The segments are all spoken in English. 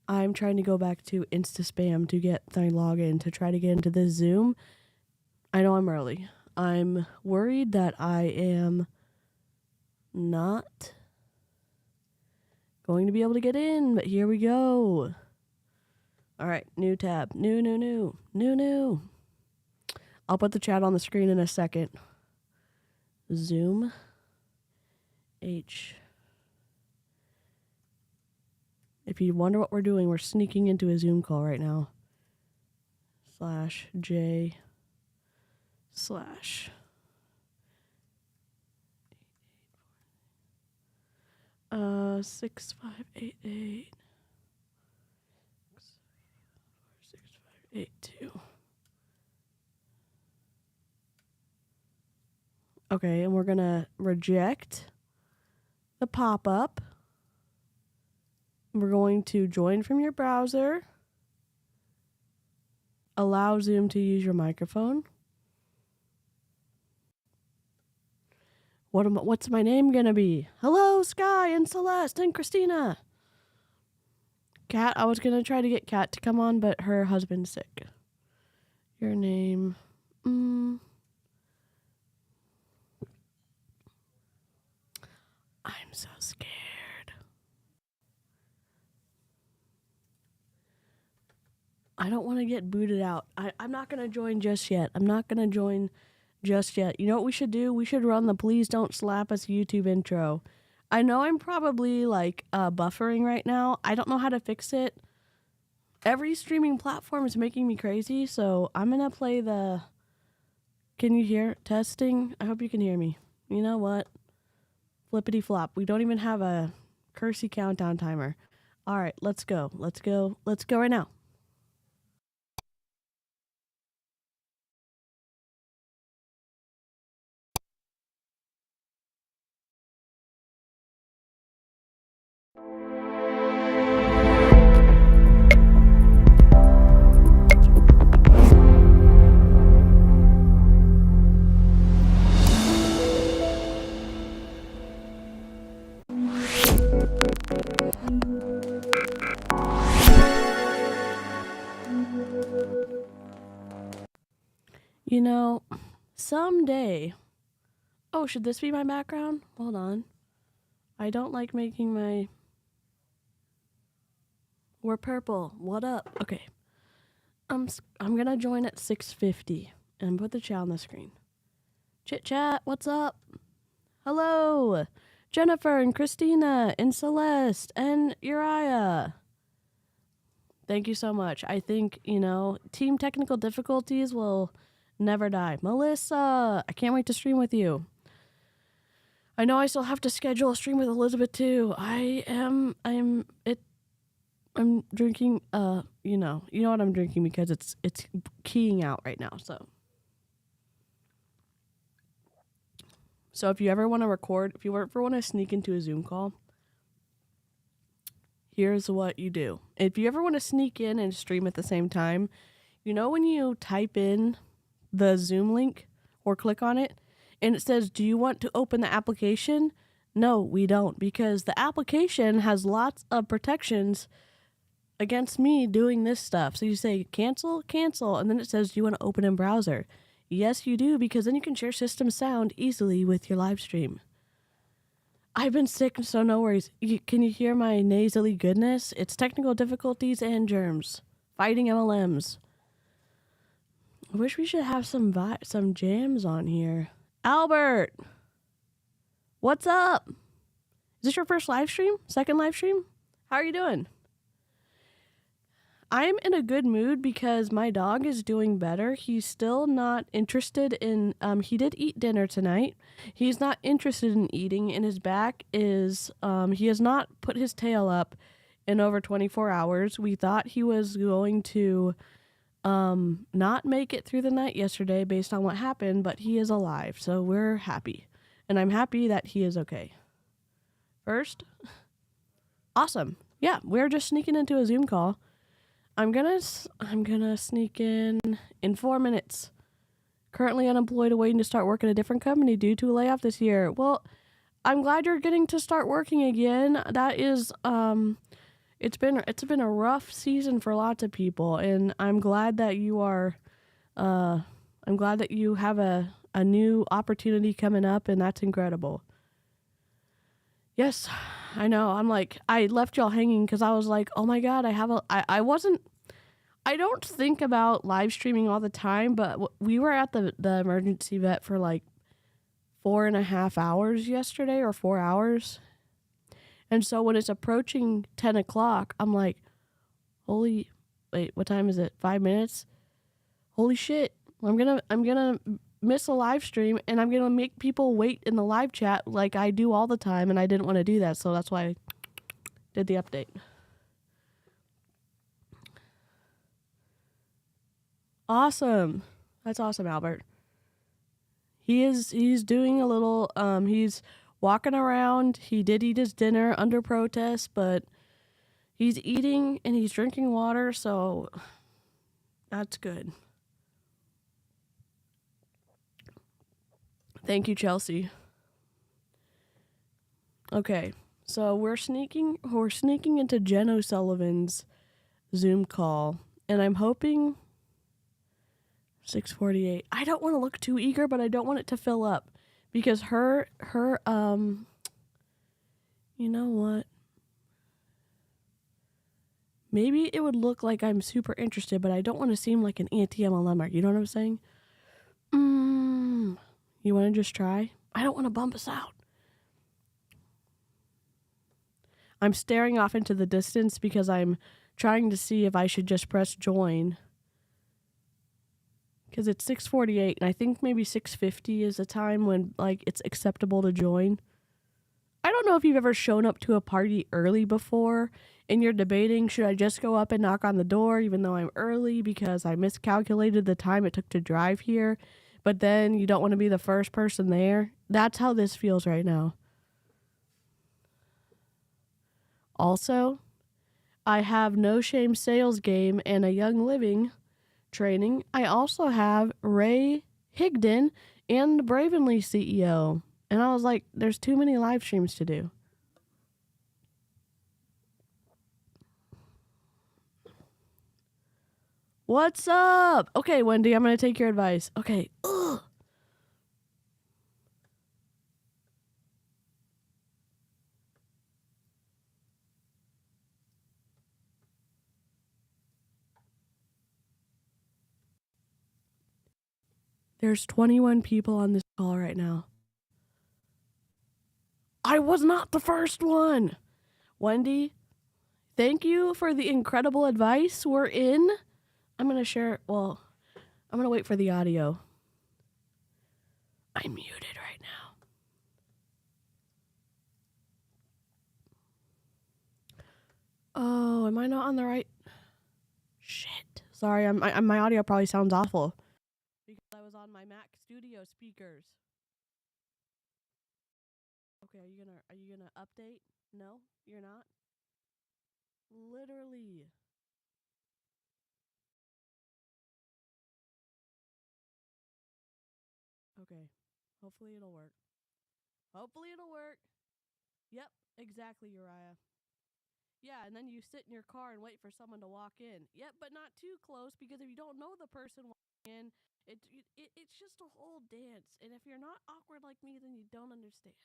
I'm trying to go back to Insta-spam to get my login to try to get into this Zoom. I know I'm early. I'm worried that I am not going to be able to get in, but here we go. All right, new tab. New. I'll put the chat on the screen in a second. Zoom H. If you wonder what we're doing, we're sneaking into a Zoom call right now. /J/ 6588 6582. Okay, and we're gonna reject the pop-up. We're going to join from your browser. Allow Zoom to use your microphone. What's my name gonna be? Hello, Sky and Celeste and Christina. Kat, I was gonna try to get Kat to come on, but her husband's sick. Your name. I'm so scared. I don't want to get booted out. I'm not going to join just yet. You know what we should do? We should run the Please Don't Slap Us YouTube intro. I know I'm probably buffering right now. I don't know how to fix it. Every streaming platform is making me crazy, so I'm going to play the... Can you hear? Testing? I hope you can hear me. You know what? Flippity flop. We don't even have a cursey countdown timer. All right, let's go. Let's go right now. You know, someday... Oh, should this be my background? Hold on. I don't like making my... We're purple. What up? Okay. I'm gonna join at 6:50 and put the chat on the screen. Chit chat, what's up? Hello, Jennifer and Christina and Celeste and Uriah. Thank you so much. I think, team technical difficulties will never die. Melissa, I can't wait to stream with you. I know I still have to schedule a stream with Elizabeth too. I'm drinking, you know what I'm drinking because it's keying out right now, So if you ever want to record, if you ever want to sneak into a Zoom call, here's what you do. If you ever want to sneak in and stream at the same time, when you type in the Zoom link or click on it and it says, do you want to open the application? No, we don't, because the application has lots of protections against me doing this stuff. So you say cancel, and then it says, do you want to open in browser? Yes, you do, because then you can share system sound easily with your live stream. I've been sick, so no worries. Can you hear my nasally goodness? It's technical difficulties and germs. Fighting MLMs. I wish we should have some jams on here. Albert! What's up? Is this your first live stream? Second live stream? How are you doing? I'm in a good mood because my dog is doing better. He's still not interested in, he did eat dinner tonight. He's not interested in eating, and his back is, he has not put his tail up in over 24 hours. We thought he was going to not make it through the night yesterday based on what happened, but he is alive, so we're happy. And I'm happy that he is okay. First, awesome. Yeah, we're just sneaking into a Zoom call. I'm gonna sneak in 4 minutes. Currently unemployed, waiting to start work at a different company due to a layoff this year. Well, I'm glad you're getting to start working again. That is, It's been a rough season for lots of people, and I'm glad that you are. Uh, I'm glad that you have a new opportunity coming up, and that's incredible. Yes, I know. I'm like, I left y'all hanging because I was like, oh my god, I wasn't. I don't think about live streaming all the time, but we were at the emergency vet for like 4.5 hours yesterday, or 4 hours. And so when it's approaching 10 o'clock, I'm like, holy, wait, what time is it? 5 minutes? Holy shit. I'm gonna miss a live stream, and I'm gonna make people wait in the live chat like I do all the time, and I didn't want to do that, so that's why I did the update. Awesome. That's awesome, Albert. He's doing a little he's walking around. He did eat his dinner under protest, but he's eating and he's drinking water, so that's good. Thank you, Chelsea. Okay. So we're sneaking into Jen O'Sullivan's Zoom call, and I'm hoping 6:48. I don't want to look too eager, but I don't want it to fill up because her you know what? Maybe it would look like I'm super interested, but I don't want to seem like an anti-MLMer. You know what I'm saying? You want to just try? I don't want to bump us out. I'm staring off into the distance because I'm trying to see if I should just press join. Because it's 6:48, and I think maybe 6:50 is a time when like it's acceptable to join. I don't know if you've ever shown up to a party early before and you're debating, should I just go up and knock on the door even though I'm early because I miscalculated the time it took to drive here, but then you don't want to be the first person there. That's how this feels right now. Also, I have No Shame Sales Game and a Young Living training. I also have Ray Higdon and the Bravenly CEO. And I was like, there's too many live streams to do. What's up? Okay, Wendy, I'm going to take your advice. Okay. Ugh. There's 21 people on this call right now. I was not the first one. Wendy, thank you for the incredible advice. We're in. I'm going to share. Well, I'm going to wait for the audio. I'm muted right now. Oh, am I not on the right? Shit. Sorry, my audio probably sounds awful because I was on my Mac Studio speakers. Okay, are you gonna update? No, you're not. Literally. Okay. Hopefully it'll work. Hopefully it'll work. Yep, exactly, Uriah. Yeah, and then you sit in your car and wait for someone to walk in. Yep, but not too close because if you don't know the person walking in, it's just a whole dance. And if you're not awkward like me, then you don't understand.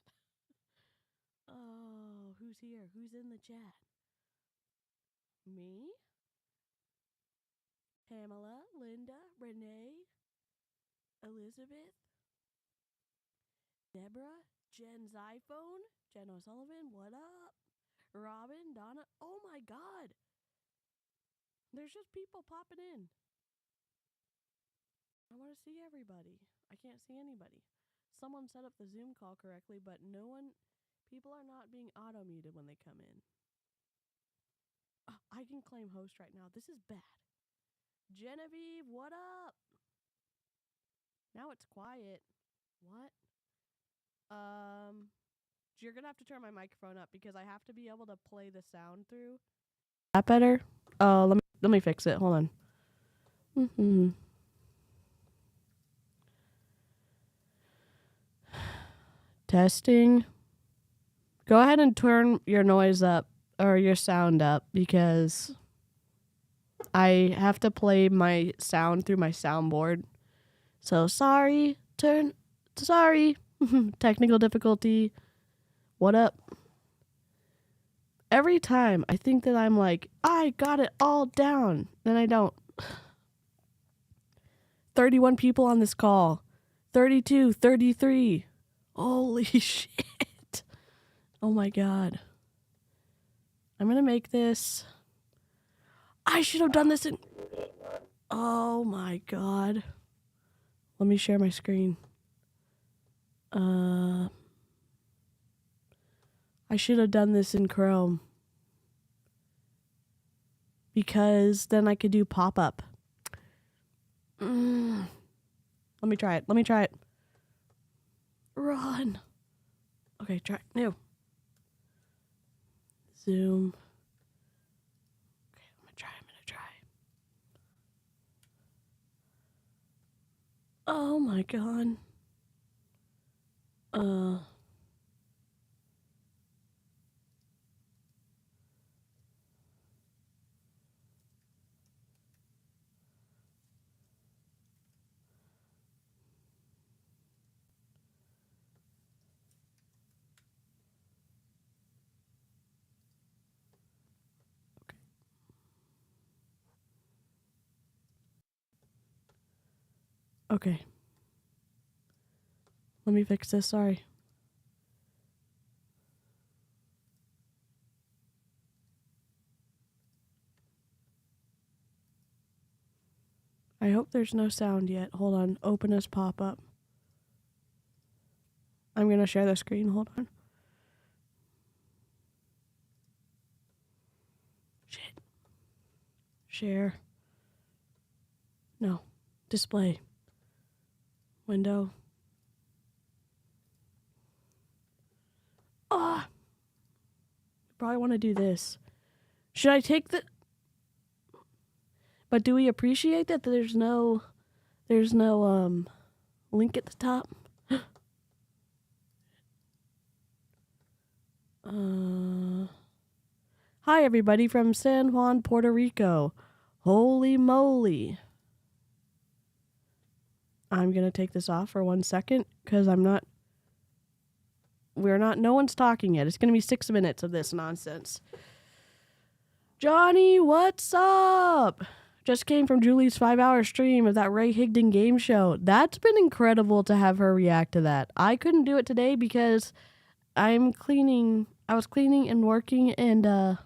Oh, who's here? Who's in the chat? Me? Pamela, Linda, Renee, Elizabeth, Deborah, Jen's iPhone, Jen O'Sullivan, what up? Robin, Donna, oh my god! There's just people popping in. I want to see everybody. I can't see anybody. Someone set up the Zoom call correctly, but people are not being auto-muted when they come in. Oh, I can claim host right now. This is bad. Genevieve, what up? Now it's quiet. What? You're gonna have to turn my microphone up because I have to be able to play the sound through. That better? Let me fix it. Hold on. Testing. Go ahead and turn your noise up, or your sound up because I have to play my sound through my soundboard. So sorry, technical difficulty. What up? Every time I think that I'm like, I got it all down, then I don't. 31 people on this call. 32, 33. Holy shit. Oh my god. I'm gonna make this. I should have done this in. Oh my god. Let me share my screen. I should have done this in Chrome. Because then I could do pop-up. Let me try it. Run. Okay, try. New. Zoom. Okay, I'm gonna try. Oh my god. Okay. Let me fix this, sorry. I hope there's no sound yet. Hold on. Open as pop-up. I'm gonna share the screen. Hold on. Shit. Share. No. Display. Window. Ah! Probably want to do this. Should I take the... But do we appreciate that there's no link at the top? Hi everybody from San Juan, Puerto Rico. Holy moly. I'm going to take this off for 1 second because no one's talking yet. It's going to be 6 minutes of this nonsense. Johnny, what's up? Just came from Julie's 5-hour stream of that Ray Higdon game show. That's been incredible to have her react to that. I couldn't do it today because I'm cleaning. I was cleaning and working and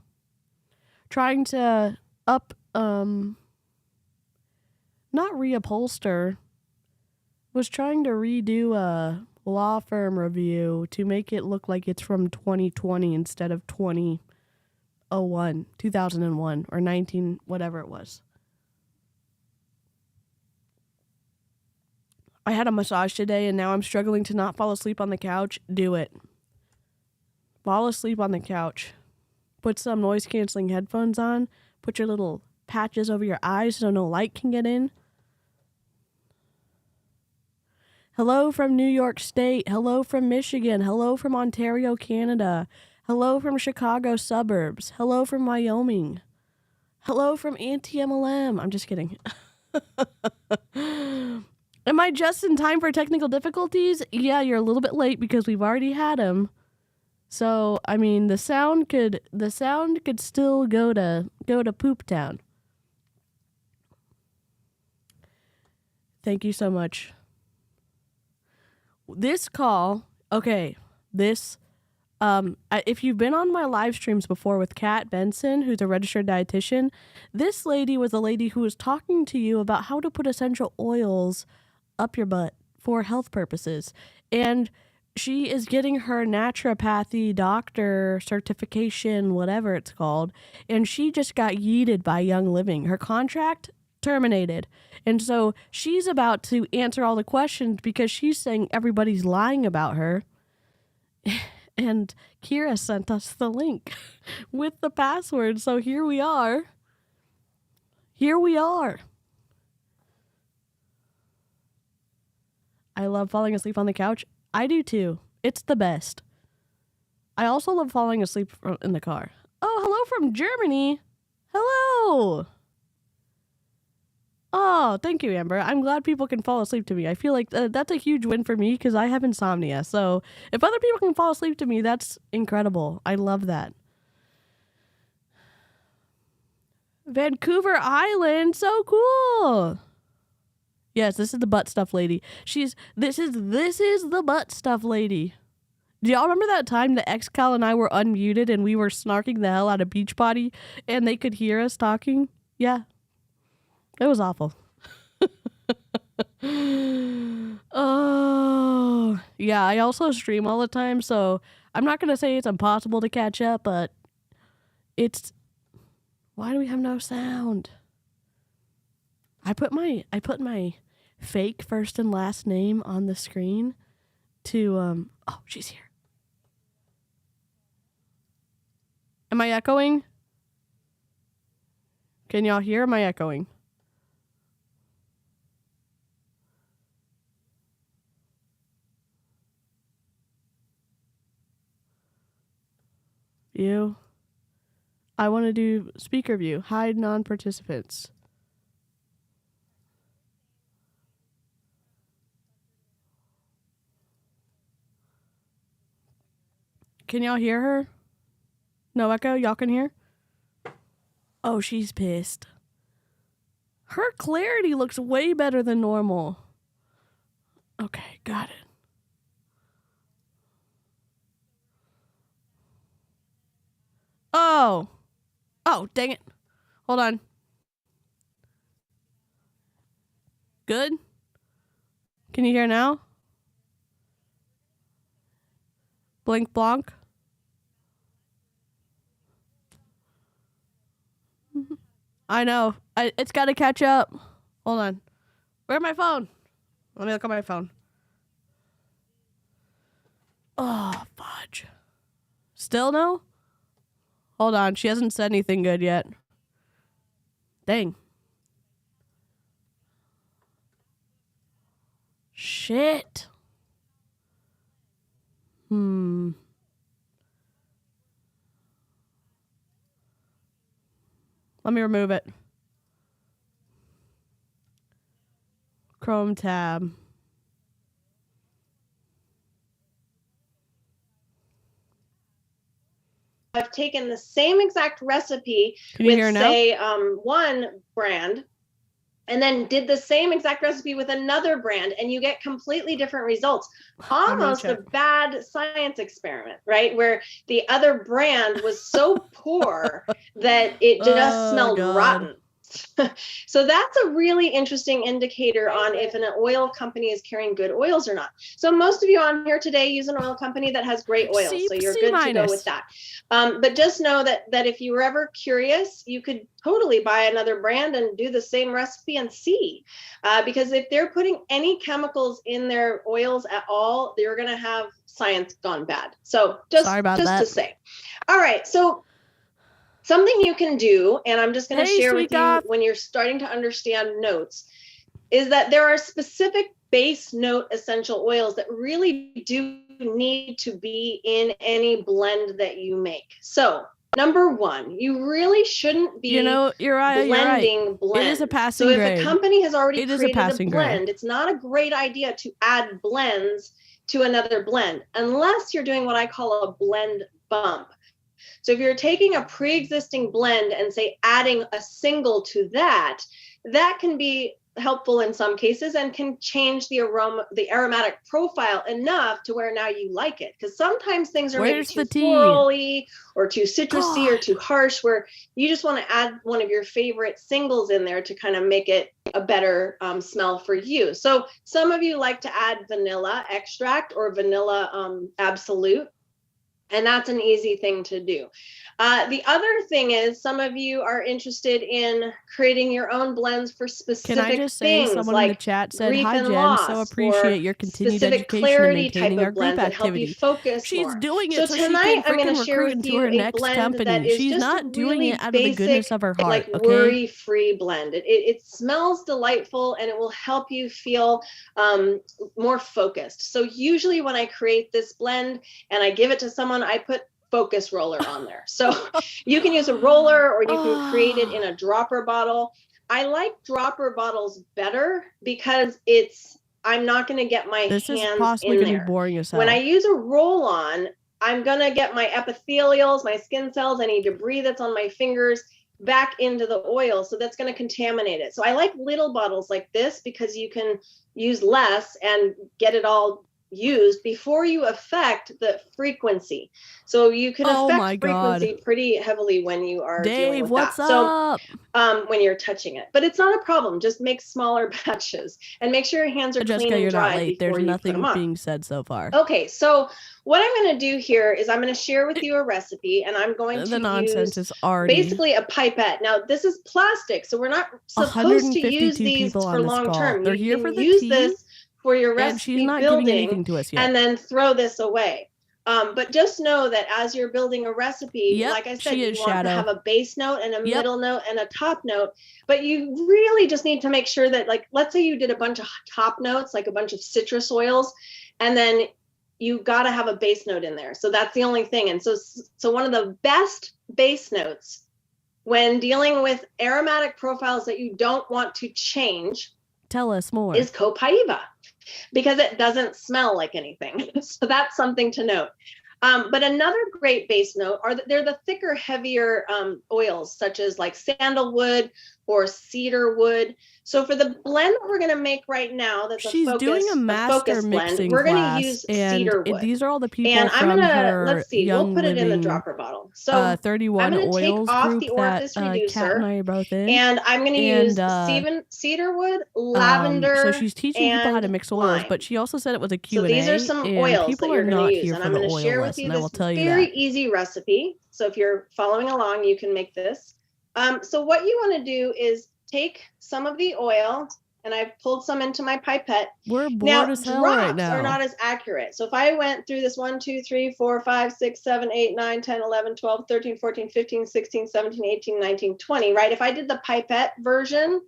trying to not reupholster. Was trying to redo a law firm review to make it look like it's from 2020 instead of 2001 or 19, whatever it was. I had a massage today and now I'm struggling to not fall asleep on the couch. Do it. Fall asleep on the couch. Put some noise canceling headphones on. Put your little patches over your eyes so no light can get in. Hello from New York State. Hello from Michigan. Hello from Ontario, Canada. Hello from Chicago suburbs. Hello from Wyoming. Hello from anti-MLM. I'm just kidding. Am I just in time for technical difficulties? Yeah, you're a little bit late because we've already had them. So, I mean, the sound could still go to Poop Town. Thank you so much. This call, okay, if you've been on my live streams before with Kat Benson, who's a registered dietitian, this lady was a lady who was talking to you about how to put essential oils up your butt for health purposes. And she is getting her naturopathy doctor certification, whatever it's called, and she just got yeeted by Young Living. Her contract terminated. And so she's about to answer all the questions because she's saying everybody's lying about her. And Kira sent us the link with the password. So here we are. I love falling asleep on the couch. I do too. It's the best. I also love falling asleep in the car. Oh, hello from Germany. Hello. Oh, thank you, Amber. I'm glad people can fall asleep to me. I feel like that's a huge win for me because I have insomnia. So if other people can fall asleep to me, that's incredible. I love that. Vancouver Island, so cool. Yes, this is the butt stuff lady. This is the butt stuff lady. Do y'all remember that time that Xcal and I were unmuted and we were snarking the hell out of Beachbody and they could hear us talking? Yeah. It was awful. Oh, yeah, I also stream all the time, so I'm not going to say it's impossible to catch up, but it's... Why do we have no sound? I put my fake first and last name on the screen to oh, she's here. Am I echoing? Can y'all hear? Am I echoing? You? I want to do speaker view. Hide non-participants. Can y'all hear her? No echo? Y'all can hear? Oh, she's pissed. Her clarity looks way better than normal. Okay, got it. Oh. Oh, dang it. Hold on. Good? Can you hear now? Blink blonk. I know. It's got to catch up. Hold on. Where's my phone? Let me look at my phone. Oh, fudge. Still no? Hold on. She hasn't said anything good yet. Dang. Shit. Let me remove it. Chrome tab. I've taken the same exact recipe with, say, one brand, and then did the same exact recipe with another brand, and you get completely different results. Almost a bad science experiment, right? Where the other brand was so poor that it just smelled rotten. So that's a really interesting indicator on if an oil company is carrying good oils or not. So most of you on here today use an oil company that has great oils, so you're good to go with that. But just know that if you were ever curious, you could totally buy another brand and do the same recipe and see. Because if they're putting any chemicals in their oils at all, you're going to have science gone bad. So just to say. All right, so something you can do, and I'm just going to share with you when you're starting to understand notes, is that there are specific base note essential oils that really do need to be in any blend that you make. So, number one, you really shouldn't be blending blends. It is a passing grade. So if a company has already created a blend, it's not a great idea to add blends to another blend, unless you're doing what I call a blend bump. So if you're taking a pre-existing blend and say adding a single to that, that can be helpful in some cases and can change the aroma, the aromatic profile enough to where now you like it. Because sometimes things are maybe too florally or too citrusy or too harsh, where you just want to add one of your favorite singles in there to kind of make it a better smell for you. So some of you like to add vanilla extract or vanilla absolute. And that's an easy thing to do. The other thing is some of you are interested in creating your own blends for specific things. Can I just say, someone like in the chat said, "Hi Jen, so appreciate your continued education and maintaining our group activity." She's doing it so she can freaking recruit into her next company. She's not doing it out of the goodness of her heart. Like worry-free blend. It smells delightful and it will help you feel more focused. So usually when I create this blend and I give it to someone, I put focus roller on there. So you can use a roller, or you can create it in a dropper bottle. I like dropper bottles better because I'm not going to get my hands in there. This is possibly going to be boring as hell. When I use a roll-on, I'm going to get my epithelials, my skin cells, any debris that's on my fingers back into the oil. So that's going to contaminate it. So I like little bottles like this because you can use less and get it all used before you affect the frequency. So you can affect frequency pretty heavily when you are dealing with what's that. Up? So when you're touching it, but it's not a problem. Just make smaller batches and make sure your hands are clean and dry. There's nothing being said so far. Okay, so what I'm going to do here is I'm going to share with you a recipe, and I'm going to use basically a pipette. Now this is plastic, so we're not supposed to use these for long term. They're you here for the use tea, this for your recipe and she's not building, giving anything to us yet. And then throw this away. But just know that as you're building a recipe, like I said, you want to have a base note and a middle note and a top note. But you really just need to make sure that, like, let's say you did a bunch of top notes, like a bunch of citrus oils, and then you got to have a base note in there. So that's the only thing. And so one of the best base notes when dealing with aromatic profiles that you don't want to change, tell us more, is copaiba, because it doesn't smell like anything. So that's something to note. But another great base note they're the thicker, heavier oils, such as like sandalwood or cedar wood. So for the blend that we're going to make right now, that's doing a master mixing blend, we're going to use cedar wood. These are all the people and from her let's see, we'll put it in the dropper bottle. So 31 I'm going to take off the orifice reducer, Kat and I are both in, and I'm going to use cedar wood, lavender. So she's teaching people how to mix oils, but she also said it was a Q&A. So these are some oils that you're going to use, and I'm going to share with you this very easy recipe. So if you're following along, you can make this. So what you want to do is take some of the oil, and I've pulled some into my pipette. We're bored as hell right now. Drops are not as accurate. So if I went through this 1, 2, 3, 4, 5, 6, 7, 8, 9, 10, 11, 12, 13, 14, 15, 16, 17, 18, 19, 20, right? If I did the pipette version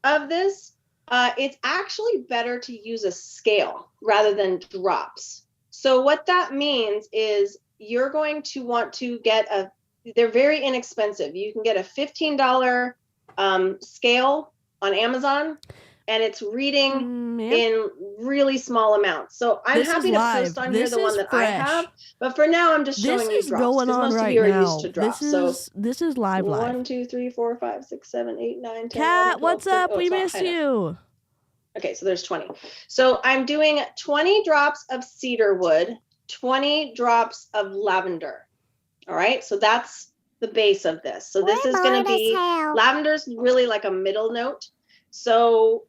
of this, it's actually better to use a scale rather than drops. So what that means is you're going to want to get they're very inexpensive. You can get a $15 scale on Amazon, and it's reading in really small amounts. So I'm happy to post on here the one that I have, but for now I'm just showing you drops. This is going on right now. This is live. 1, 2, 3, 4, 5, 6, 7, 8, 9, 10. Kat, 11, 12, what's up? We miss you. Okay, so there's 20. So I'm doing 20 drops of cedar wood, 20 drops of lavender. All right, so that's the base of this. So this is going to be, lavender's really like a middle note. So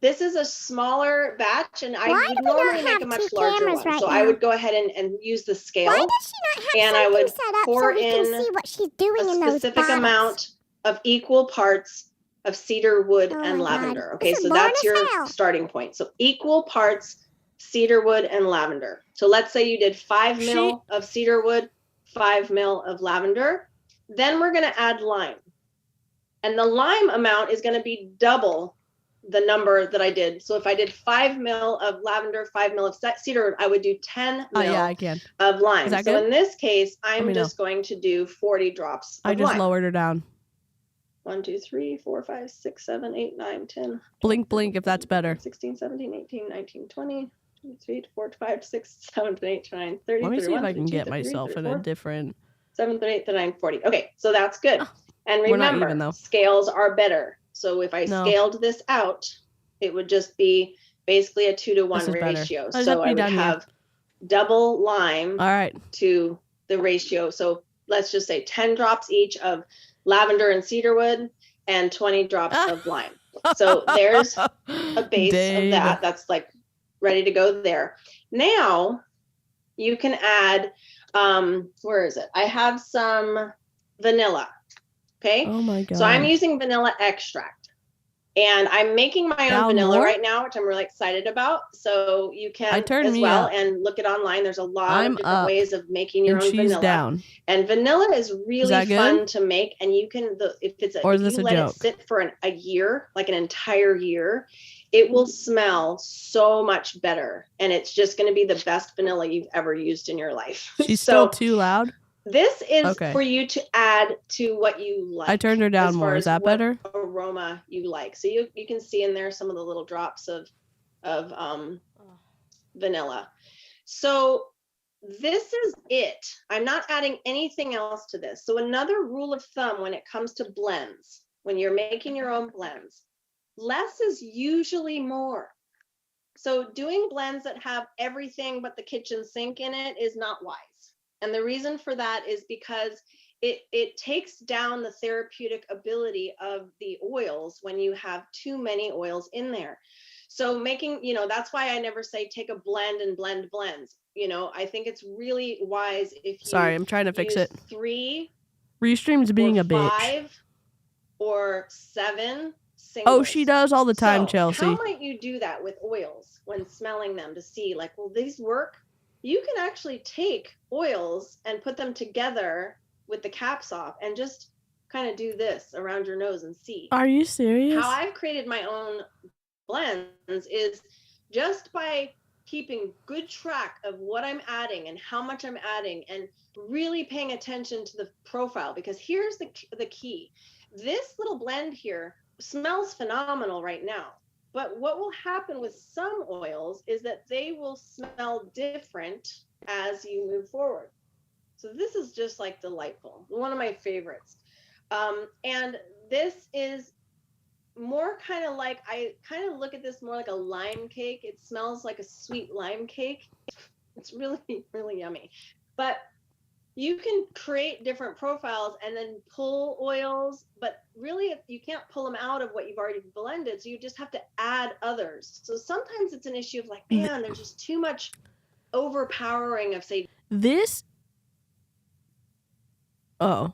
this is a smaller batch, and I would normally make a much larger one. So I would go ahead and use the scale. Why does she not have and I would set up pour so we in can see what she's doing a in those specific bottles? amount of equal parts of cedar wood and lavender. Okay, so that's your starting point. So equal parts cedar wood and lavender. So let's say you did 5 mil of cedar wood, 5 mil of lavender. Then we're going to add lime. And the lime amount is going to be double the number that I did. So if I did 5 mil of lavender, 5 mil of cedar, I would do 10 mil of lime. So in this case, I'm just going to do 40 drops of lime. I just lowered her down. 1, 2, 3, 4, 5, 6, 7, 8, 9, 10. Blink, blink if that's better. 16, 17, 18, 19, 20, 23, 24, 25, 6, 7, 8, 9, 30, Let me 31, see if I can 32, get 33, myself 34, in a different... 7, 38, 39, 40. Okay, so that's good. And We're not remember, even, scales are better. So if I scaled this out, it would just be basically a 2-to-1 ratio. So I would have double lime to the ratio. So let's just say 10 drops each of lavender and cedarwood and 20 drops of lime. So there's a base of that. That's like ready to go there. Now you can add, where is it? I have some vanilla. Okay. Oh my God. So I'm using vanilla extract, and I'm making my own vanilla right now, which I'm really excited about. So you can as well and look it online. There's a lot of different ways of making your own vanilla. And vanilla is really fun to make. And you can, if you let it sit for a year, like an entire year, it will smell so much better. And it's just going to be the best vanilla you've ever used in your life. She's still too loud. This is for you to add to what you like. I turned her down more. Is that better? Aroma you like. So you can see in there some of the little drops of vanilla. So this is it. I'm not adding anything else to this. So another rule of thumb when it comes to blends, when you're making your own blends, less is usually more. So doing blends that have everything but the kitchen sink in it is not wise. And the reason for that is because it takes down the therapeutic ability of the oils when you have too many oils in there. So making, that's why I never say take a blend and blend blends. I think it's really wise if you Sorry, I'm trying to fix it. 3 Restream's being a bitch. 5 or 7 singles. Oh, she does all the time, Chelsea. How might you do that with oils when smelling them to see like, will these work? You can actually take oils and put them together with the caps off and just kind of do this around your nose and see. Are you serious? How I've created my own blends is just by keeping good track of what I'm adding and how much I'm adding and really paying attention to the profile, because here's the key. This little blend here smells phenomenal right now. But what will happen with some oils is that they will smell different as you move forward. So this is just like delightful. One of my favorites. And this is more kind of like, I kind of look at this more like a lime cake. It smells like a sweet lime cake. It's really, really yummy. But you can create different profiles and then pull oils, but really you can't pull them out of what you've already blended. So you just have to add others. So sometimes it's an issue of like, man, there's just too much overpowering of, say, this. Oh.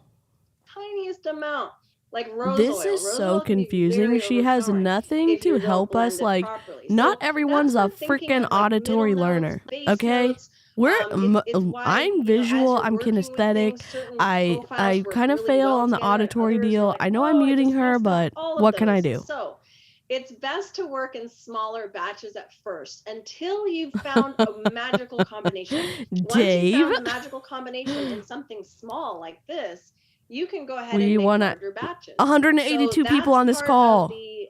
Tiniest amount. Like rose this oil. is Rose so oil can be confusing. very She has nothing to help us. Like, not everyone's a freaking auditory learner. Okay? Notes. I'm visual, I'm kinesthetic. I kind of fail on the auditory deal. Like, I know I'm muting her, but what can I do? So it's best to work in smaller batches at first until you've found a magical combination. Dave? Once you found a magical combination in something small like this, you can go ahead and make larger batches. 182 people on this call. The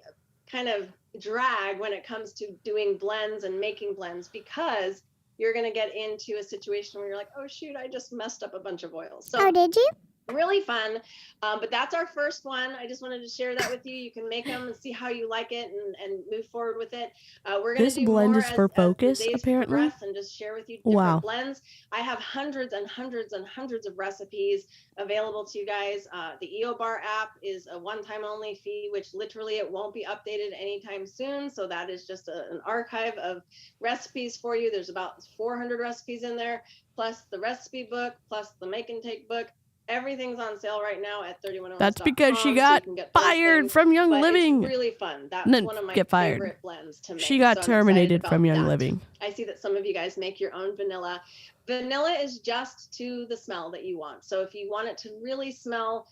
kind of drag when it comes to doing blends and making blends, because you're going to get into a situation where you're like, oh shoot, I just messed up a bunch of oils. So did you? Really fun. But that's our first one. I just wanted to share that with you. You can make them and see how you like it and move forward with it. We're going to do this blend more is for focus, apparently. And just share with you different blends. I have hundreds and hundreds and hundreds of recipes available to you guys. The EOBar app is a one-time only fee, which literally it won't be updated anytime soon. So that is just an archive of recipes for you. There's about 400 recipes in there, plus the recipe book, plus the make and take book. Everything's on sale right now at 31ounce.com. That's because she got fired from Young Living. It's really fun. That's one of my favorite blends to make. She got terminated from Young Living. I see that some of you guys make your own vanilla. Vanilla is just to the smell that you want. So if you want it to really smell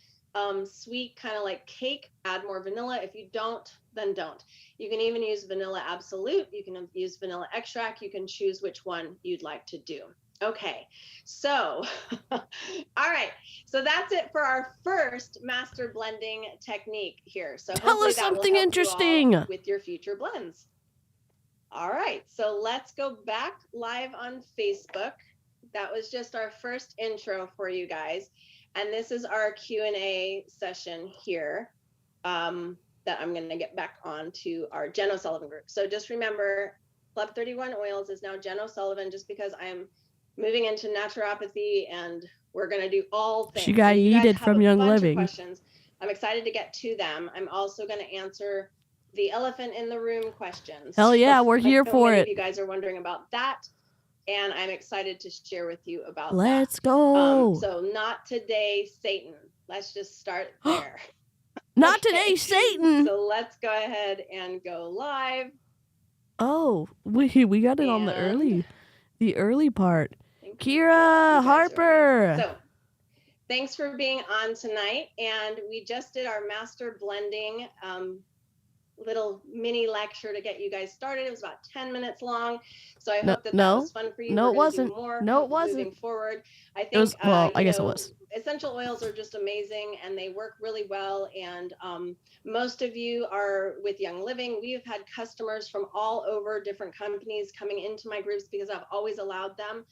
sweet, kind of like cake, add more vanilla. If you don't, then don't. You can even use vanilla absolute. You can use vanilla extract. You can choose which one you'd like to do. Okay, so, all right. So that's it for our first master blending technique here. So tell us something interesting with your future blends. All right, so let's go back live on Facebook. That was just our first intro for you guys. And this is our Q&A session here that I'm going to get back on to our Jen O'Sullivan group. So just remember, Club 31 Oils is now Jen O'Sullivan, just because I'm moving into naturopathy and we're going to do all things. She got yeeted from Young Living. Questions. I'm excited to get to them. I'm also going to answer the elephant in the room questions. Hell yeah, we're here for it. You guys are wondering about that, and I'm excited to share with you about Let's go. So not today, Satan. Let's just start there. Not today, Satan. So let's go ahead and go live. Oh, we got it on the early part. Kira Harper. So thanks for being on tonight. And we just did our master blending little mini lecture to get you guys started. It was about 10 minutes long. So I hope that was fun for you. No, it wasn't. Do more no, it wasn't. Moving forward. I think, it was, well, I guess it was. Essential oils are just amazing and they work really well. And most of you are with Young Living. We have had customers from all over different companies coming into my groups because I've always allowed them.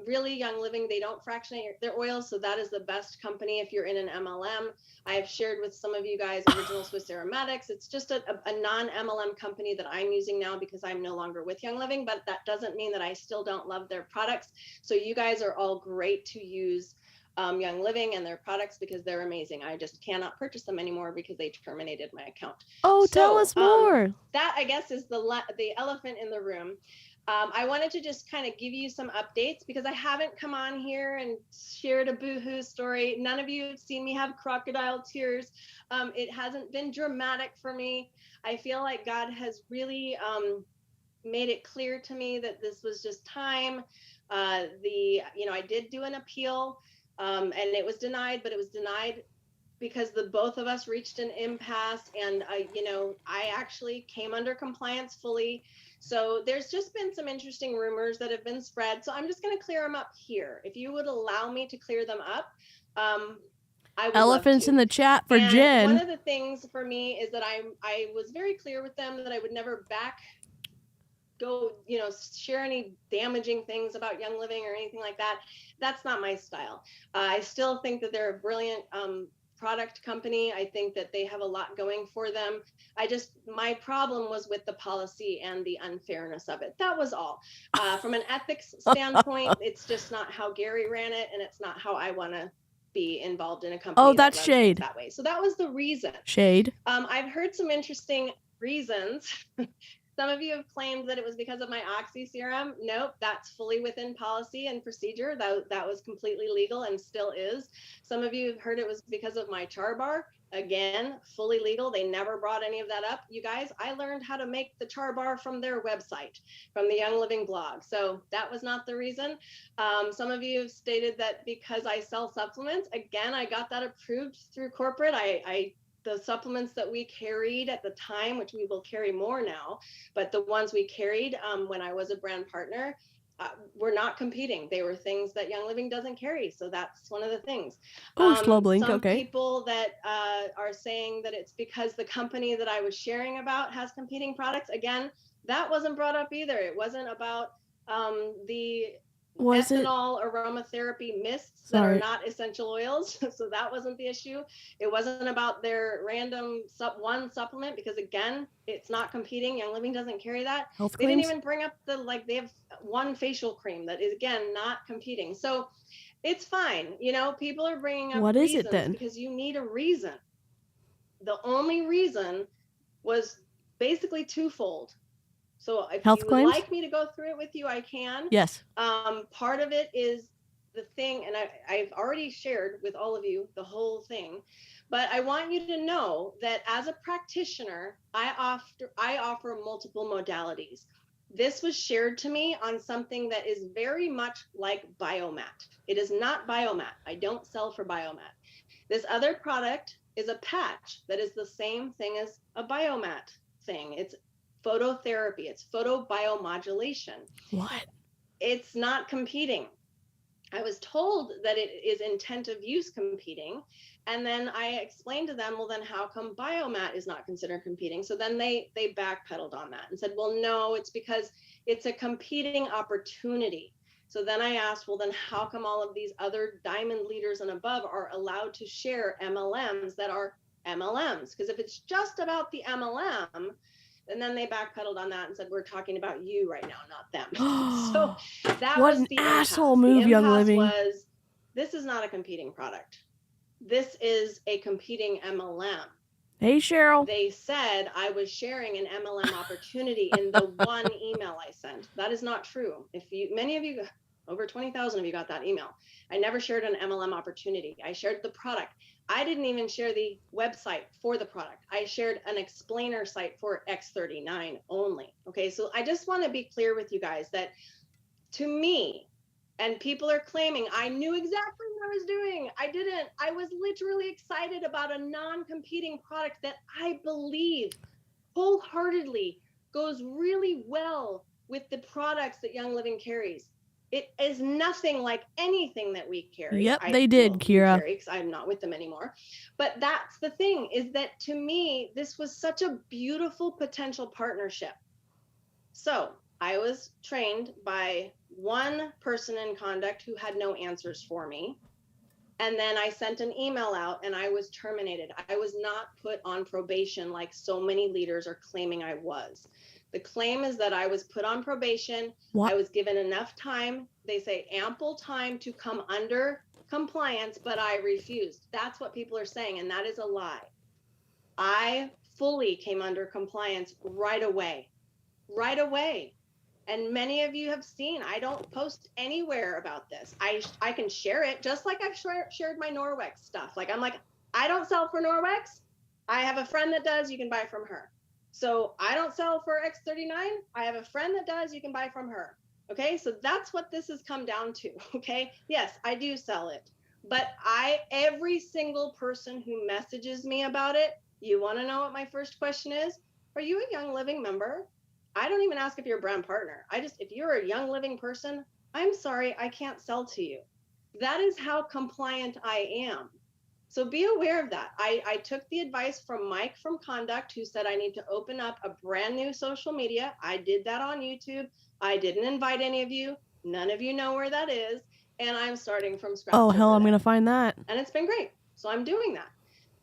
Really, Young Living, they don't fractionate their oils. So that is the best company if you're in an MLM. I've shared with some of you guys Original Swiss Aromatics. It's just a non-MLM company that I'm using now because I'm no longer with Young Living, but that doesn't mean that I still don't love their products. So you guys are all great to use Young Living and their products because they're amazing. I just cannot purchase them anymore because they terminated my account. Oh, so, tell us more. That, I guess, is the elephant in the room. I wanted to just kind of give you some updates because I haven't come on here and shared a boohoo story. None of you have seen me have crocodile tears. It hasn't been dramatic for me. I feel like God has really made it clear to me that this was just time. I did do an appeal and it was denied, but it was denied because both of us reached an impasse, and I actually came under compliance fully. So there's just been some interesting rumors that have been spread. So I'm just going to clear them up here. If you would allow me to clear them up, I would. Elephants in the chat for Jen. One of the things for me is that I was very clear with them that I would never share any damaging things about Young Living or anything like that. That's not my style. I still think that they're a brilliant product company. I think that they have a lot going for them. My problem was with the policy and the unfairness of it. That was all. From an ethics standpoint, it's just not how Gary ran it, and it's not how I want to be involved in a company. Oh, that's shade. That way. So that was the reason. Shade. I've heard some interesting reasons. Some of you have claimed that it was because of my Oxy serum. Nope, that's fully within policy and procedure. That was completely legal and still is. Some of you have heard it was because of my char bar. Again, fully legal. They never brought any of that up. You guys, I learned how to make the char bar from their website, from the Young Living blog. So that was not the reason. Some of you have stated that because I sell supplements. Again, I got that approved through corporate. The supplements that we carried at the time, which we will carry more now, but the ones we carried when I was a brand partner were not competing. They were things that Young Living doesn't carry. So that's one of the things. Oh, slow blink. Some okay. people that are saying that it's because the company that I was sharing about has competing products. Again, that wasn't brought up either. It wasn't about the ethanol aromatherapy mists that are not essential oils. So that wasn't the issue. It wasn't about their random one supplement because, again, it's not competing. Young Living doesn't carry that. They didn't even bring up they have one facial cream that is, again, not competing. So it's fine. People are bringing up what is it then? Because you need a reason. The only reason was basically twofold. So if health you claims? Would like me to go through it with you, I can. Yes. Part of it is the thing, and I've already shared with all of you the whole thing, but I want you to know that as a practitioner, I offer multiple modalities. This was shared to me on something that is very much like Biomat. It is not Biomat. I don't sell for Biomat. This other product is a patch that is the same thing as a Biomat thing. It's phototherapy. It's photobiomodulation. What? It's not competing. I was told that it is intent of use competing. And then I explained to them, well, then how come Biomat is not considered competing? So then they backpedaled on that and said, well, no, it's because it's a competing opportunity. So then I asked, well, then how come all of these other diamond leaders and above are allowed to share MLMs that are MLMs? Because if it's just about the MLM, and then they backpedaled on that and said, we're talking about you right now, not them. So that what was an the asshole impasse. move, the Young Living. Was, this is not a competing product. This is a competing MLM. Hey, Cheryl. They said I was sharing an MLM opportunity in the one email I sent. That is not true. Many of you, over 20,000 of you got that email. I never shared an MLM opportunity. I shared the product. I didn't even share the website for the product. I shared an explainer site for X39 only. Okay, so I just want to be clear with you guys that to me, and people are claiming I knew exactly what I was doing. I didn't. I was literally excited about a non-competing product that I believe wholeheartedly goes really well with the products that Young Living carries. It is nothing like anything that we carry. Yep, they did, Kira. Because I'm not with them anymore. But that's the thing, is that to me, this was such a beautiful potential partnership. So I was trained by one person in conduct who had no answers for me. And then I sent an email out and I was terminated. I was not put on probation like so many leaders are claiming I was. The claim is that I was put on probation. What? I was given enough time. They say ample time to come under compliance, but I refused. That's what people are saying, and that is a lie. I fully came under compliance right away. Right away. And many of you have seen, I don't post anywhere about this. I can share it just like I've shared my Norwex stuff. Like, I'm like, I don't sell for Norwex. I have a friend that does, you can buy from her. So I don't sell for X39. I have a friend that does, you can buy from her. Okay, so that's what this has come down to. Okay, yes, I do sell it. But every single person who messages me about it, you want to know what my first question is? Are you a Young Living member? I don't even ask if you're a brand partner. If you're a Young Living person, I'm sorry, I can't sell to you. That is how compliant I am. So be aware of that. I took the advice from Mike from Conduct, who said I need to open up a brand new social media. I did that on YouTube. I didn't invite any of you. None of you know where that is. And I'm starting from scratch. Oh, hell, I'm going to find that. And it's been great. So I'm doing that.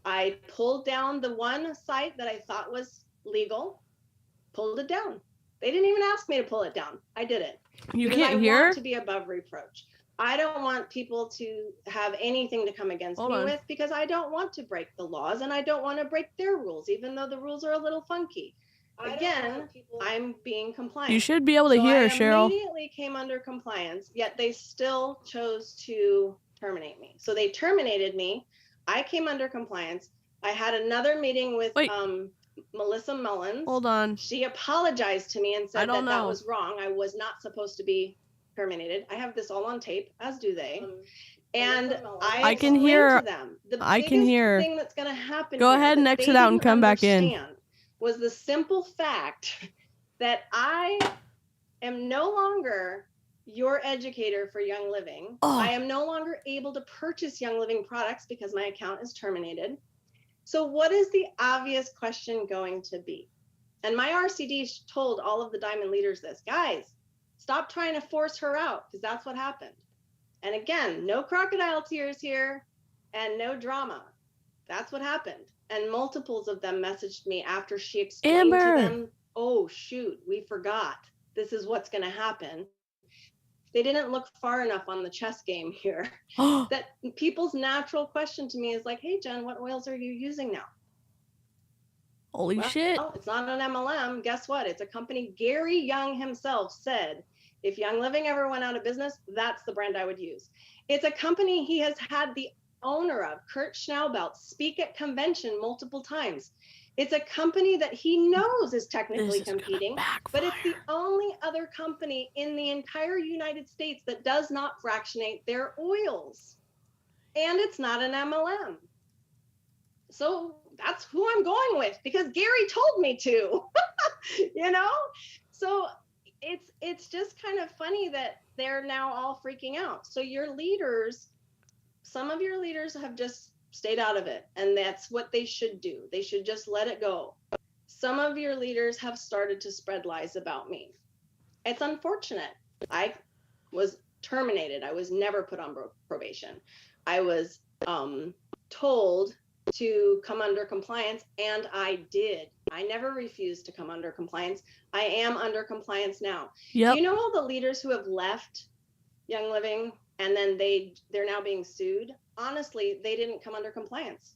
I pulled down the one site that I thought was legal, pulled it down. They didn't even ask me to pull it down. I did it. You because can't I hear? want to be above reproach. I don't want people to have anything to come against me with, because I don't want to break the laws and I don't want to break their rules, even though the rules are a little funky. Again, I'm being compliant. You should be able to hear, Cheryl. I immediately came under compliance, yet they still chose to terminate me. So they terminated me. I came under compliance. I had another meeting with Melissa Mullins. Hold on. She apologized to me and said that was wrong. I was not supposed to be terminated. I have this all on tape, as do they. And I can hear to them. The biggest thing that's going to happen. Go ahead and exit out and come back in. Was the simple fact that I am no longer your educator for Young Living. Oh. I am no longer able to purchase Young Living products because my account is terminated. So what is the obvious question going to be? And my RCD told all of the Diamond leaders this, guys, stop trying to force her out, because that's what happened. And again, no crocodile tears here and no drama. That's what happened. And multiples of them messaged me after she explained to them, oh, shoot, we forgot. This is what's going to happen. They didn't look far enough on the chess game here. That people's natural question to me is like, hey, Jen, what oils are you using now? Holy shit. It's not an MLM. Guess what? It's a company. Gary Young himself said, if Young Living ever went out of business, that's the brand I would use. It's a company he has had the owner of, Kurt Schnaubelt, speak at convention multiple times. It's a company that he knows is technically competing, but it's the only other company in the entire United States that does not fractionate their oils. And it's not an MLM. So that's who I'm going with, because Gary told me to, you know? So it's just kind of funny that they're now all freaking out. So your leaders, some of your leaders have just stayed out of it, and that's what they should do. They should just let it go. Some of your leaders have started to spread lies about me. It's unfortunate. I was terminated. I was never put on probation. I was told to come under compliance, and I did. I never refused to come under compliance. I am under compliance now. Yep. Do you know all the leaders who have left Young Living and then they're now being sued? Honestly, they didn't come under compliance.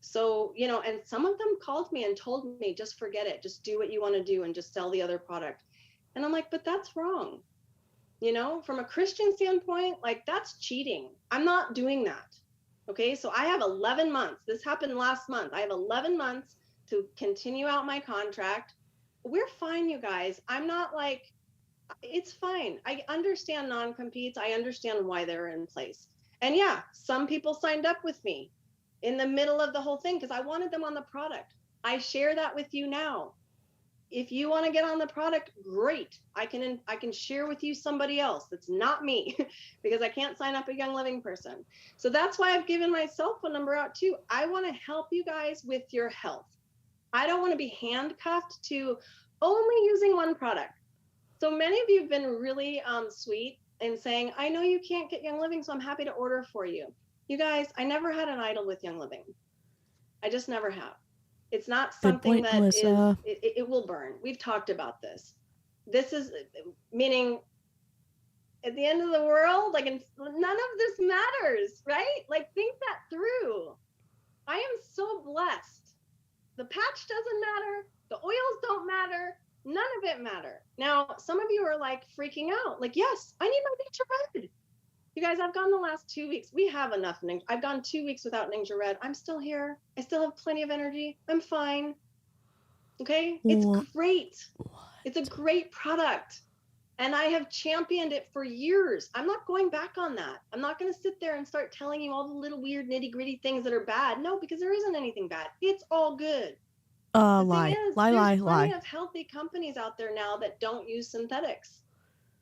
So, you know, and some of them called me and told me, just forget it, just do what you want to do and just sell the other product. And I'm like, but that's wrong. You know, from a Christian standpoint, like, that's cheating. I'm not doing that. Okay, so I have 11 months. This happened last month. I have 11 months to continue out my contract. We're fine, you guys. I'm not like, it's fine. I understand non-competes. I understand why they're in place. And yeah, some people signed up with me in the middle of the whole thing because I wanted them on the product. I share that with you now. If you want to get on the product, great. I can share with you somebody else that's not me because I can't sign up a Young Living person. So that's why I've given my cell phone number out too. I want to help you guys with your health. I don't want to be handcuffed to only using one product. So many of you have been really sweet in saying, I know you can't get Young Living, so I'm happy to order for you. You guys, I never had an idol with Young Living. I just never have. It's not something that Melissa. It will burn. We've talked about this. This is meaning at the end of the world, like none of this matters, right? Like think that through. I am so blessed. The patch doesn't matter. The oils don't matter. None of it matter. Now, some of you are like freaking out. Like, yes, I need my Ninja Red. You guys, I've gone the last 2 weeks. We have enough. I've gone 2 weeks without Ninja Red. I'm still here. I still have plenty of energy. I'm fine. Okay? It's great. It's a great product. And I have championed it for years. I'm not going back on that. I'm not going to sit there and start telling you all the little weird nitty gritty things that are bad. No, because there isn't anything bad. It's all good. Lie. There's plenty of healthy companies out there now that don't use synthetics.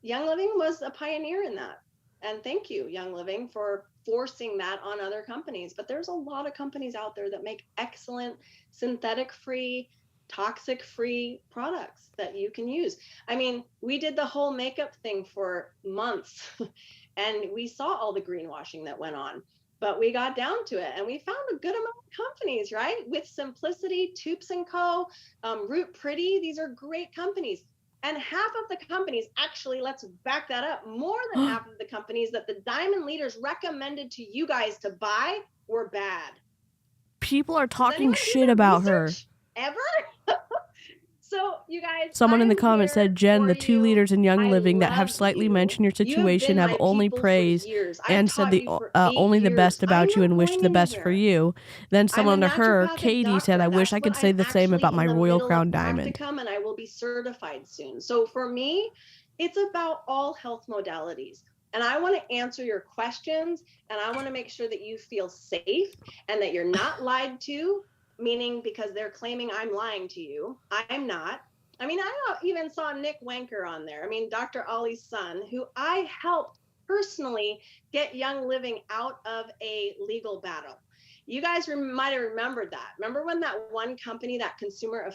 Young Living was a pioneer in that. And thank you, Young Living, for forcing that on other companies. But there's a lot of companies out there that make excellent synthetic-free, toxic-free products that you can use. I mean, we did the whole makeup thing for months, and we saw all the greenwashing that went on. But we got down to it, and we found a good amount of companies, right? With Simplicity, Toops & Co., Root Pretty. These are great companies. And half of the companies, actually, let's back that up, more than half of the companies that the Diamond leaders recommended to you guys to buy were bad. People are talking shit about her. Ever? So, you guys, someone in the comments said, Jen, the 2 leaders in Young Living that have slightly mentioned your situation have only praised and said the only the best about you and wished the best for you. Then someone under her, Katie, said, I wish I could say the same about my Royal Crown Diamond. And I will be certified soon. So for me, it's about all health modalities. And I want to answer your questions, and I want to make sure that you feel safe and that you're not lied to. Meaning because they're claiming I'm lying to you. I'm not. I mean, I even saw Nick Wanker on there. I mean, Dr. Ollie's son, who I helped personally get Young Living out of a legal battle. You guys might have remembered that. Remember when that one company, that Consumer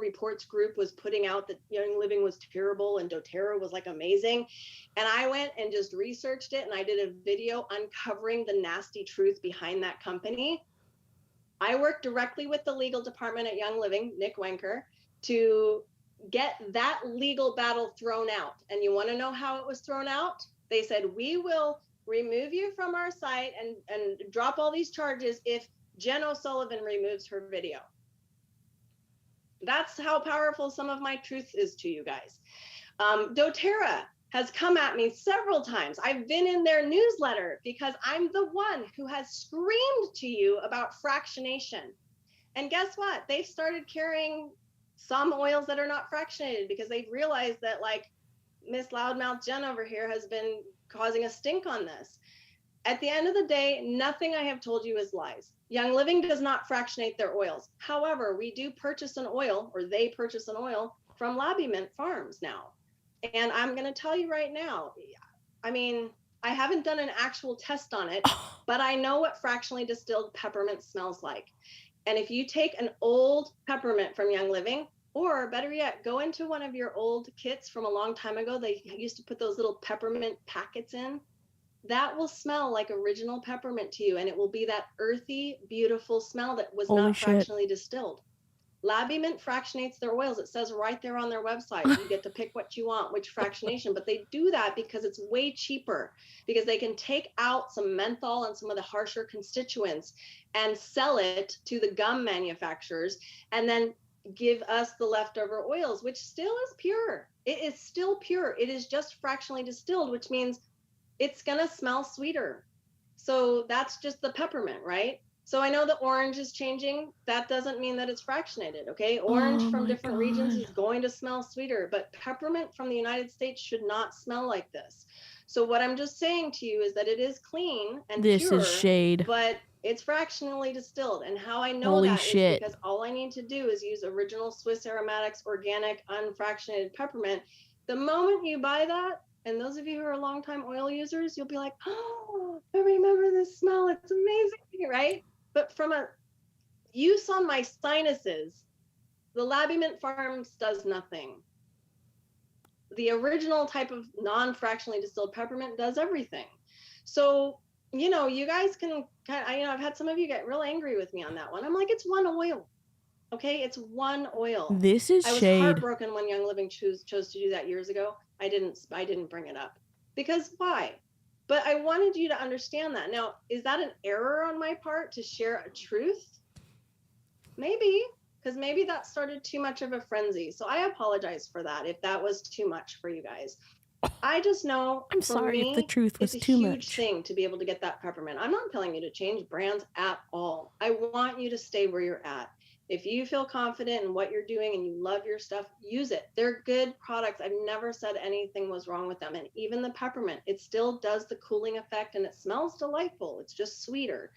Reports group, was putting out that Young Living was terrible and doTERRA was like amazing? And I went and just researched it, and I did a video uncovering the nasty truth behind that company. I worked directly with the legal department at Young Living, Nick Wanker, to get that legal battle thrown out. And you want to know how it was thrown out? They said, we will remove you from our site and drop all these charges if Jen O'Sullivan removes her video. That's how powerful some of my truth is to you guys. doTERRA has come at me several times. I've been in their newsletter because I'm the one who has screamed to you about fractionation. And guess what? They've started carrying some oils that are not fractionated because they've realized that, like, Miss Loudmouth Jen over here has been causing a stink on this. At the end of the day, nothing I have told you is lies. Young Living does not fractionate their oils. However, we do purchase an oil, or they purchase an oil from Lobbyment Farms now. And I'm going to tell you right now, I mean, I haven't done an actual test on it, but I know what fractionally distilled peppermint smells like. And if you take an old peppermint from Young Living, or better yet, go into one of your old kits from a long time ago, they used to put those little peppermint packets in, that will smell like original peppermint to you. And it will be that earthy, beautiful smell that was not fractionally distilled. Lobbyment fractionates their oils. It says right there on their website, you get to pick what you want, which fractionation, but they do that because it's way cheaper, because they can take out some menthol and some of the harsher constituents and sell it to the gum manufacturers and then give us the leftover oils, which still is pure. It is still pure. It is just fractionally distilled, which means it's going to smell sweeter. So that's just the peppermint, right? So I know the orange is changing. That doesn't mean that it's fractionated, okay? Orange from different regions is going to smell sweeter, but peppermint from the United States should not smell like this. So what I'm just saying to you is that it is clean and pure, is shade. but It's fractionally distilled. And how I know Holy that shit. is because all I need to do is use original Swiss Aromatics, organic, unfractionated peppermint. The moment you buy that, and those of you who are longtime oil users, you'll be like, oh, I remember this smell. It's amazing, right? But from a use on my sinuses, the Labiment Farms does nothing. The original type of non-fractionally distilled peppermint does everything. So, you know, you guys can kind of, I've had some of you get real angry with me on that one. I'm like, it's one oil. Okay, it's one oil. This is I was shade. heartbroken when Young Living chose to do that years ago. I didn't bring it up. Because why? But I wanted you to understand that. Now, is that an error on my part to share a truth? Maybe, because maybe that started too much of a frenzy. So I apologize for that if that was too much for you guys. I just know I'm sorry if the truth was it's a too huge much. thing to be able to get that peppermint. I'm not telling you to change brands at all. I want you to stay where you're at. If you feel confident in what you're doing and you love your stuff, use it. They're good products. I've never said anything was wrong with them. And even the peppermint, it still does the cooling effect and it smells delightful. It's just sweeter.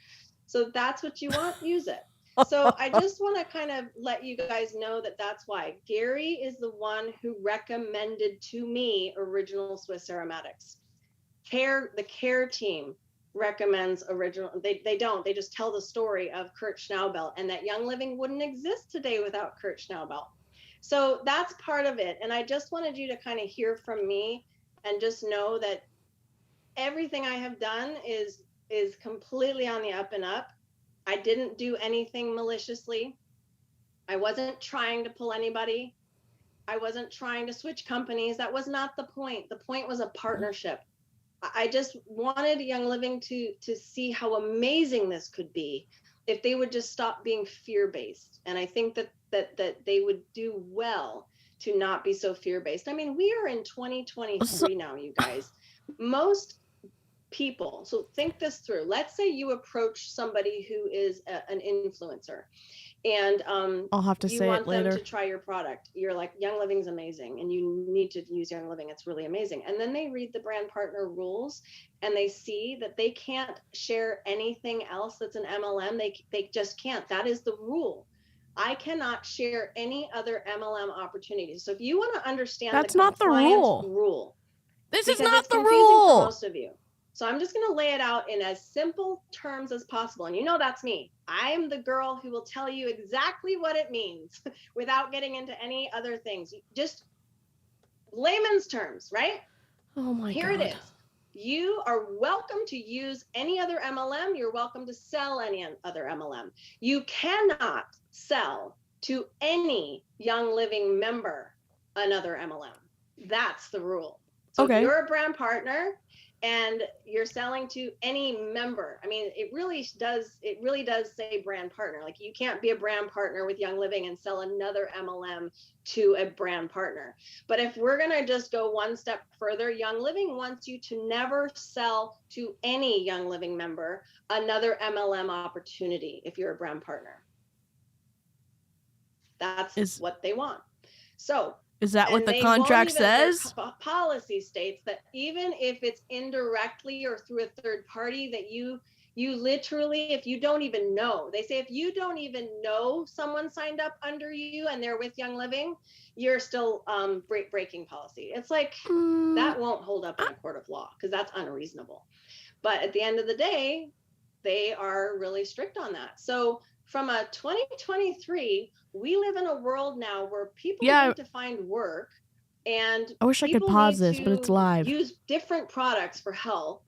So if that's what you want, use it. So I just want to kind of let you guys know that that's why. Gary is the one who recommended to me original Swiss Aromatics. The care team recommends original. They don't. They just tell the story of Kurt Schnaubelt, and that Young Living wouldn't exist today without Kurt Schnaubelt. So that's part of it. And I just wanted you to kind of hear from me and just know that everything I have done is completely on the up and up. I didn't do anything maliciously. I wasn't trying to pull anybody. I wasn't trying to switch companies. That was not the point. The point was a partnership. I just wanted Young Living to see how amazing this could be if they would just stop being fear-based. And I think that they would do well to not be so fear-based. I mean, we are in 2023 now, you guys. Most people, so think this through. Let's say you approach somebody who is an influencer, and I'll have to you say want it later. them to try your product. You're like, Young Living's amazing and you need to use Young Living, it's really amazing. And then they read the brand partner rules and they see that they can't share anything else that's an MLM. They just can't. That is the rule. I cannot share any other MLM opportunities. So if you want to understand, that's not the rule. This is not the rule for most of you. So I'm just going to lay it out in as simple terms as possible. And you know that's me. I am the girl who will tell you exactly what it means without getting into any other things. Just layman's terms, right? Oh my God. Here it is. You are welcome to use any other MLM. You're welcome to sell any other MLM. You cannot sell to any Young Living member another MLM. That's the rule. So if you're a brand partner and you're selling to any member, I mean, it really does say brand partner. Like, you can't be a brand partner with Young Living and sell another MLM to a brand partner. But if we're going to just go one step further, Young Living wants you to never sell to any Young Living member another MLM opportunity if you're a brand partner. That's what they want. So is that what the contract says? Policy states that even if it's indirectly or through a third party, that you literally, if you don't even know, they say if you don't even know someone signed up under you and they're with Young Living, you're still breaking policy. It's like that won't hold up in a court of law because that's unreasonable. But at the end of the day, they are really strict on that. So from a 2023, we live in a world now where people need to find work, and I wish I could pause this, but it's live. Use different products for health.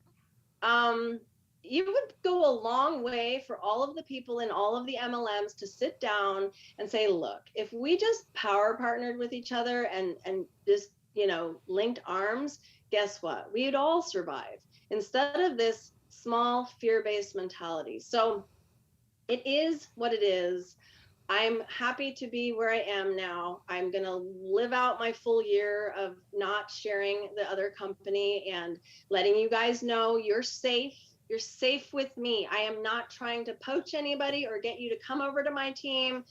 You would go a long way for all of the people in all of the MLMs to sit down and say, look, if we just power partnered with each other and just, linked arms, guess what? We'd all survive instead of this small fear-based mentality. So it is what it is. I'm happy to be where I am now. I'm going to live out my full year of not sharing the other company and letting you guys know you're safe. You're safe with me. I am not trying to poach anybody or get you to come over to my team.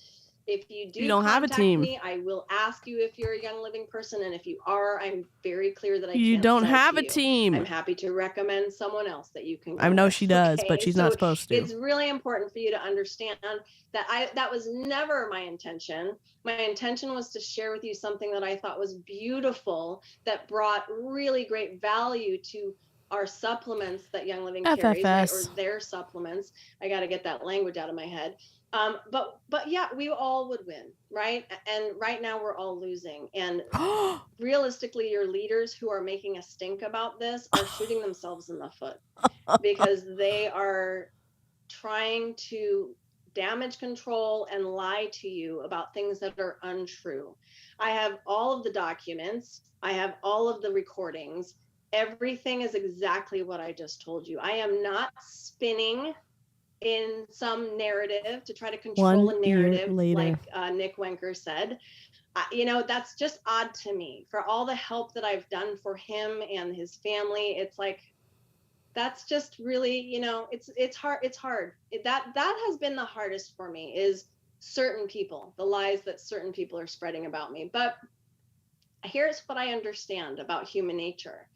If you do You don't have a team. me, I will ask you if you're a Young Living person, and if you are, I'm very clear that I can't. You don't sell have to a you. team. I'm happy to recommend someone else that you can go I know with, she does, okay? but she's not supposed to. It's really important for you to understand that that was never my intention. My intention was to share with you something that I thought was beautiful, that brought really great value to our supplements that Young Living carries, right? Or their supplements. I got to get that language out of my head. But yeah, we all would win, right? And right now we're all losing. And realistically, your leaders who are making a stink about this are shooting themselves in the foot, because they are trying to damage control and lie to you about things that are untrue. I have all of the documents. I have all of the recordings. Everything is exactly what I just told you. I am not spinning in some narrative to try to control a narrative, like Nick Wenker said. That's just odd to me. For all the help that I've done for him and his family, it's like, that's just really, it's hard. It's hard. That has been the hardest for me, is certain people, the lies that certain people are spreading about me. But here's what I understand about human nature,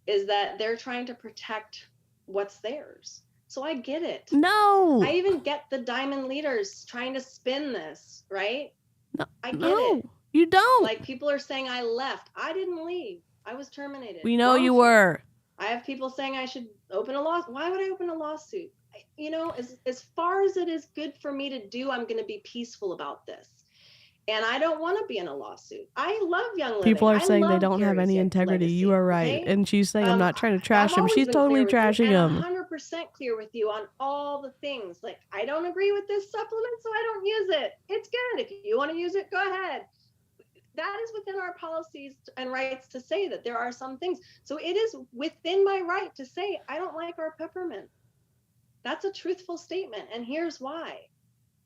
is that they're trying to protect what's theirs. So I get it. No. I even get the diamond leaders trying to spin this, right? No, I get it. You don't. Like, people are saying I left. I didn't leave. I was terminated. We know you were. I have people saying I should open a lawsuit. Why would I open a lawsuit? As far as it is good for me to do, I'm going to be peaceful about this. And I don't want to be in a lawsuit. I love Young Living. People are saying they don't have any integrity. Legacy, you are right. okay? And she's saying, I'm not trying to trash him. She's totally trashing him. I'm 100% clear with you on all the things. Like, I don't agree with this supplement, so I don't use it. It's good. If you want to use it, go ahead. That is within our policies and rights to say that there are some things. So it is within my right to say, I don't like our peppermint. That's a truthful statement. And here's why.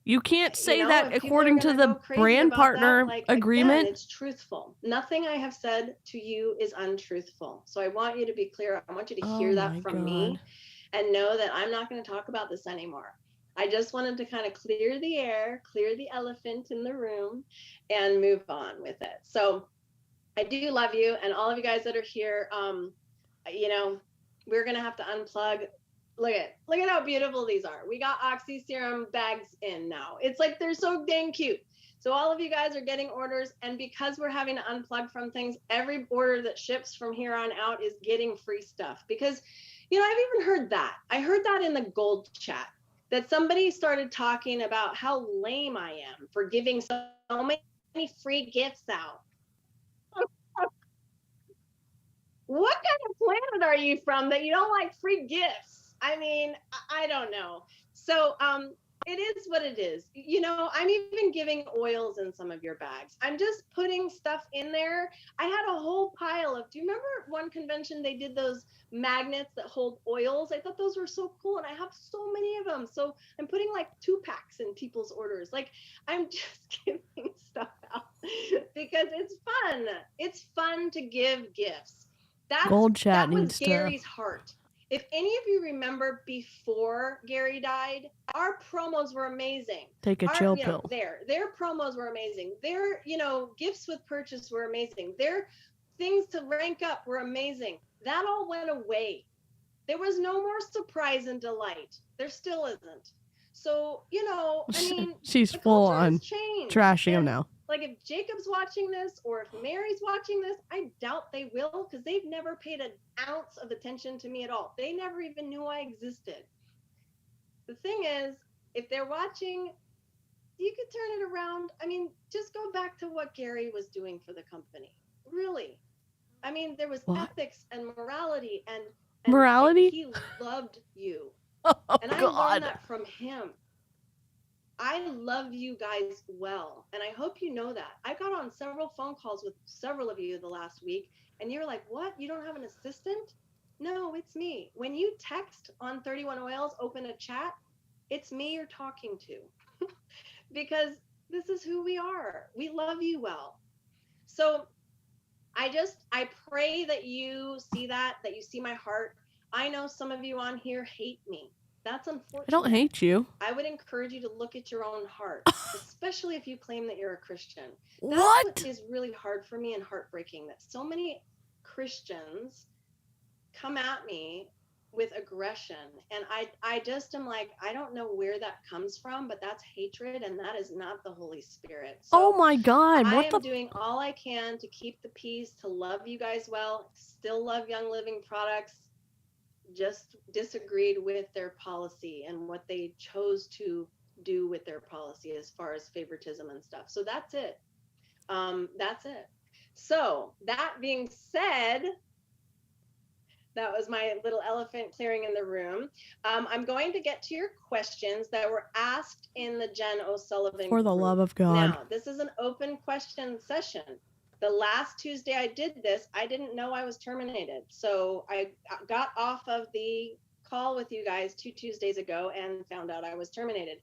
You can't say that according to the brand partner agreement. Again, it's truthful. Nothing I have said to you is untruthful. So I want you to be clear. I want you to hear that from me and know that I'm not going to talk about this anymore. I just wanted to kind of clear the air, clear the elephant in the room, and move on with it. So I do love you, and all of you guys that are here. We're going to have to unplug. Look at how beautiful these are. We got Oxy Serum bags in now. It's like, they're so dang cute. So all of you guys are getting orders, and because we're having to unplug from things, every order that ships from here on out is getting free stuff. Because, I've even heard that. I heard that in the gold chat, that somebody started talking about how lame I am for giving so many free gifts out. What kind of planet are you from that you don't like free gifts? I mean, I don't know. So it is what it is. I'm even giving oils in some of your bags. I'm just putting stuff in there. I had a whole pile of, do you remember one convention they did those magnets that hold oils? I thought those were so cool, and I have so many of them. So I'm putting like 2 packs in people's orders. Like, I'm just giving stuff out because it's fun. It's fun to give gifts. That was Gary's heart. If any of you remember, before Gary died, our promos were amazing. Take a chill pill. Their promos were amazing. Their, gifts with purchase were amazing. Their things to rank up were amazing. That all went away. There was no more surprise and delight. There still isn't. So, she's full on trashing him now. Like, if Jacob's watching this, or if Mary's watching this, I doubt they will, because they've never paid an ounce of attention to me at all. They never even knew I existed. The thing is, if they're watching, you could turn it around. I mean, just go back to what Gary was doing for the company. Really. I mean, there was ethics and morality, and morality. He loved you. And I God. learned that from him. I love you guys well, and I hope you know that. I got on several phone calls with several of you the last week, and you're like, what? You don't have an assistant? No, it's me. When you text on 31 Oils, open a chat, it's me you're talking to. Because this is who we are. We love you well. So I pray that you see that you see my heart. I know some of you on here hate me. That's unfortunate. I don't hate you. I would encourage you to look at your own heart, especially if you claim that you're a Christian. That's what is really hard for me and heartbreaking, that so many Christians come at me with aggression, and I just am like, I don't know where that comes from, but that's hatred, and that is not the Holy Spirit. So oh my God, I am doing all I can to keep the peace, to love you guys well, still love Young Living products, just disagreed with their policy and what they chose to do with their policy as far as favoritism and stuff. So that's it. That's it. So that being said, that was my little elephant clearing in the room. I'm going to get to your questions that were asked in the Jen O'Sullivan For the group. love of God. Now, this is an open question session. The last Tuesday I did this, I didn't know I was terminated. So I got off of the call with you guys 2 Tuesdays ago and found out I was terminated.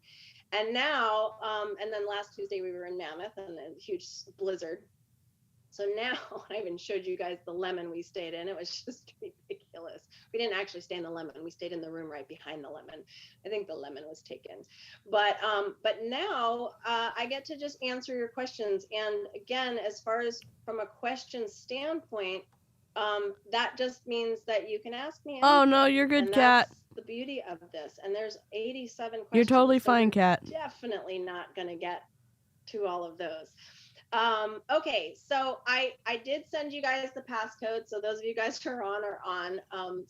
And now, and then last Tuesday we were in Mammoth and a huge blizzard. So now, I even showed you guys the lemon we stayed in. It was just ridiculous. We didn't actually stay in the lemon. We stayed in the room right behind the lemon. I think the lemon was taken. But now I get to just answer your questions. And again, as far as from a question standpoint, that just means that you can ask me anything. Oh, no, you're good, and Kat. That's the beauty of this. And there's 87 questions. You're totally fine, Kat. Definitely not going to get to all of those. Okay, so I did send you guys the passcode. So those of you guys who are on.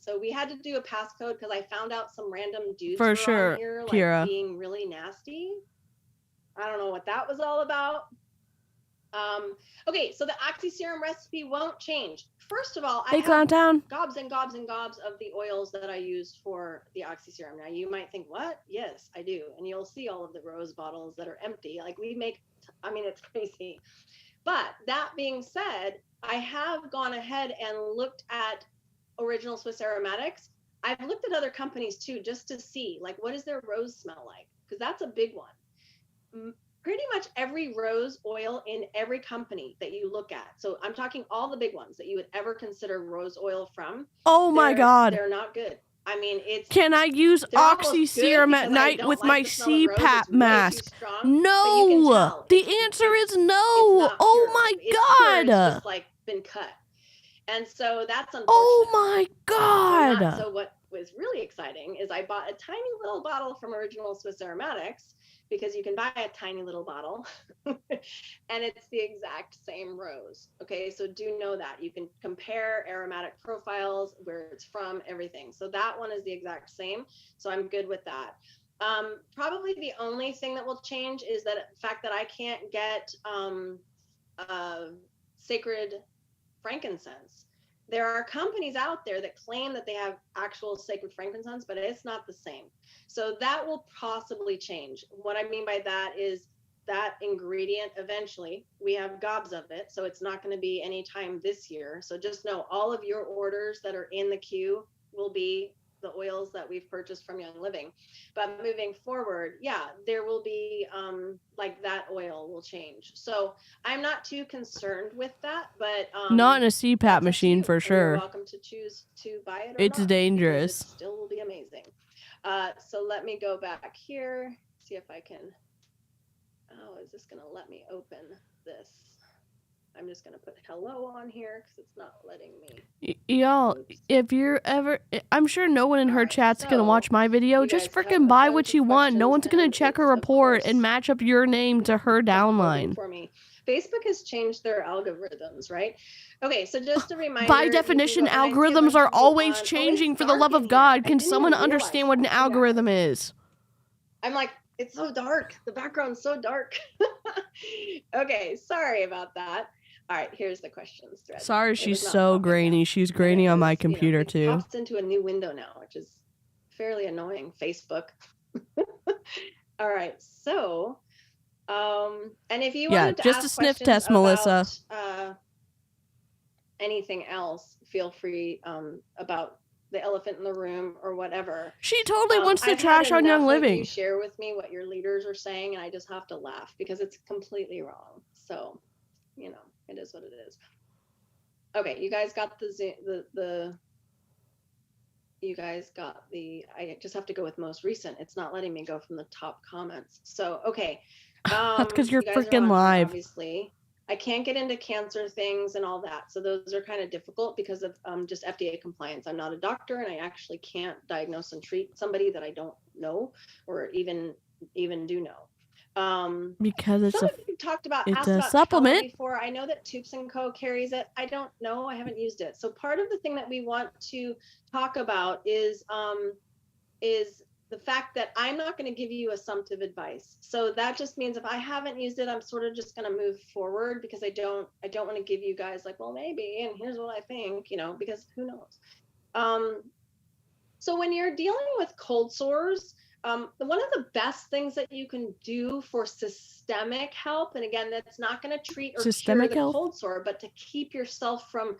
So we had to do a passcode because I found out some random dudes For were sure, on here, like Kira. being really nasty. I don't know what that was all about. Okay, so the oxyserum recipe won't change. First of all, I have gobs and gobs and gobs of the oils that I used for the oxyserum. Now you might think, what? Yes, I do. And you'll see all of the rose bottles that are empty. Like we make, I mean, it's crazy. But that being said, I have gone ahead and looked at Original Swiss Aromatics. I've looked at other companies too, just to see, like, what does their rose smell like? Because that's a big one. Pretty much every rose oil in every company that you look at. So I'm talking all the big ones that you would ever consider rose oil from. Oh my God. They're not good. I mean, it's. Can I use Oxy Serum at night with my CPAP mask? No. The answer is no. Oh my God. It's just like been cut. And so that's unfortunate. Oh my God. So what was really exciting is I bought a tiny little bottle from Original Swiss Aromatics, because you can buy a tiny little bottle and it's the exact same rose. Okay, so do know that. You can compare aromatic profiles, where it's from, everything. So that one is the exact same. So I'm good with that. Probably the only thing that will change is that the fact that I can't get sacred frankincense. There are companies out there that claim that they have actual sacred frankincense, but it's not the same. So that will possibly change. What I mean by that is that ingredient, eventually, we have gobs of it, so it's not going to be anytime this year. So just know all of your orders that are in the queue will be the oils that we've purchased from Young Living. But moving forward, yeah, there will be like that oil will change. So I'm not too concerned with that, but not in a CPAP machine for sure. You're welcome to choose to buy it or it's not, dangerous. It still will be amazing. So let me go back here, see if I can. Oh, is this gonna let me open this? I'm just going to put hello on here because it's not letting me. Y'all, if you're ever, I'm sure no one in her chat's going to watch my video. Just freaking buy what you want. No one's going to check her report and match up your name to her downline. For me. Facebook has changed their algorithms, right? Okay, so just a reminder. By definition, algorithms are always changing, for the love of God. Can someone understand what an algorithm is? I'm like, it's so dark. The background's so dark. Okay, sorry about that. All right, here's the questions thread. Sorry, she's so grainy. She's grainy on my computer too. It pops into a new window now, which is fairly annoying. Facebook. All right, so, and if you wanted to just ask a sniff test, about, Melissa. Anything else, feel free about the elephant in the room or whatever. She totally wants to trash on Young Living. You share with me what your leaders are saying, and I just have to laugh because it's completely wrong. So, you know, it is what it is. Okay, you guys got the you guys got I just have to go with most recent. It's not letting me go from the top comments. So, okay. That's because you're you guys freaking are on here, live. obviously. I can't get into cancer things and all that. So those are kind of difficult because of just FDA compliance. I'm not a doctor, and I actually can't diagnose and treat somebody that I don't know or even do know. Because it's asked a about supplement before. I know that Tubes & Co carries it. I don't know. I haven't used it. So part of the thing that we want to talk about is the fact that I'm not going to give you assumptive advice. So that just means if I haven't used it, I'm sort of just going to move forward, because I don't want to give you guys like, well, maybe, and here's what I think, because who knows. So when you're dealing with cold sores, one of the best things that you can do for systemic help, and again, that's not going to treat or cure the cold sore, but to keep yourself from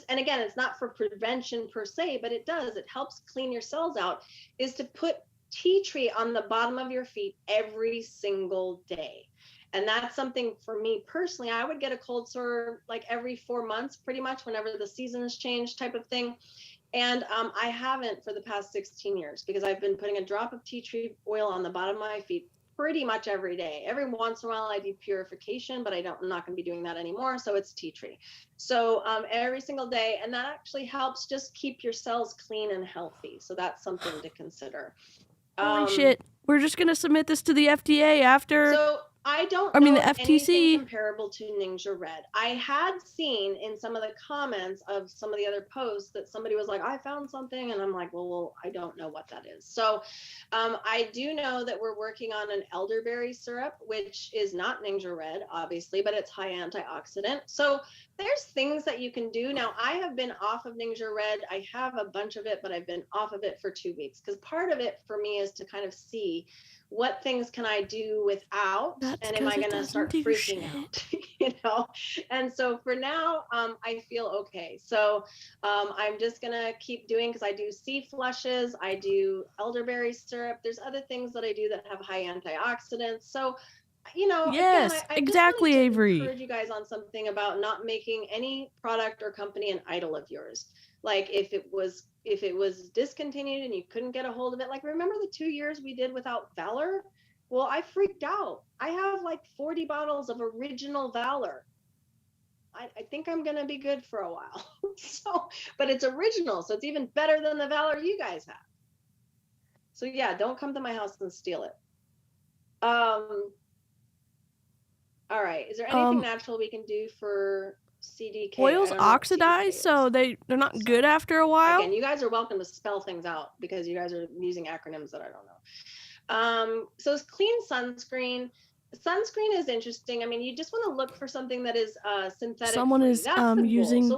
and again, it's not for prevention per se, but it helps clean your cells out, is to put tea tree on the bottom of your feet every single day. And that's something for me personally. I would get a cold sore like every 4 months, pretty much, whenever the seasons change, type of thing. And I haven't for the past 16 years, because I've been putting a drop of tea tree oil on the bottom of my feet pretty much every day. Every once in a while I do purification, but I'm not going to be doing that anymore. So it's tea tree. So every single day. And that actually helps just keep your cells clean and healthy. So that's something to consider. Holy shit. We're just going to submit this to the FDA after. So I don't know the FTC. Anything comparable to Ninja Red. I had seen in some of the comments of some of the other posts that somebody was like, I found something. And I'm like, well, I don't know what that is. So I do know that we're working on an elderberry syrup, which is not Ninja Red, obviously, but it's high antioxidant. So there's things that you can do. Now, I have been off of Ninja Red. I have a bunch of it, but I've been off of it for 2 weeks, because part of it for me is to kind of see what things can I do without, and am I going to start freaking out, And so for now, I feel okay. So I'm just going to keep doing, because I do sea flushes, I do elderberry syrup. There's other things that I do that have high antioxidants. So, yes, again, I exactly, just Avery. encourage you guys on something about not making any product or company an idol of yours. Like if it was discontinued and you couldn't get a hold of it, like remember the 2 years we did without Valor? Well, I freaked out. I have like 40 bottles of original Valor. I think I'm going to be good for a while. But it's original, so it's even better than the Valor you guys have. So yeah, don't come to my house and steal it. All right. Is there anything natural we can do for CDK? Oils oxidize, so they're not good after a while. Again, you guys are welcome to spell things out, because you guys are using acronyms that I don't know. So it's clean sunscreen. Sunscreen is interesting. I mean, you just want to look for something that is synthetic. Someone is using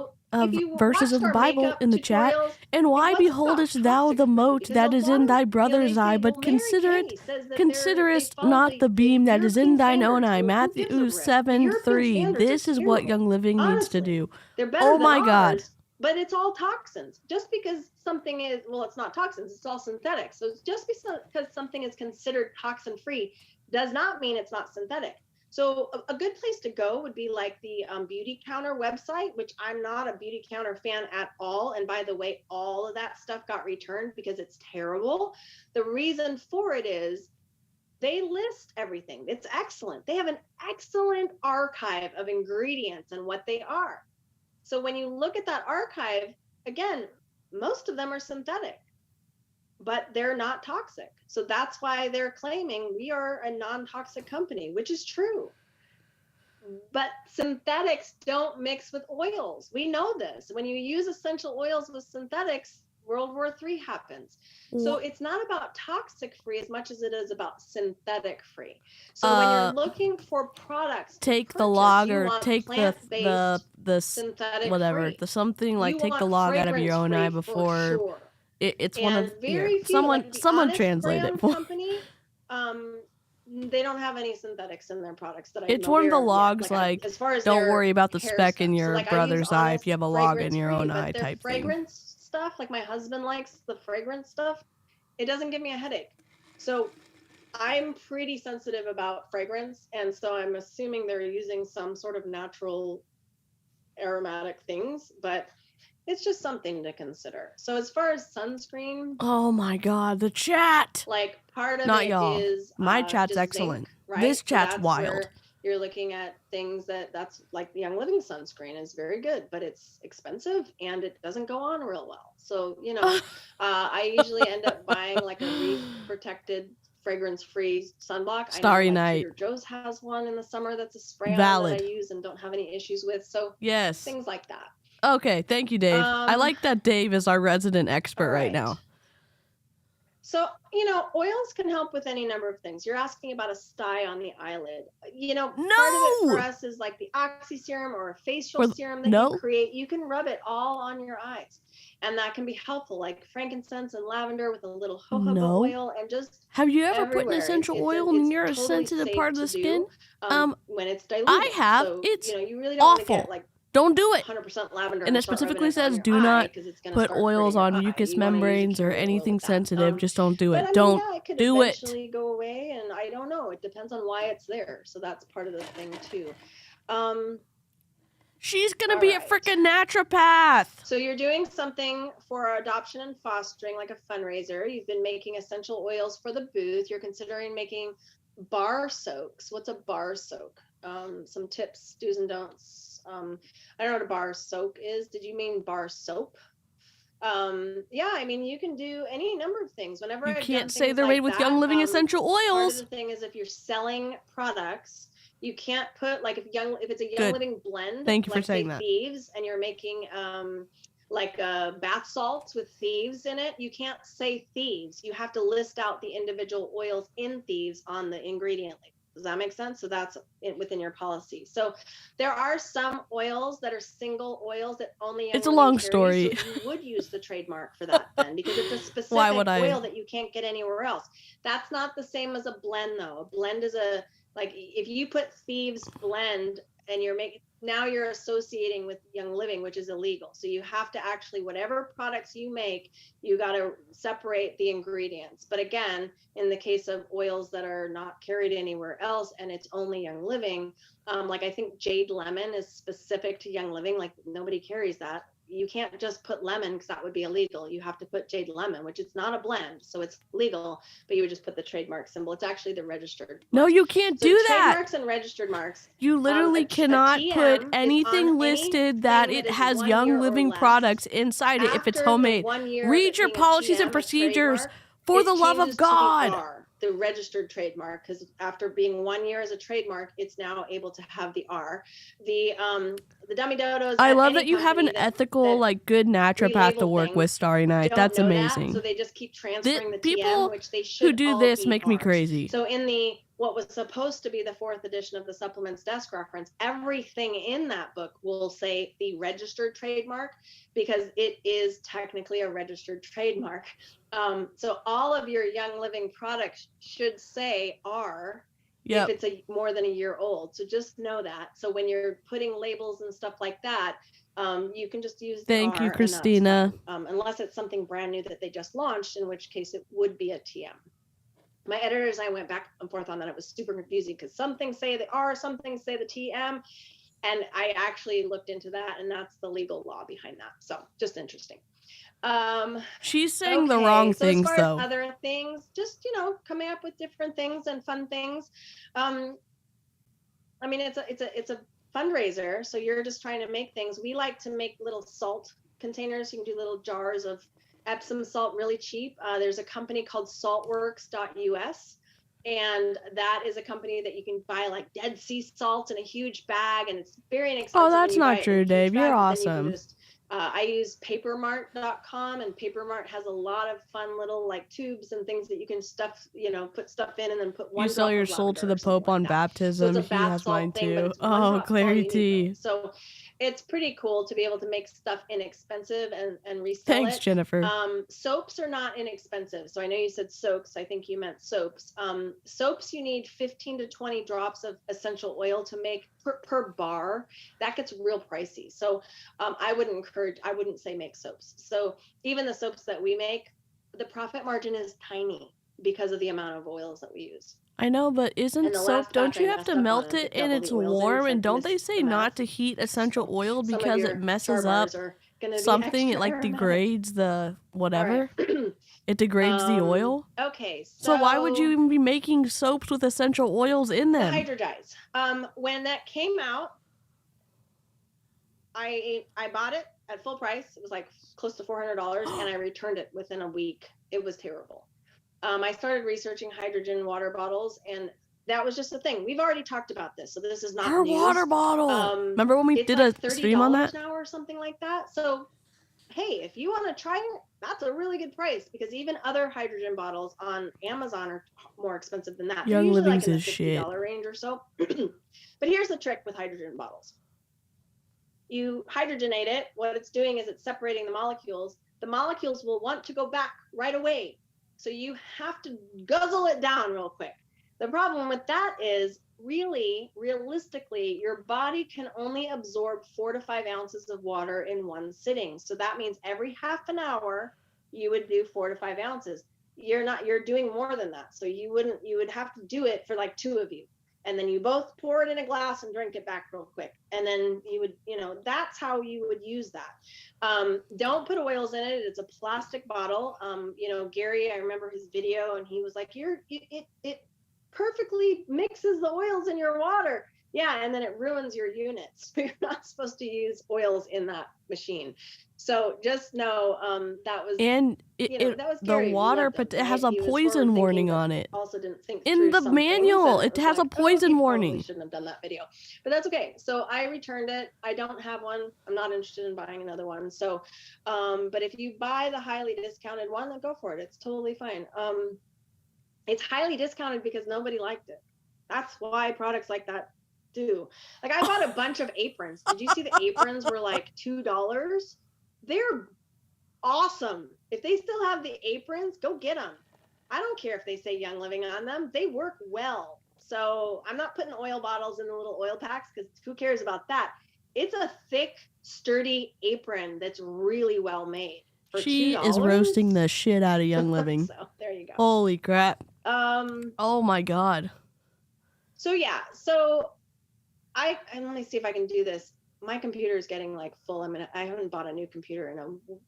verses of the Bible in the chat. And why beholdest thou the mote that is in thy brother's eye, but considerest not the beam that is in thine own eye? Matthew 7:3. This is what Young Living needs to do. Oh my God. But it's all toxins. Just because something is, well, it's not toxins, it's all synthetic. So just because something is considered toxin free does not mean it's not synthetic. So a good place to go would be like the Beauty Counter website, which I'm not a Beauty Counter fan at all. And by the way, all of that stuff got returned because it's terrible. The reason for it is they list everything. It's excellent. They have an excellent archive of ingredients and what they are. So when you look at that archive, again, most of them are synthetic, but they're not toxic. So that's why they're claiming we are a non-toxic company, which is true. But synthetics don't mix with oils. We know this. When you use essential oils with synthetics, World War III happens. So it's not about toxic free as much as it is about synthetic free. So when you're looking for products, take the log, or take the synthetic whatever, free. The something like take the log out of your own eye before. Sure. It's one of very few, someone translate it for company. They don't have any synthetics in their products that I know. It's one of the logs, like as far as don't worry about the speck in your brother's eye if you have a log in your own eye type fragrance thing. Stuff, like my husband likes the fragrance stuff, it doesn't give me a headache. So I'm pretty sensitive about fragrance, and so I'm assuming they're using some sort of natural aromatic things, but it's just something to consider. So as far as sunscreen, oh my God, the chat. Like part of Not it y'all. is My chat's just excellent. zinc, right? This chat's that's wild. Where you're looking at things that's like the Young Living sunscreen is very good, but it's expensive and it doesn't go on real well. So, you know, I usually end up buying like a reef protected fragrance-free sunblock. Starry I know, like, Night. Trader Joe's has one in the summer that's a spray on Valid. that I use and don't have any issues with. So yes, things like that. Okay, thank you, Dave. I like that Dave is our resident expert right now. So, you know, oils can help with any number of things. You're asking about a sty on the eyelid. You know, part of it for us is like the oxy serum or a facial serum that you create. You can rub it all on your eyes. And that can be helpful, like frankincense and lavender with a little jojoba oil and just have you ever put an essential oil in your sensitive part of the skin? When it's diluted. I have. So, it's you know, you really don't want to get like don't do it. 100% lavender. And it specifically says do not put oils on mucous membranes or anything sensitive. Just don't do it. But, don't it could do it. Eventually go away, and I don't know. It depends on why it's there. So that's part of the thing too. She's gonna be a freaking naturopath. So you're doing something for adoption and fostering, like a fundraiser. You've been making essential oils for the booth. You're considering making bar soaks. What's a bar soak? Some tips, do's and don'ts. I don't know what a bar soak is. Did you mean bar soap? Yeah, I mean, you can do any number of things. Whenever you can't say they're made with Young Living essential oils. Part of the thing is if you're selling products, you can't put like if it's a Young Living blend. Thank you for saying that. Thieves, and you're making like bath salts with thieves in it. You can't say thieves. You have to list out the individual oils in thieves on the ingredient label. Does that make sense? So that's within your policy. So there are some oils that are single oils that only it's a long story. So you would use the trademark for that then because it's a specific oil that you can't get anywhere else. That's not the same as a blend though. A blend is like if you put Thieves blend and you're associating with Young Living, which is illegal. So you have to actually, whatever products you make, you got to separate the ingredients. But again, in the case of oils that are not carried anywhere else and it's only Young Living, like I think Jade Lemon is specific to Young Living, like nobody carries that. You can't just put lemon because that would be illegal. You have to put Jade Lemon, which it's not a blend, so it's legal, but you would just put the trademark symbol. It's actually the registered mark. No, you can't do that. Trademarks and registered marks. You literally cannot put anything listed that it has Young Living products inside it if it's homemade. Read your policies and procedures for the love of God. The registered trademark, because after being 1 year as a trademark, it's now able to have the R. The Dummy Dodos. I love that you have an ethical, like good naturopath to work with, Starry Night. That's amazing. So they just keep transferring the people TM, which they should who do this make me crazy. So in what was supposed to be the 4th edition of the supplements desk reference, everything in that book will say the registered trademark because it is technically a registered trademark. So all of your Young Living products should say R if it's more than a year old. So just know that. So when you're putting labels and stuff like that, you can just use the Thank R you, Christina. unless it's something brand new that they just launched, in which case it would be a TM. My editors and I went back and forth on that. It was super confusing because some things say the R, some things say the TM. And I actually looked into that, and that's the legal law behind that. So just interesting. She's saying the wrong things, as far though. As other things, just, coming up with different things and fun things. I mean, it's a fundraiser. So you're just trying to make things. We like to make little salt containers. You can do little jars of Epsom salt really cheap. There's a company called saltworks.us, and that is a company that you can buy like Dead Sea salt in a huge bag, and it's very inexpensive. Oh, that's not true, Dave. You're awesome. I use papermart.com, and Papermart has a lot of fun little like tubes and things that you can put stuff in and then put one. You sell your soul to the Pope on baptism. So he has mine too. Oh, clarity. So it's pretty cool to be able to make stuff inexpensive and resell it. Thanks, Jennifer. Soaps are not inexpensive. So I know you said soaks. I think you meant soaps. Soaps, you need 15 to 20 drops of essential oil to make per bar. That gets real pricey. So I wouldn't say make soaps. So even the soaps that we make, the profit margin is tiny because of the amount of oils that we use. I know, but isn't soap, don't you have to melt it and it's warm? And don't they say not to heat essential oil because it messes up gonna something. be It like aromatic. degrades the whatever. Right. It degrades the oil. Okay, so why would you even be making soaps with essential oils in them? The hydrodyes. When that came out, I bought it at full price. It was like close to $400, and I returned it within a week. It was terrible. I started researching hydrogen water bottles, and that was just a thing. We've already talked about this, so this is not Her news. water bottle. Remember when we did like a stream on that? $30 now or something like that. So, hey, if you want to try it, that's a really good price, because even other hydrogen bottles on Amazon are more expensive than that. Young Living's like in is the $50 shit. range or so. But here's the trick with hydrogen bottles. You hydrogenate it. What it's doing is it's separating the molecules. The molecules will want to go back right away. So you have to guzzle it down real quick. The problem with that is realistically, your body can only absorb 4 to 5 ounces of water in one sitting. So that means every half an hour, you would do 4 to 5 ounces. You're doing more than that. So you would have to do it for like 2 of you. And then you both pour it in a glass and drink it back real quick. And then you would, that's how you would use that. Don't put oils in it. It's a plastic bottle. Gary, I remember his video, and he was like, it perfectly mixes the oils in your water. Yeah, and then it ruins your units. You're not supposed to use oils in that machine. So just know that was, and that was Gary. The water, but it has a poison warning on it. Also didn't think in the manual. It has a poison warning. Shouldn't have done that video, but that's okay. So I returned it. I don't have one. I'm not interested in buying another one. So, but if you buy the highly discounted one, then go for it. It's totally fine. It's highly discounted because nobody liked it. That's why products like that do. Like, I bought a bunch of aprons. Did you see the aprons were like $2? They're awesome. If they still have the aprons, go get them. I don't care if they say Young Living on them. They work well. So I'm not putting oil bottles in the little oil packs, because who cares about that? It's a thick, sturdy apron that's really well made. For she $2. Is roasting the shit out of Young Living. So there you go. Holy crap. Oh my God. So yeah, so and let me see if I can do this. My computer is getting like full. I haven't bought a new computer in a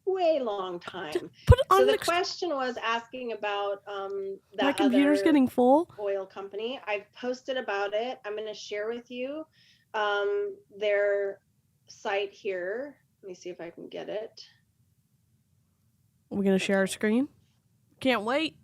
way long time. So the question was asking about that my computer's getting full oil company. I've posted about it. I'm going to share with you their site here. Let me see if I can get it. Are we going to share our screen? Can't wait.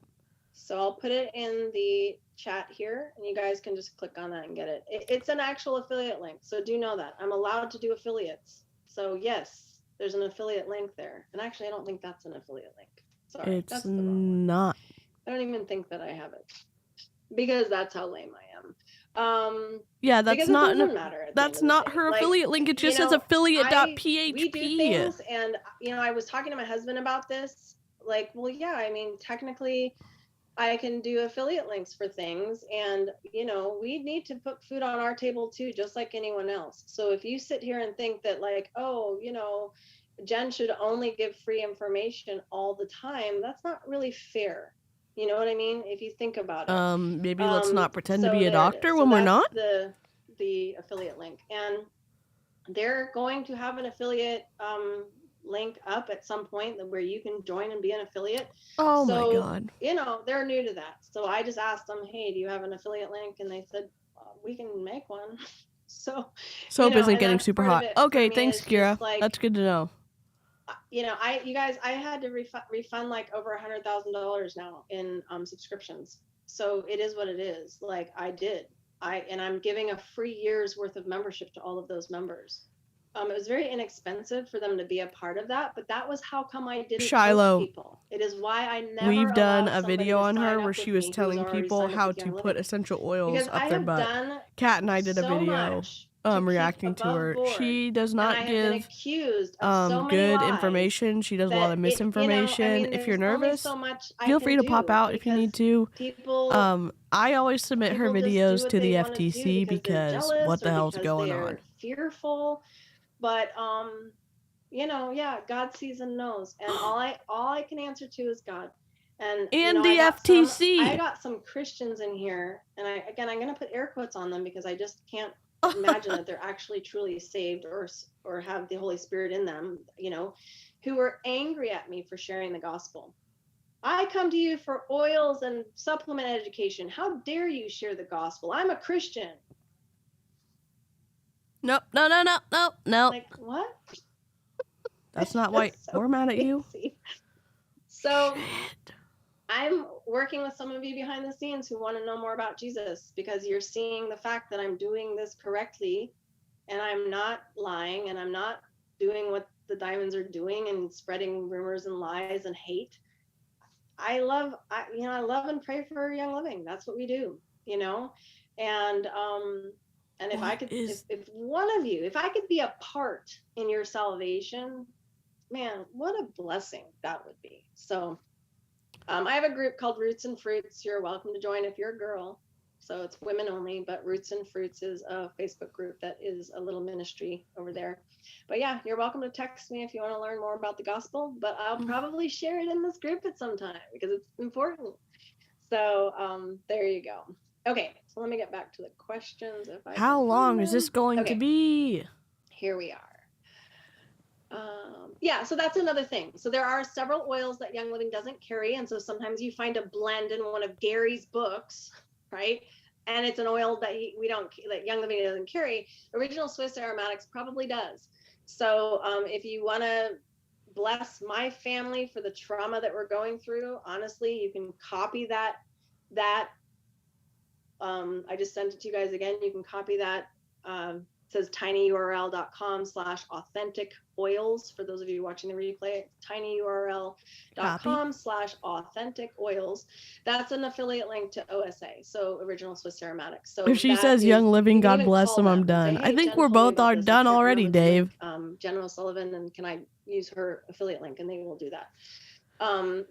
So I'll put it in the chat here, and you guys can just click on that and get it. It's an actual affiliate link, so do know that I'm allowed to do affiliates. So yes, there's an affiliate link there. And actually, I don't think that's an affiliate link. Sorry, it's that's the wrong not. one. I don't even think that I have it, because that's how lame I am. Yeah, that's not matter. That's not her affiliate link. It just says affiliate.php. We do things, and I was talking to my husband about this. Like, well, yeah, I mean, technically, I can do affiliate links for things, and we need to put food on our table too, just like anyone else. So if you sit here and think that, like, oh, Jen should only give free information all the time, that's not really fair. You know what I mean? If you think about it. Maybe let's not pretend to be a doctor when we're not. The affiliate link, and they're going to have an affiliate link up at some point where you can join and be an affiliate. Oh my God. They're new to that. So I just asked them, hey, do you have an affiliate link? And they said, we can make one. So Soap isn't getting super hot. Okay, thanks, Kira. Like, that's good to know. I had to refund like over $100,000 now in subscriptions. So it is what it is. Like, I did. And I'm giving a free year's worth of membership to all of those members. It was very inexpensive for them to be a part of that, but that was how come I didn't Shiloh. post people. It is why I never. We've done a video on her where she was telling people how to put essential oils up their butt. Kat and I did a video reacting to her. She does not give good information. She does a lot of misinformation. If you're nervous, feel free to pop out if you need to. I always submit her videos to the FTC because what the hell's going on? Fearful. But God sees and knows, and all I can answer to is God. And the FTC. I got some Christians in here, and I'm going to put air quotes on them because I just can't imagine that they're actually truly saved or have the Holy Spirit in them, who were angry at me for sharing the gospel. I come to you for oils and supplement education. How dare you share the gospel? I'm a Christian. No. Like, what? That's not why we're mad at you. So I'm working with some of you behind the scenes who want to know more about Jesus, because you're seeing the fact that I'm doing this correctly and I'm not lying and I'm not doing what the diamonds are doing and spreading rumors and lies and hate. I love and pray for Young Living. That's what we do, and if I could, if one of you, if I could be a part in your salvation, man, what a blessing that would be. So I have a group called Roots and Fruits. You're welcome to join if you're a girl. So it's women only, but Roots and Fruits is a Facebook group that is a little ministry over there. But yeah, you're welcome to text me if you want to learn more about the gospel, but I'll probably share it in this group at some time because it's important. So there you go. Okay, so let me get back to the questions. How long is this going to be? Here we are. Yeah, so that's another thing. So there are several oils that Young Living doesn't carry, and so sometimes you find a blend in one of Gary's books, right? And it's an oil that that Young Living doesn't carry. Original Swiss Aromatics probably does. So if you want to bless my family for the trauma that we're going through, honestly, you can copy that. I just sent it to you guys again. You can copy that. It says tinyurl.com/authentic oils. For those of you watching the replay, tinyurl.com/authentic oils. That's an affiliate link to OSA, so Original Swiss Aromatics. So if she says Young Living, God bless them, I'm done. I think we're both done already, Dave. Jen O'Sullivan, and can I use her affiliate link? And they will do that.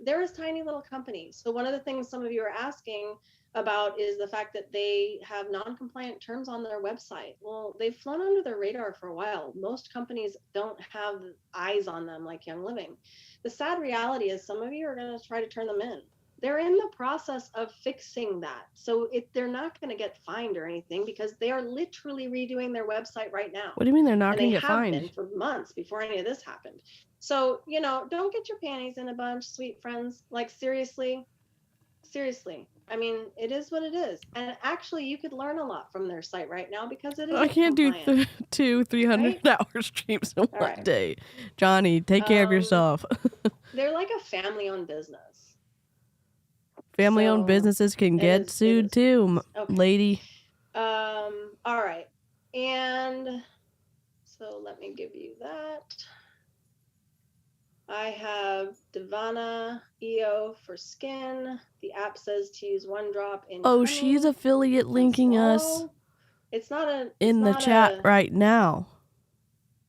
There is tiny little companies. So one of the things some of you are asking about is the fact that they have non-compliant terms on their website. Well, they've flown under the radar for a while. Most companies don't have eyes on them like Young Living. The sad reality is some of you are going to try to turn them in. They're in the process of fixing that. So they're not going to get fined or anything because they are literally redoing their website right now. What do you mean they're not going to get fined? They have been for months before any of this happened. So, don't get your panties in a bunch, sweet friends. Like, seriously. I mean, it is what it is. And actually, you could learn a lot from their site right now because it is. I can't do 300-hour streams in one day. Johnny, take care of yourself. They're like a family-owned business. Family-owned businesses can get sued too, lady. All right. And so let me give you that. I have Divana EO for skin. The app says to use 1 drop in honey. She's affiliate linking us. It's not in the chat right now.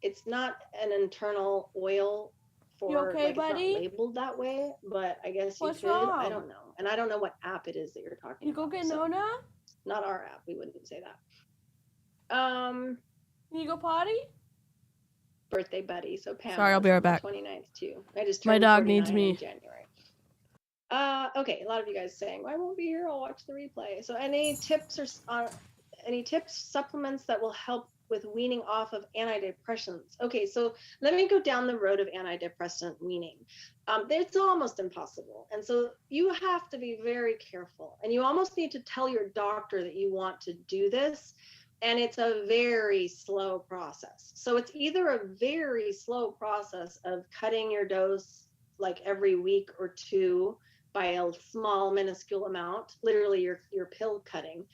It's not an internal oil for you okay, buddy? It's not labeled that way, but I guess you could. Wrong? I don't know. And I don't know what app it is that you're talking about. You go get Nona? Not our app. We wouldn't say that. Can you go potty? Birthday buddy. So Pam. Sorry, I'll be right back. 29th too. I just turned my dog needs me in January. Okay, a lot of you guys saying, "Well, I won't be here. I'll watch the replay." So any tips supplements that will help with weaning off of antidepressants? Okay, so let me go down the road of antidepressant weaning. It's almost impossible, and so you have to be very careful, and you almost need to tell your doctor that you want to do this. And it's a very slow process. So it's either a very slow process of cutting your dose like every week or 2 by a small minuscule amount, literally your pill cutting,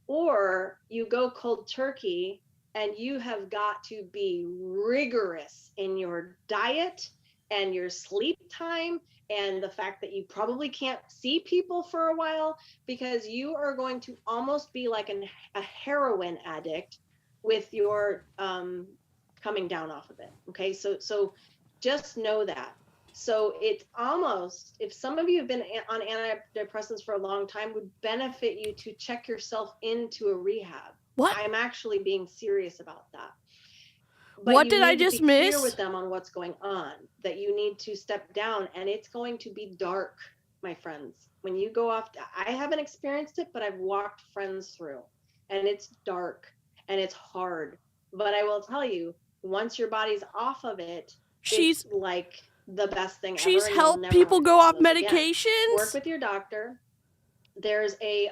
or you go cold turkey and you have got to be rigorous in your diet and your sleep time and the fact that you probably can't see people for a while because you are going to almost be like a heroin addict with your coming down off of it. Okay, so just know that. So it's almost, if some of you have been on antidepressants for a long time, would benefit you to check yourself into a rehab. What? I'm actually being serious about that. But what did I just miss? Clear with them on what's going on, that you need to step down, and it's going to be dark, my friends. When you go off, I haven't experienced it, but I've walked friends through, and it's dark. and it's hard. But I will tell you, once your body's off of it, it's like the best thing ever. She's helped people go off medications. Work with your doctor. There's a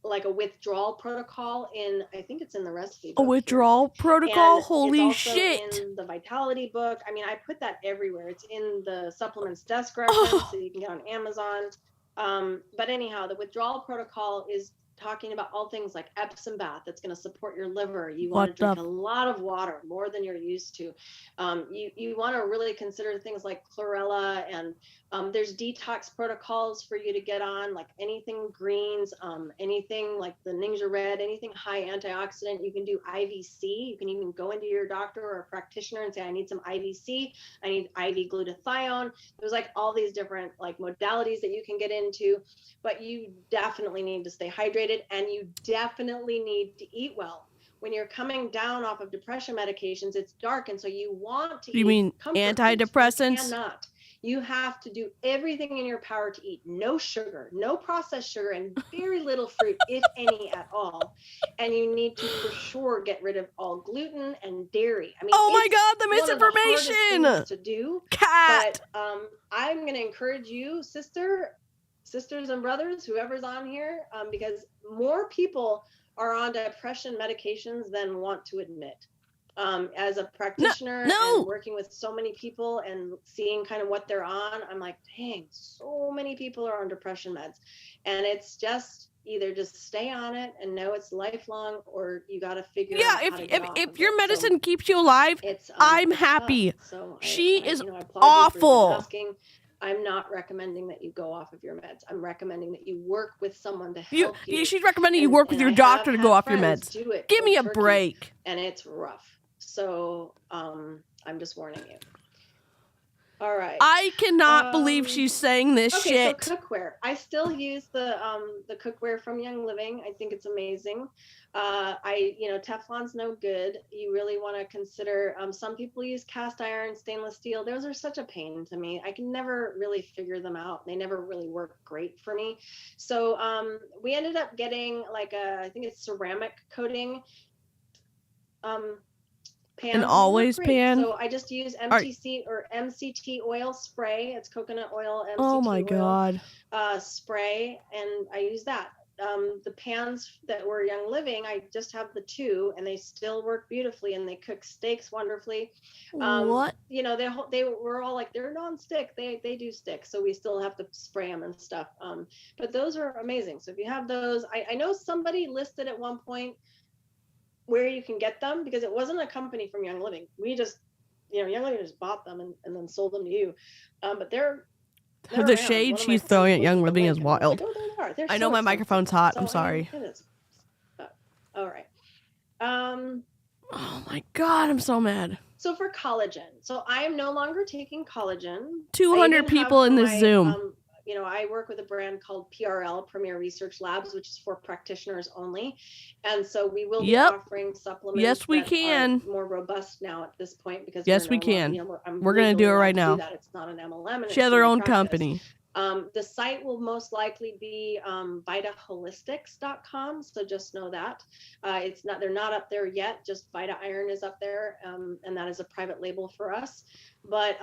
like a withdrawal protocol in, I think it's in the recipe book. A withdrawal protocol? And holy it's also shit. in the Vitality book. I mean, I put that everywhere. It's in the supplements desk reference, so you can get on Amazon. But anyhow, the withdrawal protocol is talking about all things like Epsom bath that's going to support your liver. You want to drink a lot of water, more than you're used to. You want to really consider things like chlorella, and there's detox protocols for you to get on, like anything greens, anything like the Ninja Red, anything high antioxidant. You can do IVC. You can even go into your doctor or a practitioner and say, I need some IVC. I need IV glutathione. There's like all these different like modalities that you can get into, but you definitely need to stay hydrated, and you definitely need to eat well. When you're coming down off of depression medications, it's dark, and so you want to eat. You mean antidepressants? You cannot. You have to do everything in your power to eat no sugar, no processed sugar, and very little fruit, if any at all. And you need to for sure get rid of all gluten and dairy. I mean, oh my God, the misinformation! One of the hardest things to do. Cat. But I'm going to encourage you, sisters and brothers, whoever's on here, because more people are on depression medications than want to admit. As a practitioner and working with so many people and seeing kind of what they're on, I'm like, dang, so many people are on depression meds. And it's just either just stay on it and know it's lifelong, or you got to figure out how to get off if of your it. medicine keeps you alive, I'm happy. So she is awful. I'm not recommending that you go off of your meds. I'm recommending that you work with someone to help you. She's recommending you work with your doctor to go off your meds. Give me a break. And it's rough. So I'm just warning you. All right. I cannot believe she's saying this shit. So cookware. I still use the cookware from Young Living. I think it's amazing. Teflon's no good. You really want to consider, some people use cast iron, stainless steel. Those are such a pain to me. I can never really figure them out. They never really work great for me. So we ended up getting like I think it's ceramic coating. An always pan. So I just use MCT oil spray. It's coconut oil, MCT oh my God. Spray, and I use that. The pans that were Young Living, I just have the two, and they still work beautifully, and they cook steaks wonderfully. What? They were all like, they're non-stick. They do stick, so we still have to spray them and stuff. But those are amazing. So if you have those, I know somebody listed at one point where you can get them, because it wasn't a company from Young Living. We just, Young Living just bought them and then sold them to you. But they're the shade she's throwing at Young Living is wild. Like, I know my microphone's hot. I'm sorry. It is. All right. Oh my God, I'm so mad. So for collagen, I am no longer taking collagen. 200 people in this Zoom. I work with a brand called PRL, Premier Research Labs, which is for practitioners only. And so we will be offering supplements. Yes, we can. More robust now at this point, because yes, we can. We're going to do it right now. It's not an MLM. And she has her own company. The site will most likely be vitaholistics.com. So just know that they're not up there yet. Just Vita Iron is up there. And that is a private label for us. But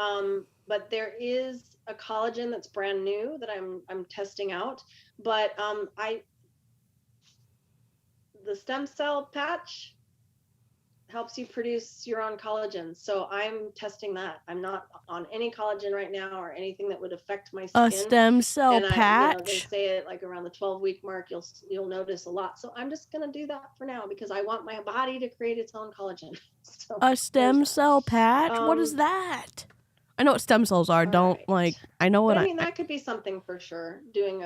there is a collagen that's brand new that I'm testing out. But the stem cell patch helps you produce your own collagen. So I'm testing that. I'm not on any collagen right now or anything that would affect my skin. A stem cell patch? They say it like around the 12-week mark, you'll notice a lot. So I'm just going to do that for now, because I want my body to create its own collagen. So a stem cell patch? What is that? I know what stem cells are. I know what I mean, that could be something for sure. Doing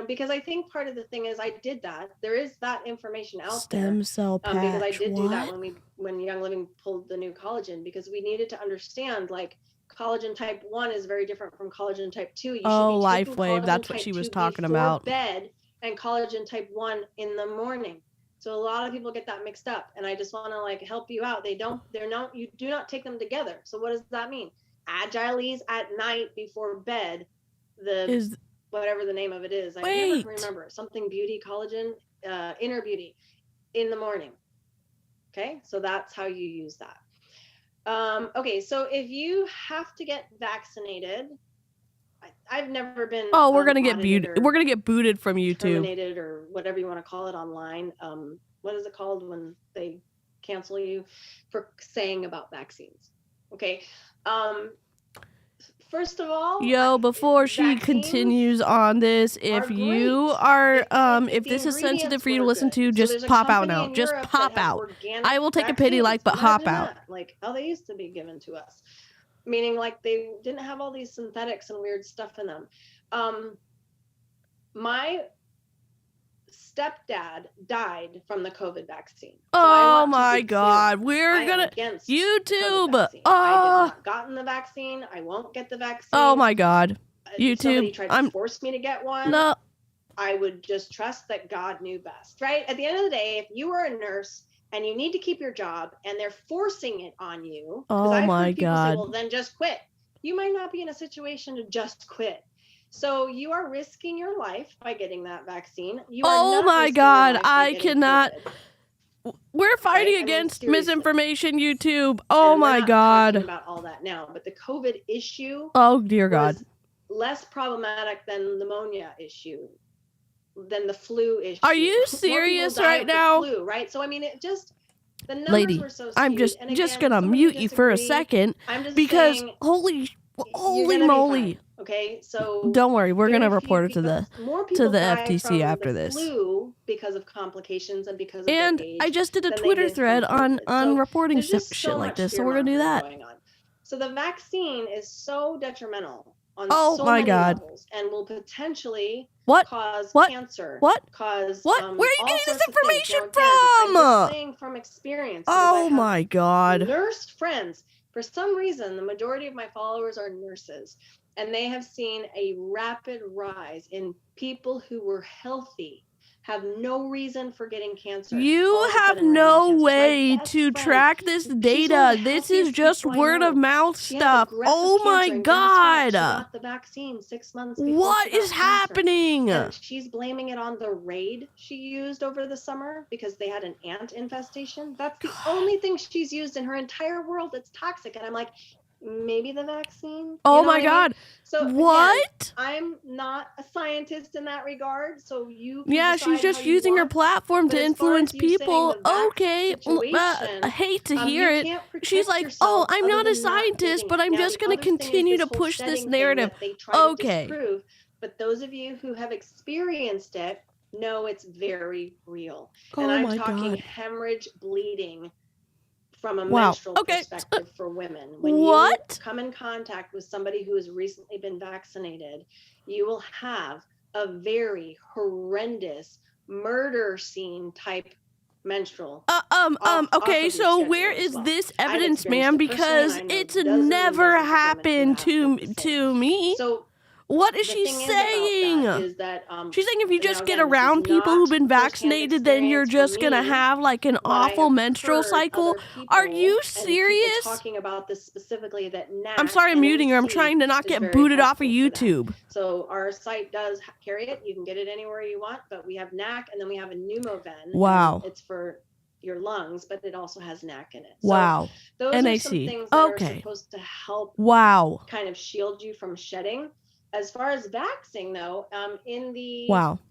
because I think part of the thing is I did that. There is that information out there. Stem cell patch. Because I did do that when Young Living pulled the new collagen, because we needed to understand like collagen type 1 is very different from collagen type 2. You should be LifeWave. That's what she was talking about. Bed and collagen type 1 in the morning. So a lot of people get that mixed up, and I just want to help you out. You do not take them together. So what does that mean? Agiles at night before bed, whatever the name of it is. I never can remember. Something beauty, collagen, inner beauty in the morning. Okay, so that's how you use that. Okay, so if you have to get vaccinated, I've never been. Oh, we're gonna get booted. We're gonna get booted from YouTube. Terminated or whatever you want to call it online. What is it called when they cancel you for saying about vaccines? Okay. First of all, before she continues on this, if you are, if this is sensitive for you to listen to, just pop out now. Just pop out. I will take a pity like, but hop out. Like how they used to be given to us, meaning like they didn't have all these synthetics and weird stuff in them. My stepdad died from the COVID vaccine. So oh my God. We're gonna YouTube. I have not gotten the vaccine. I won't get the vaccine. Oh my God. YouTube. Somebody tried to force me to get one. No. I would just trust that God knew best, right? At the end of the day, if you are a nurse and you need to keep your job and they're forcing it on you, oh my God. Say, well, then just quit. You might not be in a situation to just quit. So you are risking your life by getting that vaccine. Oh my God, I cannot. COVID. We're fighting against misinformation, YouTube. Oh my God. Talking about all that now, but the COVID issue. Oh dear God. Less problematic than the pneumonia issue, than the flu issue. Are you serious right now? Flu, right? So I mean, it just the numbers Lady, were so skewed. I'm just gonna mute you for a second because holy moly. Okay, so don't worry, we're gonna report it to the FTC after this. Flu because of complications and because of and their age, I just did a Twitter thread on reporting shit like this, so we're gonna do that. So the vaccine is so detrimental on so my many God. levels and will potentially cause cancer. Cause where are you getting this information from? I'm just saying from experience. Oh my God. Nurse friends. For some reason, the majority of my followers are nurses. And they have seen a rapid rise in people who were healthy, have no reason for getting cancer. You have no way to track this data. This is just word of mouth stuff. Oh my God. She got the vaccine 6 months before. What is happening? And she's blaming it on the Raid she used over the summer because they had an ant infestation. That's the only thing she's used in her entire world that's toxic. And I'm like, maybe the vaccine. Oh my God. I mean? So what? Again, I'm not a scientist in that regard. So you can she's just using her platform to influence people. Okay. I hate to hear it. She's like, oh, I'm not a scientist, but I'm just going to continue to push this narrative. Okay. But those of you who have experienced it know it's very real. And Oh I'm my talking God. hemorrhage, bleeding, from a menstrual perspective for women. When you come in contact with somebody who has recently been vaccinated, you will have a very horrendous murder scene type menstrual. Okay, so where is this evidence, ma'am? Because it's never happened to me. So what is she saying? Is that, she's saying if you just get around people who've been vaccinated, then you're just going to have like an awful menstrual cycle. Are you serious? Talking about this specifically that I'm sorry I'm muting her. I'm trying to not get booted off of YouTube. So our site does carry it. You can get it anywhere you want, but we have NAC and then we have a pneumoven. Wow. It's for your lungs, but it also has NAC in it. Wow. So those are some things that are supposed to help kind of shield you from shedding. As far as vaxxing, though,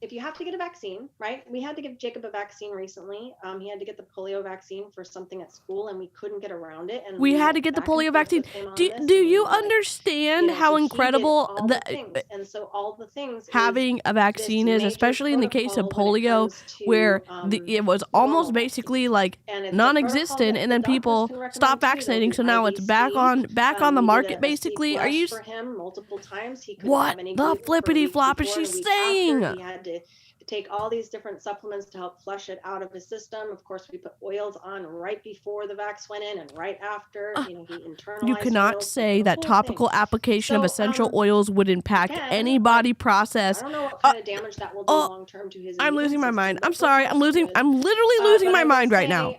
if you have to get a vaccine, right? We had to give Jacob a vaccine recently. He had to get the polio vaccine for something at school, and we couldn't get around it. And we had to get the polio vaccine. Do you understand how incredible and so all the things having a vaccine is, especially in the case of polio, where it was almost basically like non-existent, and then people stopped vaccinating, so now it's back on the market. Basically, are you? For him multiple times, he could what the flippity flop is she saying? He had to take all these different supplements to help flush it out of his system. Of course, we put oils on right before the vax went in and right after. He internalized. You cannot say that topical application of essential oils would impact any body process. I don't know what kind of damage that will do long term to his. I'm losing my mind. I'm sorry. I'm literally losing my mind right now.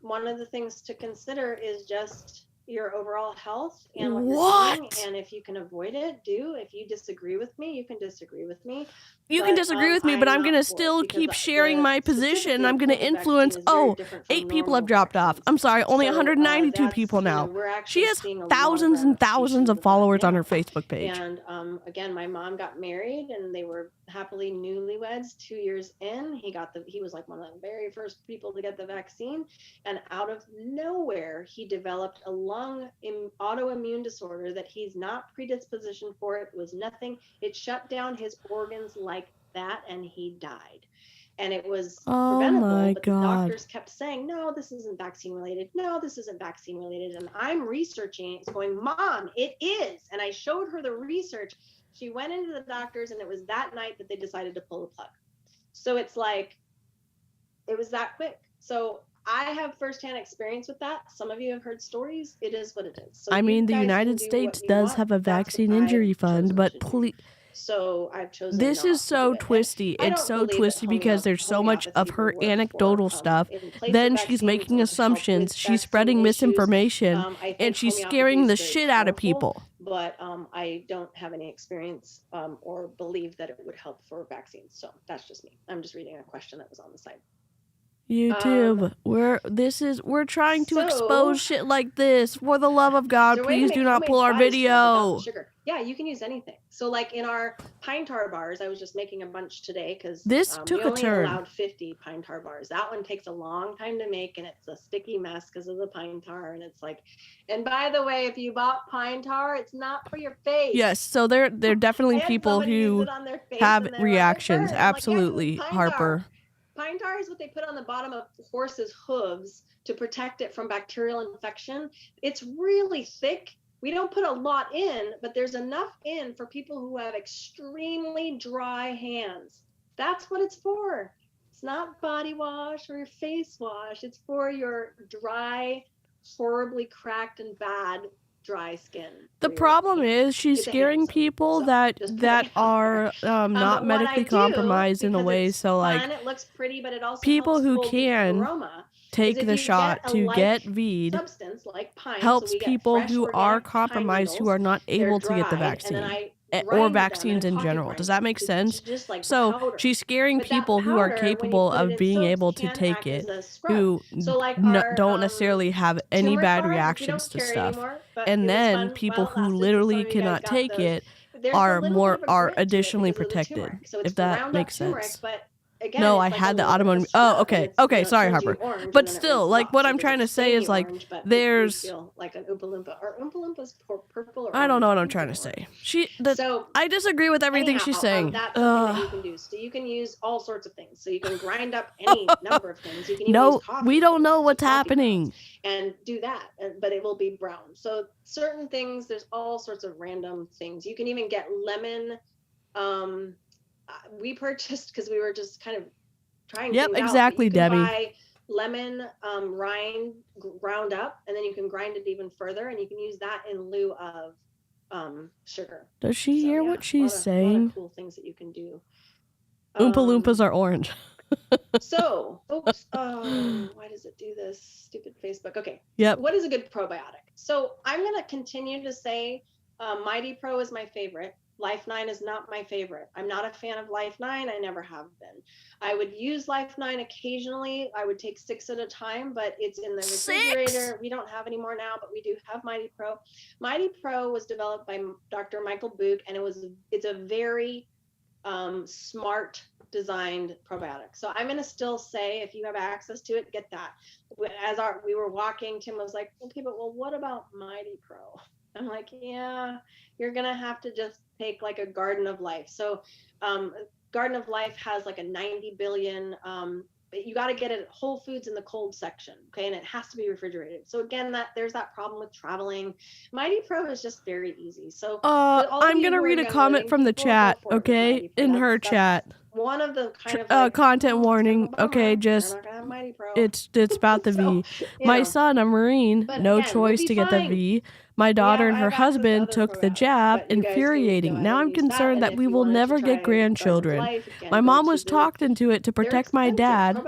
One of the things to consider is just, your overall health and what you're doing. And if you can avoid it, do. If you disagree with me, you can disagree with me. You can disagree with me, but I'm going to still keep sharing my position. I'm going to influence. 8 people have dropped off. I'm sorry, only 192 people now. She has thousands and thousands of followers on her Facebook page. And again, my mom got married and they were happily newlyweds 2 years in. He was like one of the very first people to get the vaccine. And out of nowhere, he developed a lung autoimmune disorder that he's not predispositioned for. It was nothing. It shut down his organs like that, and he died. And it was preventable, but the doctors kept saying, no, this isn't vaccine related. No, this isn't vaccine related. And I'm researching it, going, Mom, it is. And I showed her the research. She went into the doctors, and it was that night that they decided to pull the plug. So it's like, it was that quick. So I have firsthand experience with that. Some of you have heard stories. It is what it is. So I mean, the United States does have a vaccine injury fund, but please. So I've chosen. This is so twisty. It's so twisty because there's so much of her anecdotal stuff. Then she's making assumptions. She's spreading misinformation, and she's scaring the shit out of people. But I don't have any experience or believe that it would help for vaccines. So that's just me. I'm just reading a question that was on the site. YouTube, we're trying to expose shit like this. For the love of God, please do not pull our video. Sugar. Yeah, you can use anything. So like in our pine tar bars, I was just making a bunch today because this took a turn. We only allowed 50 pine tar bars. That one takes a long time to make, and it's a sticky mess because of the pine tar. And it's like, and by the way, if you bought pine tar, it's not for your face. Yes, so there are definitely people who have reactions. Absolutely, like, Harper. Pine tar is what they put on the bottom of horses' hooves to protect it from bacterial infection. It's really thick. We don't put a lot in, but there's enough in for people who have extremely dry hands. That's what it's for. It's not body wash or your face wash. It's for your dry, horribly cracked and bad dry skin. The problem is she's scaring people that are not medically compromised in a way. So like it looks pretty, but it also people who can take the shot to get VE'd helps people who are compromised who are not able to get the vaccine. Or vaccines in general. Does that make sense? So she's scaring people who are capable of being able to take it, who don't necessarily have any bad reactions to stuff. And then people who literally cannot take it are additionally protected, if that makes sense. Again, no, I had the autoimmune. Oh, okay. Okay, sorry, Harper. But still, like, what I'm trying to say is, like, there's... like an Oompa Loompa. Are Oompa Loompas purple or I don't know what I'm trying to say. I disagree with everything she's saying. That's something that you can do. So you can use all sorts of things. So you can grind up any number of things. You can even use coffee. We don't know what's happening. And do that, but it will be brown. So certain things, there's all sorts of random things. You can even get lemon... we purchased because we were just kind of trying things out. Yep, exactly, Debbie. Buy lemon rind ground up, and then you can grind it even further, and you can use that in lieu of sugar. Does she hear what she's saying? A lot of cool things that you can do. Oompa Loompas are orange. So, oops. Why does it do this? Stupid Facebook. Okay. Yep. What is a good probiotic? So I'm going to continue to say Mighty Pro is my favorite. Life 9 is not my favorite. I'm not a fan of Life 9. I never have been. I would use Life 9 occasionally. I would take 6 at a time, but it's in the refrigerator. 6? We don't have any more now, but we do have Mighty Pro. Mighty Pro was developed by Dr. Michael Book, and it's a very smart designed probiotic. So I'm going to still say, if you have access to it, get that. As we were walking, Tim was like, okay, but well, what about Mighty Pro? I'm like, yeah, you're going to have to just take like a Garden of Life. So Garden of Life has like a 90 billion, you got to get it at Whole Foods in the cold section. Okay. And it has to be refrigerated. So again, there's that problem with traveling. Mighty Pro is just very easy. So I'm going to read a comment from the chat. Okay. In her chat. one of the kind of like, content warning. Kind of Okay, just it's about the V. My son, a Marine, no choice to get the V. My daughter and her husband took the jab. Infuriating. Now I'm concerned that we will never get grandchildren. My mom was talked into it to protect my dad.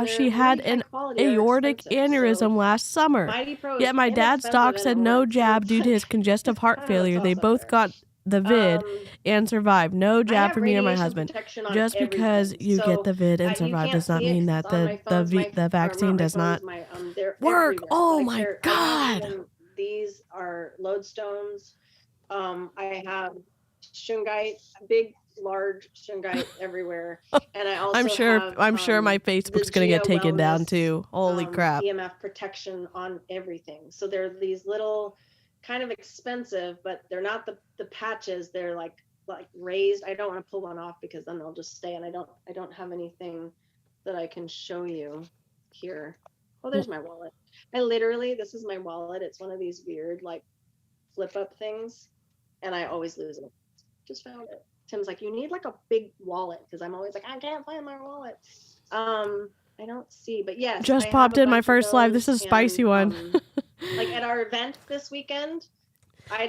She had an aortic aneurysm last summer. Yet my dad's doc said no jab due to his congestive heart failure. They both got the vid and survived. No jab for me or my husband. Just because you get the vid and survive does not mean that the vaccine does not work. Oh my God. These are lodestones. I have shungite, big, large shungite everywhere, and I also I'm sure my Facebook's gonna get taken down too. Holy crap! EMF protection on everything. So they're these little, kind of expensive, but they're not the patches. They're like raised. I don't want to pull one off because then they'll just stay, and I don't have anything that I can show you here. Oh, there's my wallet. This is my wallet. It's one of these weird like flip up things, and I always lose it. Just found it. Tim's like, you need like a big wallet, because I'm always like, I can't find my wallet. I don't see, but yes. Just popped in my first live. This is a spicy one. Like at our event this weekend,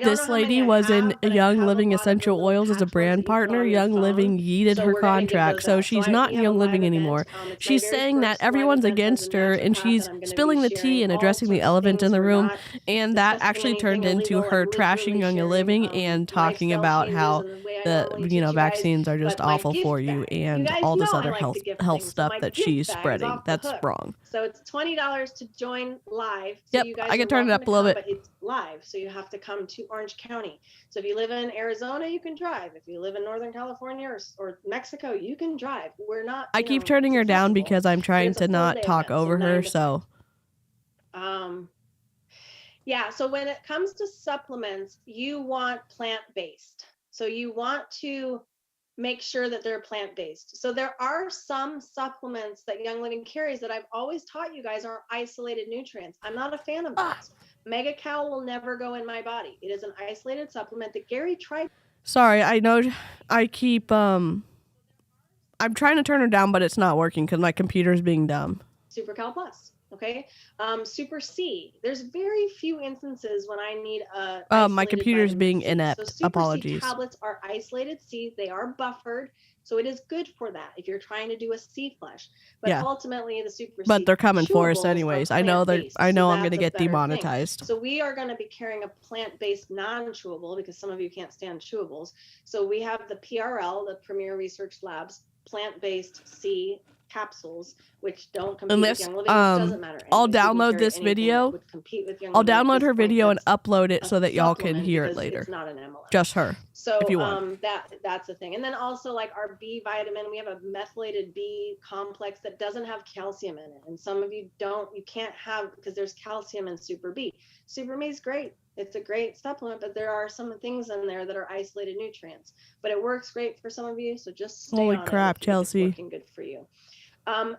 this lady was in Young Living Essential Oils as a brand partner. Young Living yeeted her contract, so she's not in Young Living anymore. She's saying that everyone's against her, and she's spilling the tea and addressing the elephant in the room, and that actually turned into her trashing Young Living and talking about how the vaccines are just awful for you and all this other health stuff that she's spreading. That's wrong. So it's $20 to join live. Yep, I can turn it up a little bit. But it's live, so you have to come to Orange County. So if you live in Arizona, you can drive. If you live in Northern California or Mexico, you can drive. We're not. I keep turning her down because I'm trying to not talk over her. So. Yeah. So when it comes to supplements, you want plant-based. So you want to make sure that they're plant-based. So there are some supplements that Young Living carries that I've always taught you guys are isolated nutrients. I'm not a fan of those. Mega Cow will never go in my body. It is an isolated supplement that Gary tried. Sorry, I know I keep I'm trying to turn her down, but it's not working because my computer's being dumb. Super Cal Plus. Okay. Super C. There's very few instances when I need a my computer's being inept. So Super Apologies. C tablets are isolated C. They are buffered. So it is good for that if you're trying to do a C flush. But ultimately the Super C. But they're coming for us anyways. I know I'm going to get demonetized. Thing. So we are going to be carrying a plant-based non-chewable because some of you can't stand chewables. So we have the PRL, the Premier Research Labs plant-based C capsules, which don't compete with Young Living. Doesn't matter. I'll download this video. I'll download her video and upload it so that y'all can hear it later. It's not an MLM. Just her. So if you want. That's the thing. And then also like our B vitamin, we have a methylated B complex that doesn't have calcium in it. And some of you can't have because there's calcium in Super B. Super B is great. It's a great supplement, but there are some things in there that are isolated nutrients. But it works great for some of you, so just stay Holy crap, Chelsea. It's working good for you.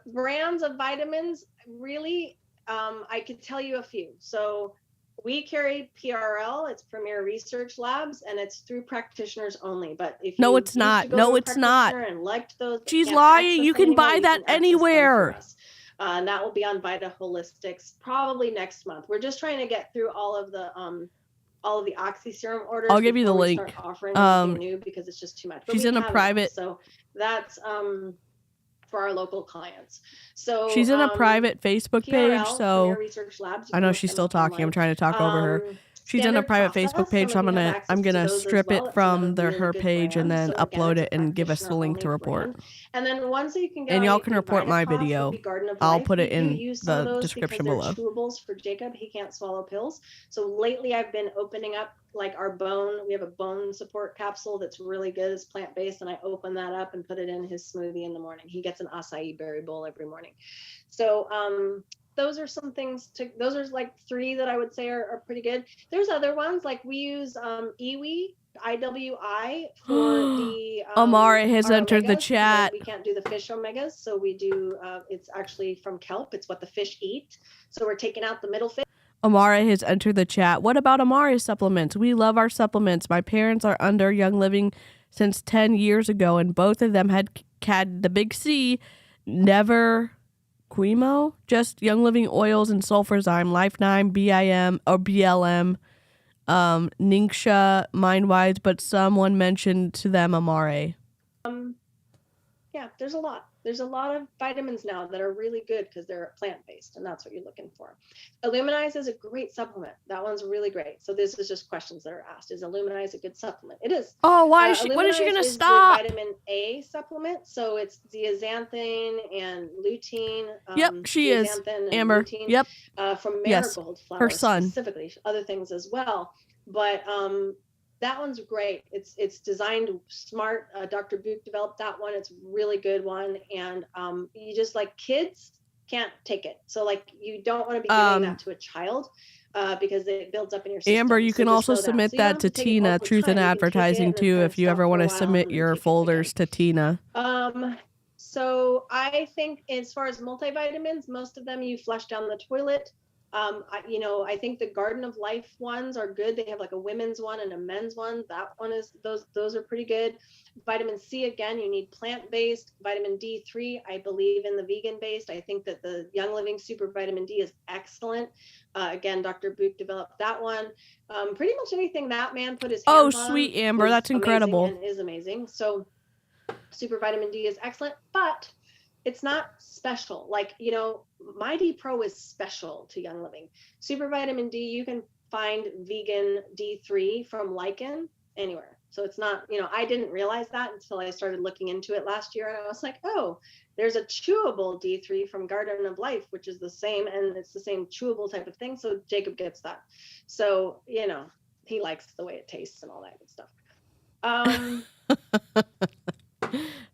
Brands of vitamins, really, I could tell you a few. So we carry PRL, it's Premier Research Labs, and it's through practitioners only. But if no, it's not. No, it's not. And liked those, she's lying. You can buy that anywhere. And that will be on Vita Holistics probably next month. We're just trying to get through all of the Oxy serum orders. I'll give you the link. Offering something new because it's just too much. But she's in a private. So that's for our local clients. So she's in a private Facebook page. PRL, so Labs, I know she's still talking. I'm trying to talk over her. She's in a private Facebook page, so I'm gonna strip it from her page and then upload it and give us the link to report. And then once you can get and y'all can report my video. I'll put it in the description below. Chewables for Jacob, he can't swallow pills. So lately I've been opening up like our bone. We have a bone support capsule that's really good. It's plant-based, and I open that up and put it in his smoothie in the morning. He gets an acai berry bowl every morning. So those are some things those are like 3 that I would say are pretty good. There's other ones like we use IWI for the Amara has entered the chat. We can't do the fish omegas, so we do it's actually from kelp. It's what the fish eat. So we're taking out the middle fish. Amara has entered the chat. What about Amara's supplements? We love our supplements. My parents are under Young Living since 10 years ago, and both of them had had the big C, never Quimo, just Young Living oils and sulfurzyme, Life9, BIM or BLM, Ningxia, Mindwise, but someone mentioned to them Amare. Yeah, there's a lot. There's a lot of vitamins now that are really good because they're plant-based, and that's what you're looking for. Illuminize is a great supplement. That one's really great. So this is just questions that are asked. Is Illuminize a good supplement? It is. Oh, when is she going to stop? The vitamin A supplement. So it's zeaxanthin and lutein. Yep, she is. Amber. Lutein, yep. From marigold flowers, her son. Specifically, other things as well. But that one's great. It's designed smart. Dr. Book developed that one. It's a really good one. And you just like kids can't take it. So like you don't want to be giving that to a child because it builds up in your system. Amber, you can also submit that to Tina, Truth in Advertising too, if you ever want to submit your folders to Tina. So I think as far as multivitamins, most of them you flush down the toilet. I think the Garden of Life ones are good. They have like a women's one and a men's one. That one is those are pretty good. Vitamin C, again, you need plant-based. Vitamin D3, I believe in the vegan-based. I think that the Young Living Super Vitamin D is excellent. Again, Dr. Book developed that one. Pretty much anything that man put his hands on. Oh, sweet Amber, that's incredible. And is amazing. So Super Vitamin D is excellent, but it's not special. Like, Mighty Pro is special to Young Living. Super Vitamin D, you can find vegan D3 from Lichen anywhere. So it's not, I didn't realize that until I started looking into it last year. And I was like, oh, there's a chewable D3 from Garden of Life, which is the same. And it's the same chewable type of thing. So Jacob gets that. So, he likes the way it tastes and all that good stuff.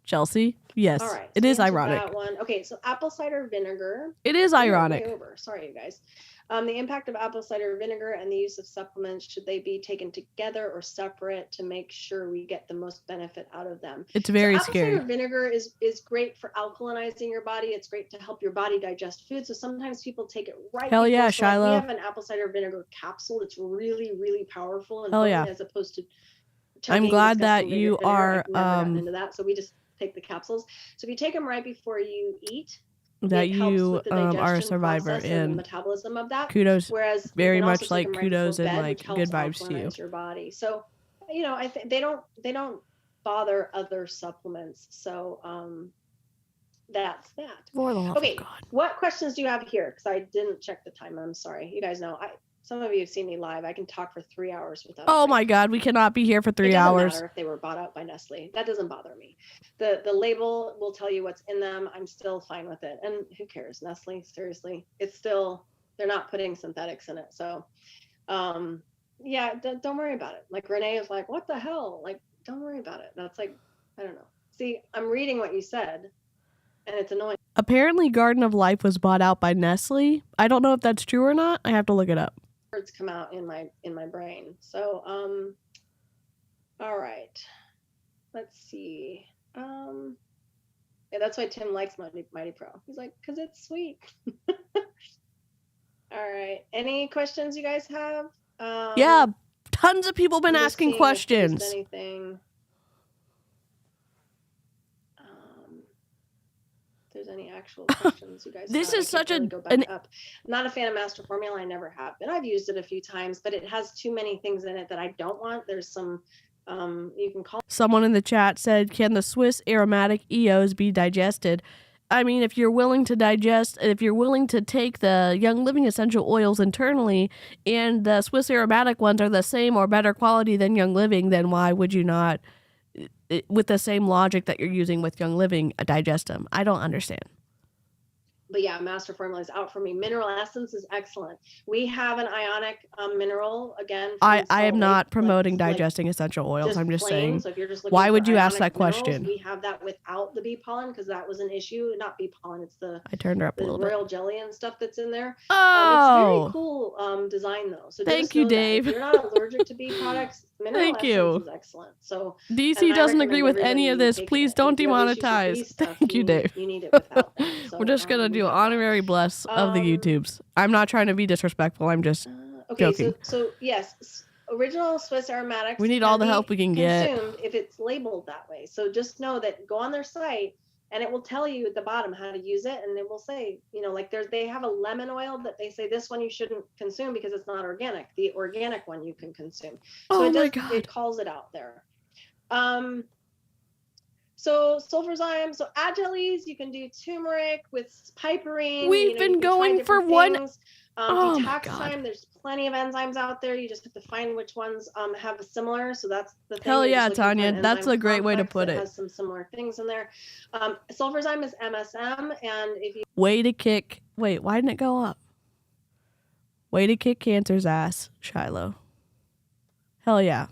Chelsea, yes. All right, it is ironic. That one. Okay, so apple cider vinegar. It is ironic. Sorry, you guys. The impact of apple cider vinegar and the use of supplements, should they be taken together or separate to make sure we get the most benefit out of them? It's very scary. Apple cider vinegar is great for alkalinizing your body. It's great to help your body digest food. So sometimes people take it right. Hell yeah, Shiloh. We have an apple cider vinegar capsule. It's really, really powerful and as opposed to. I'm glad that you are into that. So we just take the capsules. So if you take them right before you eat, that you are a survivor and the metabolism of that. Kudos. Whereas very much like kudos and like good vibes to you. Your body. So I think they don't bother other supplements. So that's that. For the love of God. What questions do you have here? Because I didn't check the time. I'm sorry. You guys know some of you have seen me live. I can talk for 3 hours without. Oh my God, we cannot be here for 3 hours. It doesn't matter if they were bought out by Nestle. That doesn't bother me. The label will tell you what's in them. I'm still fine with it. And who cares? Nestle, seriously, it's still, they're not putting synthetics in it. So, don't worry about it. Like Renee is like, what the hell? Like, don't worry about it. That's like, I don't know. See, I'm reading what you said, and it's annoying. Apparently, Garden of Life was bought out by Nestle. I don't know if that's true or not. I have to look it up. Words come out in my brain. So all right, let's see. That's why Tim likes Mighty Pro. He's like, because it's sweet. All right, any questions you guys have? Yeah, tons of people been asking questions. Anything? There's any actual questions you guys this have. is such really up. Not a fan of Master Formula. I never have been. I've used it a few times, but it has too many things in it that I don't want. There's some you can call. Someone in the chat said, can the Swiss aromatic EOs be digested? I mean, if you're willing to take the Young Living essential oils internally and the Swiss aromatic ones are the same or better quality than Young Living, then why would you not, with the same logic that you're using with Young Living, digest them? I don't understand. But yeah, Master Formula is out for me. Mineral Essence is excellent. We have an ionic mineral again. I am not promoting digesting essential oils. I'm just saying. So if you're just why would you ask that minerals, question? We have that without the bee pollen because that was an issue. Not bee pollen. It's the I turned her up a little royal bit. jelly and stuff that's in there. Oh, it's very cool design though. So thank you, Dave. If you're not allergic to bee products, Mineral Essence is excellent. So DC doesn't agree with any of this. Please don't demonetize. Thank you, Dave. You need it without that. So, we're just gonna do honorary bless of the YouTubes. I'm not trying to be disrespectful. I'm just joking. So yes. original Swiss aromatics. We need all the help we can get. Consumed if it's labeled that way. So just know that go on their site and it will tell you at the bottom how to use it, and it will say, like they have a lemon oil that they say this one you shouldn't consume because it's not organic. The organic one you can consume. So it calls it out there. So sulfurzyme, so Agiles, you can do turmeric with piperine. We've been going for one. Detoxime, there's plenty of enzymes out there. You just have to find which ones have a similar. So that's the thing. Hell yeah, Tanya. That's a great way to put it. Has some similar things in there. Sulfurzyme is MSM, and if you way to kick. Wait, why didn't it go up? Way to kick cancer's ass, Shiloh. Hell yeah.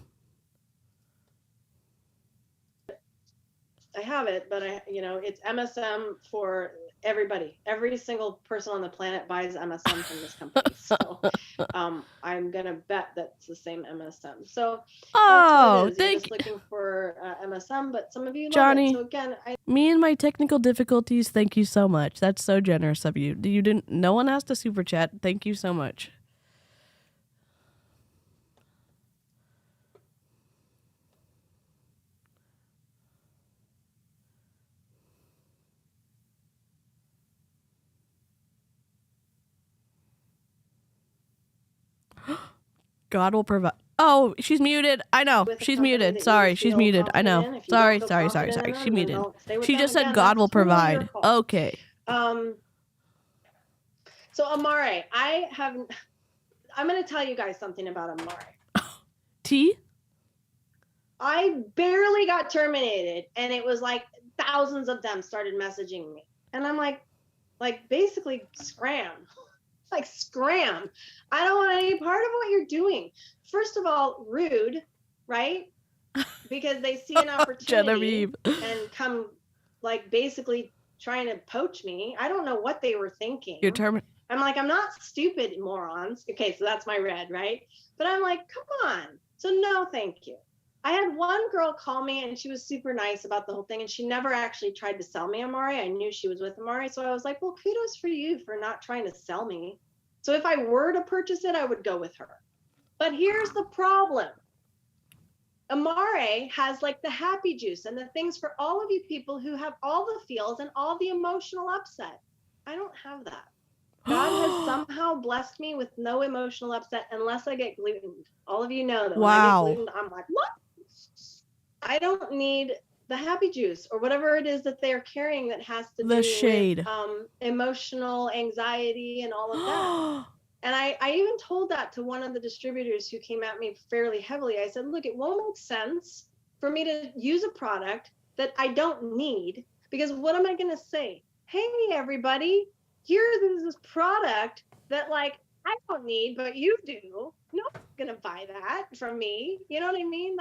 I have it, but it's MSM for everybody. Every single person on the planet buys MSM from this company. So I'm gonna bet that's the same MSM. So that's what it is. You're just looking for MSM, but some of you Johnny, love it. So again, me and my technical difficulties, thank you so much. That's so generous of you. No one has to super chat. Thank you so much. God will provide. Oh, she's muted. I know. She's muted. Sorry, she's muted. I know. Sorry. She muted. She just said God will provide. Okay. So Amare, I'm going to tell you guys something about Amare. T? I barely got terminated, and it was like thousands of them started messaging me. And I'm like basically scram. Like scram. I don't want any part of what you're doing. First of all, rude, right? Because they see an opportunity and come basically trying to poach me. I don't know what they were thinking. I'm like, I'm not stupid, morons. Okay, so that's my red, right? But I'm like, come on. So no, thank you. I had one girl call me and she was super nice about the whole thing, and she never actually tried to sell me Amare. I knew she was with Amare, so I was like, well, kudos for you for not trying to sell me. So if I were to purchase it, I would go with her. But here's the problem. Amare has the happy juice and the things for all of you people who have all the feels and all the emotional upset. I don't have that. God has somehow blessed me with no emotional upset unless I get glutened. All of you know that when I get glutened, I'm like, what? I don't need the happy juice or whatever it is that they're carrying that has to do with emotional anxiety and all of that. And I even told that to one of the distributors who came at me fairly heavily. I said, look, it won't make sense for me to use a product that I don't need, because what am I going to say? Hey, everybody, here's this product that I don't need, but you do. Nobody's going to buy that from me. You know what I mean?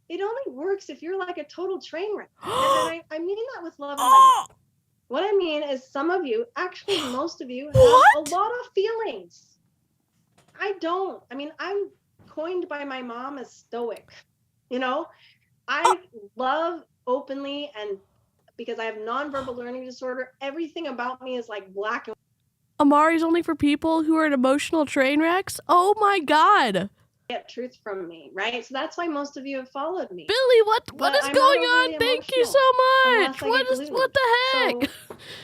It only works if you're a total train wreck. And I mean that with love and light. What I mean is some of you, actually most of you, have a lot of feelings. I don't. I mean, I'm coined by my mom as stoic. I love openly, and because I have nonverbal learning disorder, everything about me is black and white. Amare's only for people who are in emotional train wrecks? Oh my God. Get truth from me, right? So that's why most of you have followed me. Billy, what is going on? Thank you so much. What the heck?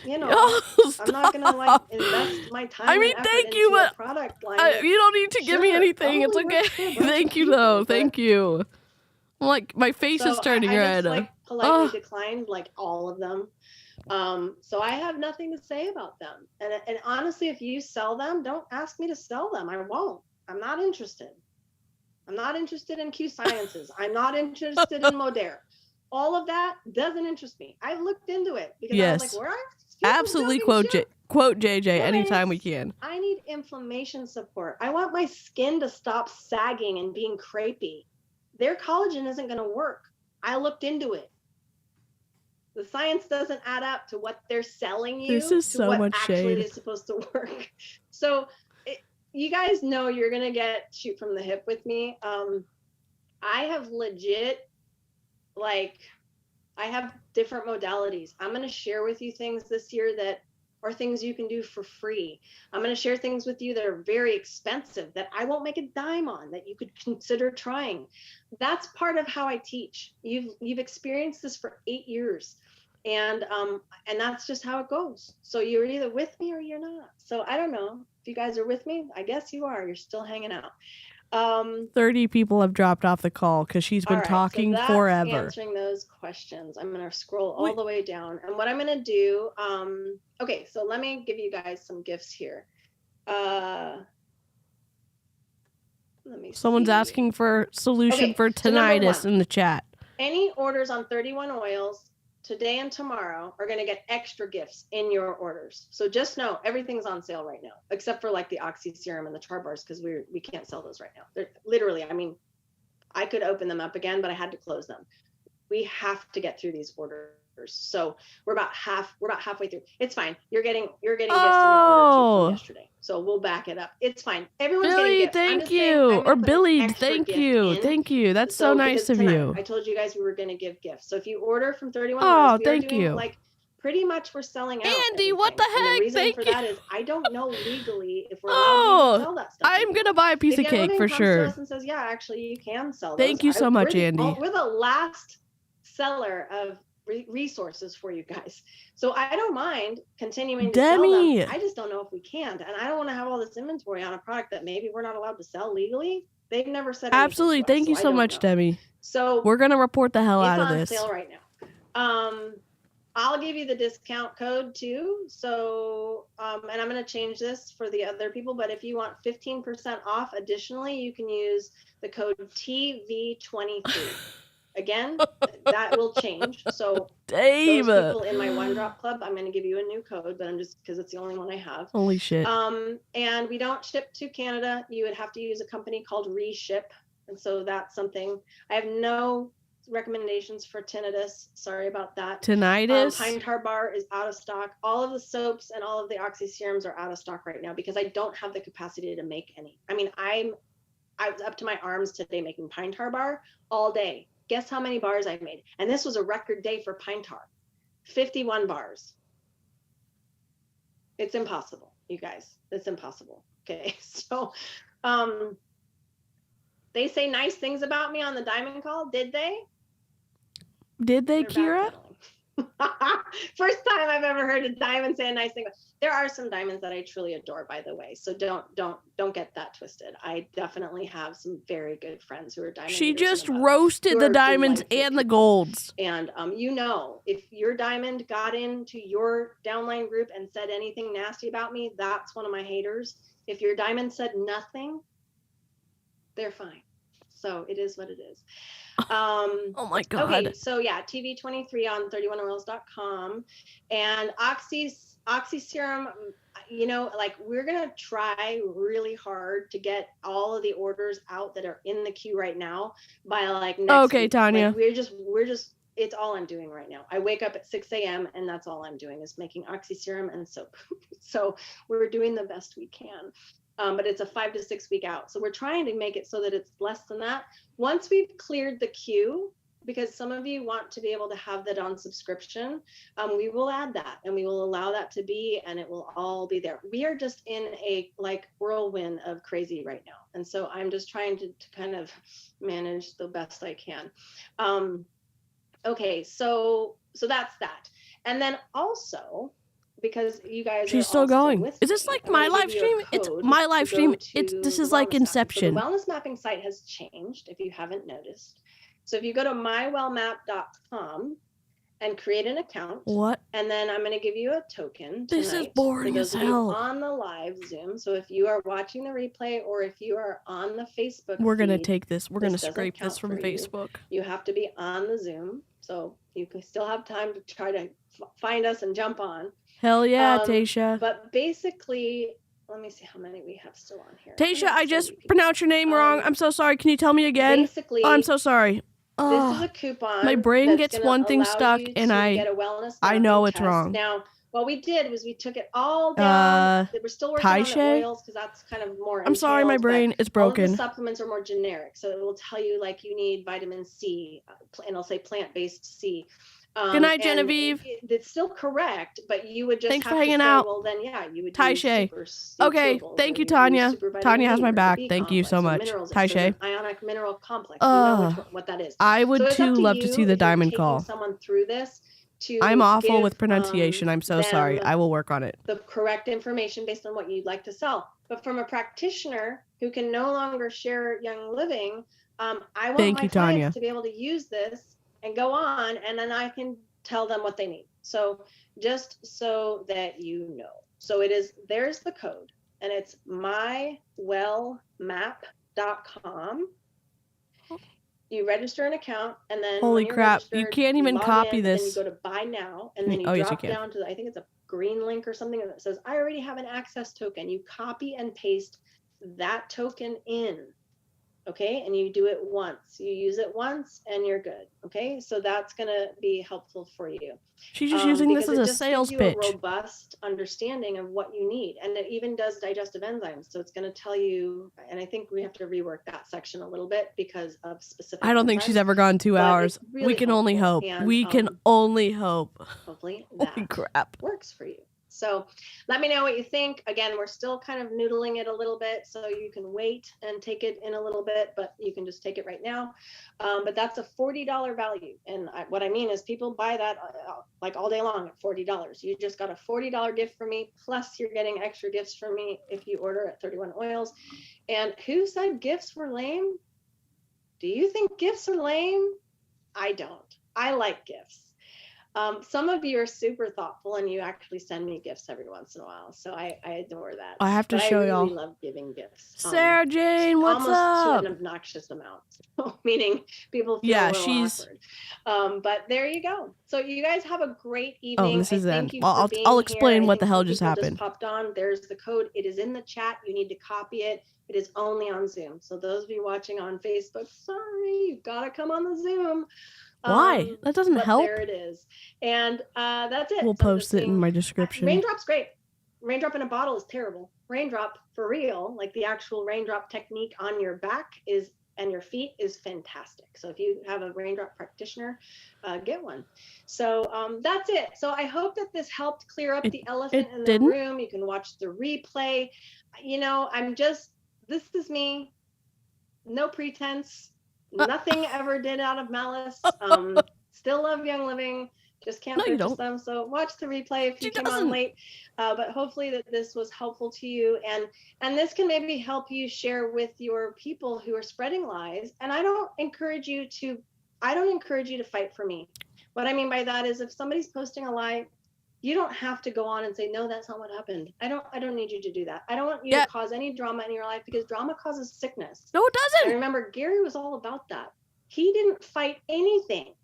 So, I'm not gonna invest my time. I mean, thank you, but product you don't need to give me anything. It's okay. Thank you though. Thank you. My face is turning red. I just politely declined all of them. So I have nothing to say about them. And honestly, if you sell them, don't ask me to sell them. I won't. I'm not interested. I'm not interested in Q Sciences. I'm not interested in Modere. All of that doesn't interest me. I've looked into it because I was where are absolutely quote JJ anytime we can. I need inflammation support. I want my skin to stop sagging and being crepey. Their collagen isn't going to work. I looked into it. The science doesn't add up to what they're selling you. This is so much shade. Actually is supposed to work. So you guys know you're going to get shoot from the hip with me. I have legit, I have different modalities. I'm going to share with you things this year that or things you can do for free. I'm going to share things with you that are very expensive that I won't make a dime on, that you could consider trying. That's part of how I teach. You've experienced this for 8 years. And that's just how it goes. So you're either with me or you're not. So I don't know if you guys are with me. I guess you are. You're still hanging out. 30 people have dropped off the call because she's been talking so that's forever. Answering those questions. I'm going to scroll all the way down. And what I'm going to do, okay, so let me give you guys some gifts here. Let me Someone's asking for solution for tinnitus in the chat. Any orders on 31 oils today and tomorrow are going to get extra gifts in your orders. So just know everything's on sale right now, except for like the Oxy Serum and the Tar Bars, because we can't sell those right now. They're literally, I mean, I could open them up again, but I had to close them. We have to get through these orders. So we're about halfway through. It's fine. You're getting gifts in your order from yesterday. So we'll back it up. It's fine. Everyone's Billy, getting gifts. thank you. Or Billy, thank you. Thank you. That's so nice of you. I told you guys we were going to give gifts. So if you order from 31 oils, thank you. Like pretty much we're selling out. Andy, everything. what the heck? And the reason thank for you. that is I don't know legally if we're allowed to sell that stuff. I'm going to buy a piece of cake for sure. Comes to us and says, yeah, actually you can sell those. Thank you so much, Andy. We're the last seller of resources for you guys, so I don't mind continuing to sell them. I just don't know if we can, and I don't want to have all this inventory on a product that maybe we're not allowed to sell legally. They've never said absolutely. Thank you so much, Demi. So we're gonna report the hell out of this. It's on sale right now. I'll give you the discount code too. So and I'm going to change this for the other people, but if you want 15% off additionally, you can use the code TV23. Again, that will change. So those people in my One Drop Club, I'm going to give you a new code, but I'm just because it's the only one I have. Holy shit. And we don't ship to Canada. You would have to use a company called Reship. And so that's something. I have no recommendations for tinnitus. Sorry about that. Tinnitus? Pine Tar Bar is out of stock. All of the soaps and all of the Oxy Serums are out of stock right now because I don't have the capacity to make any. I mean, I was up to my arms today making Pine Tar Bar all day. Guess how many bars I made? And this was a record day for Pine Tar. 51 bars. It's impossible, you guys. It's impossible. Okay. So they say nice things about me on the Diamond Call. Did they? Did they, Kira? First time I've ever heard a diamond say a nice thing. There are some diamonds that I truly adore, by the way. So don't get that twisted. I definitely have some very good friends who are diamond. She just roasted the diamonds and the golds. And if your diamond got into your downline group and said anything nasty about me, that's one of my haters. If your diamond said nothing, they're fine. So it is what it is. Oh my God. Okay, so yeah, TV23 on 31oils.com and Oxy Serum, we're going to try really hard to get all of the orders out that are in the queue right now by next week. Tanya. We're just it's all I'm doing right now. I wake up at 6 a.m. and that's all I'm doing is making Oxy Serum and soap. So we're doing the best we can. But it's a 5 to 6 week out. So we're trying to make it so that it's less than that. Once we've cleared the queue, because some of you want to be able to have that on subscription, we will add that and we will allow that to be, and it will all be there. We are just in a whirlwind of crazy right now. And so I'm just trying to kind of manage the best I can. Okay, so that's that. And then also, because you guys she's still going. Is this like my live stream? It's my live stream. This is like Inception. So the wellness mapping site has changed if you haven't noticed. So if you go to mywellmap.com and create an account, and then I'm going to give you a token tonight. This is boring as hell. On the live Zoom. So if you are watching the replay or if you are on the Facebook we're going to take this. We're going to scrape this from Facebook. You have to be on the Zoom. So you can still have time to try to find us and jump on. Hell yeah, Tasha. But basically, let me see how many we have still on here. Tasha, I just pronounced your name wrong. I'm so sorry. Can you tell me again? Basically, I'm so sorry. This is a coupon. My brain gets one thing stuck, and I know it's wrong. Now, what we did was we took it all down. We're still working on the oils because that's kind of more. I'm sorry, my brain is broken. All of the supplements are more generic, so it will tell you you need vitamin C, and it'll say plant-based C. Good night, Genevieve. It's still correct, but you would just Thanks have for to hanging say, out. well, then yeah, you would Taishay. do super Okay, thank you, Tanya. Tanya has my back. Thank you so much. Taishay. Ionic mineral complex. You know what that is. I would too love to see the diamond call. Someone through this to I'm awful with pronunciation. I'm so sorry. I will work on it. The correct information based on what you'd like to sell. But from a practitioner who can no longer share Young Living, I want my clients to be able to use this and go on, and then I can tell them what they need. So just so that you know. So there's the code, and it's mywellmap.com. You register an account, and then holy crap, you can't even copy this. And you go to buy now, and then you drop down to I think it's a green link or something that says I already have an access token. You copy and paste that token in. Okay, and you do it once. You use it once, and you're good. Okay, so that's gonna be helpful for you. She's just using this as a sales pitch. A robust understanding of what you need, and it even does digestive enzymes. So it's gonna tell you. And I think we have to rework that section a little bit because of specific. I don't think she's ever gone 2 hours. Really we can only hope. And, we can only hope. Hopefully that holy crap works for you. So let me know what you think. Again, we're still kind of noodling it a little bit, so you can wait and take it in a little bit, but you can just take it right now. But that's a $40 value. And what I mean is people buy that like all day long at $40. You just got a $40 gift from me, plus you're getting extra gifts from me if you order at 31 Oils. And who said gifts were lame? Do you think gifts are lame? I don't. I like gifts. Some of you are super thoughtful, and you actually send me gifts every once in a while, so I adore that. I have to show y'all. I really love giving gifts. Sarah Jane, what's almost up? To an obnoxious amount, meaning people feel a little awkward. But there you go. So you guys have a great evening. Oh, this is end. Well, I'll explain what the hell just happened. Popped on. There's the code. It is in the chat. You need to copy it. It is only on Zoom. So those of you watching on Facebook, sorry, you've got to come on the Zoom. Why? That doesn't help. There it is. And that's it. We'll post it in my description. Raindrop's great. Raindrop in a bottle is terrible. Raindrop for real, like the actual raindrop technique on your back and your feet is fantastic. So if you have a raindrop practitioner, get one. So that's it. So I hope that this helped clear up the elephant in the room. You can watch the replay. You know, this is me. No pretense. Nothing ever did out of malice. Still love Young Living. Just can't purchase them. So watch the replay if you came on late. But hopefully that this was helpful to you. And this can maybe help you share with your people who are spreading lies. And I don't encourage you to fight for me. What I mean by that is if somebody's posting a lie, you don't have to go on and say, no, that's not what happened. I don't need you to do that. I don't want you to cause any drama in your life because drama causes sickness. No, it doesn't. And remember, Gary was all about that. He didn't fight anything.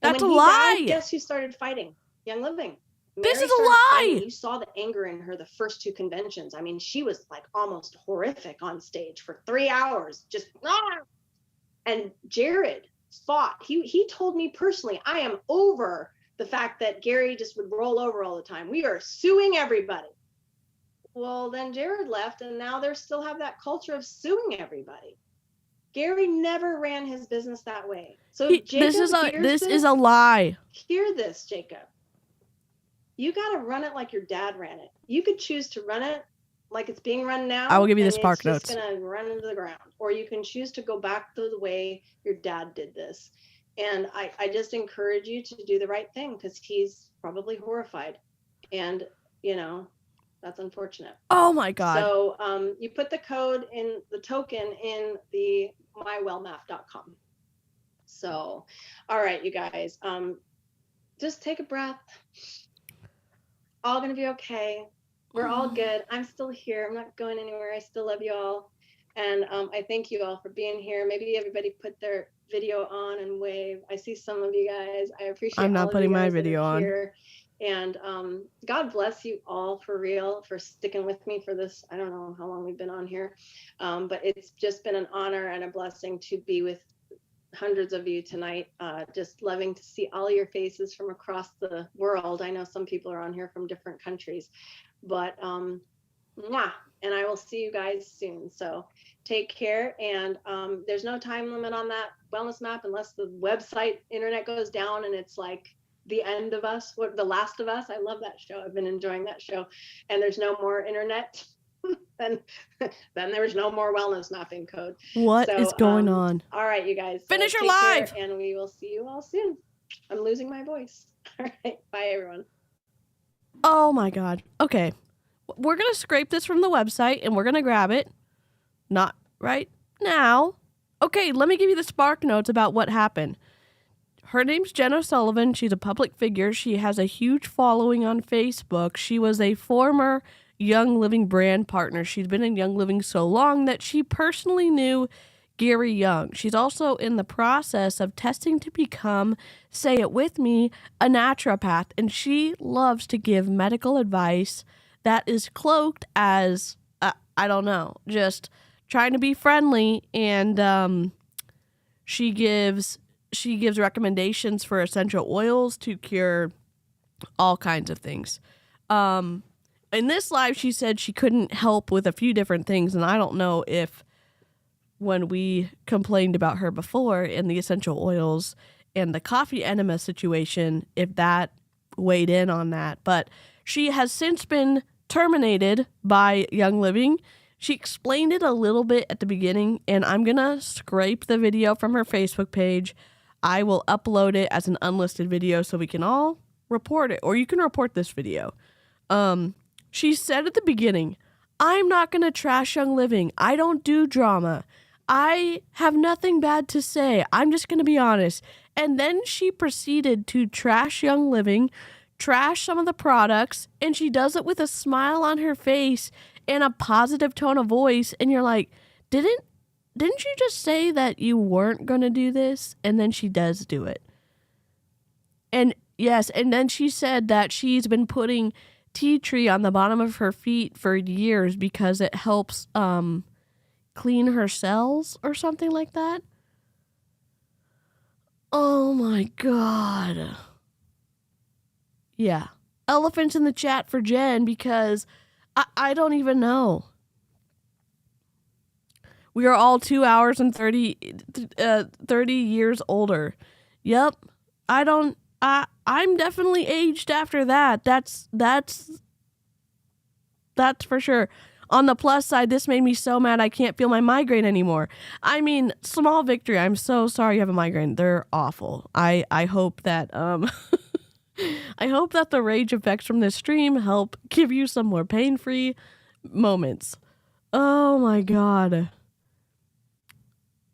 That's a lie. Died, guess who started fighting? Young Living. This is a lie. You saw the anger in her the first 2 conventions. I mean, she was like almost horrific on stage for 3 hours. Just and Jared fought. He told me personally, I am over the fact that Gary just would roll over all the time. We are suing everybody. Well, then Jared left, and now they still have that culture of suing everybody. Gary never ran his business that way. So this is a lie. Hear this, Jacob. You got to run it like your dad ran it. You could choose to run it like it's being run now. I will give you the Spark Notes. It's just going to run into the ground. Or you can choose to go back to the way your dad did this. And I just encourage you to do the right thing because he's probably horrified. And, you know, that's unfortunate. Oh, my God. So you put the code in the token in the mywellmap.com. So, all right, you guys, just take a breath. All going to be okay. We're all good. I'm still here. I'm not going anywhere. I still love you all. And I thank you all for being here. Maybe everybody put their video on and wave. I see some of you guys. I appreciate I'm not putting my video on. And God bless you all for real for sticking with me for this. I don't know how long we've been on here, but it's just been an honor and a blessing to be with hundreds of you tonight. Just loving to see all your faces from across the world. I know some people are on here from different countries, but mwah, and I will see you guys soon. So take care. And there's no time limit on that wellness map unless the website internet goes down and it's like The End of Us, The Last of Us. I love that show. I've been enjoying that show. And there's no more internet. then there was no more wellness mapping code. What is going on? All right, you guys. Finish your take live. Care, and we will see you all soon. I'm losing my voice. All right. Bye, everyone. Oh, my God. Okay. We're going to scrape this from the website, and we're going to grab it. Not right now. Okay, let me give you the spark notes about what happened. Her name's Jen O'Sullivan. She's a public figure. She has a huge following on Facebook. She was a former Young Living brand partner. She's been in Young Living so long that she personally knew Gary Young. She's also in the process of testing to become, say it with me, a naturopath. And she loves to give medical advice that is cloaked as, I don't know, just trying to be friendly. And she gives recommendations for essential oils to cure all kinds of things. In this live, she said she couldn't help with a few different things, and I don't know if when we complained about her before in the essential oils and the coffee enema situation, if that weighed in on that. But she has since been terminated by Young Living. She explained it a little bit at the beginning, and I'm going to scrape the video from her Facebook page. I will upload it as an unlisted video so we can all report it, or you can report this video. She said at the beginning, I'm not going to trash Young Living. I don't do drama. I have nothing bad to say. I'm just going to be honest. And then she proceeded to trash Young Living, trash some of the products, and she does it with a smile on her face and a positive tone of voice. And you're like, didn't you just say that you weren't going to do this? And then she does do it. And yes, and then she said that she's been putting tea tree on the bottom of her feet for years because it helps clean her cells or something like that. Oh my God. Yeah. Elephants in the chat for Jen because I don't even know. We are all 2 hours and 30 years older. Yep. I'm definitely aged after that. That's for sure. On the plus side, this made me so mad I can't feel my migraine anymore. I mean, small victory. I'm so sorry you have a migraine. They're awful. I hope that I hope that the rage effects from this stream help give you some more pain-free moments. Oh my God.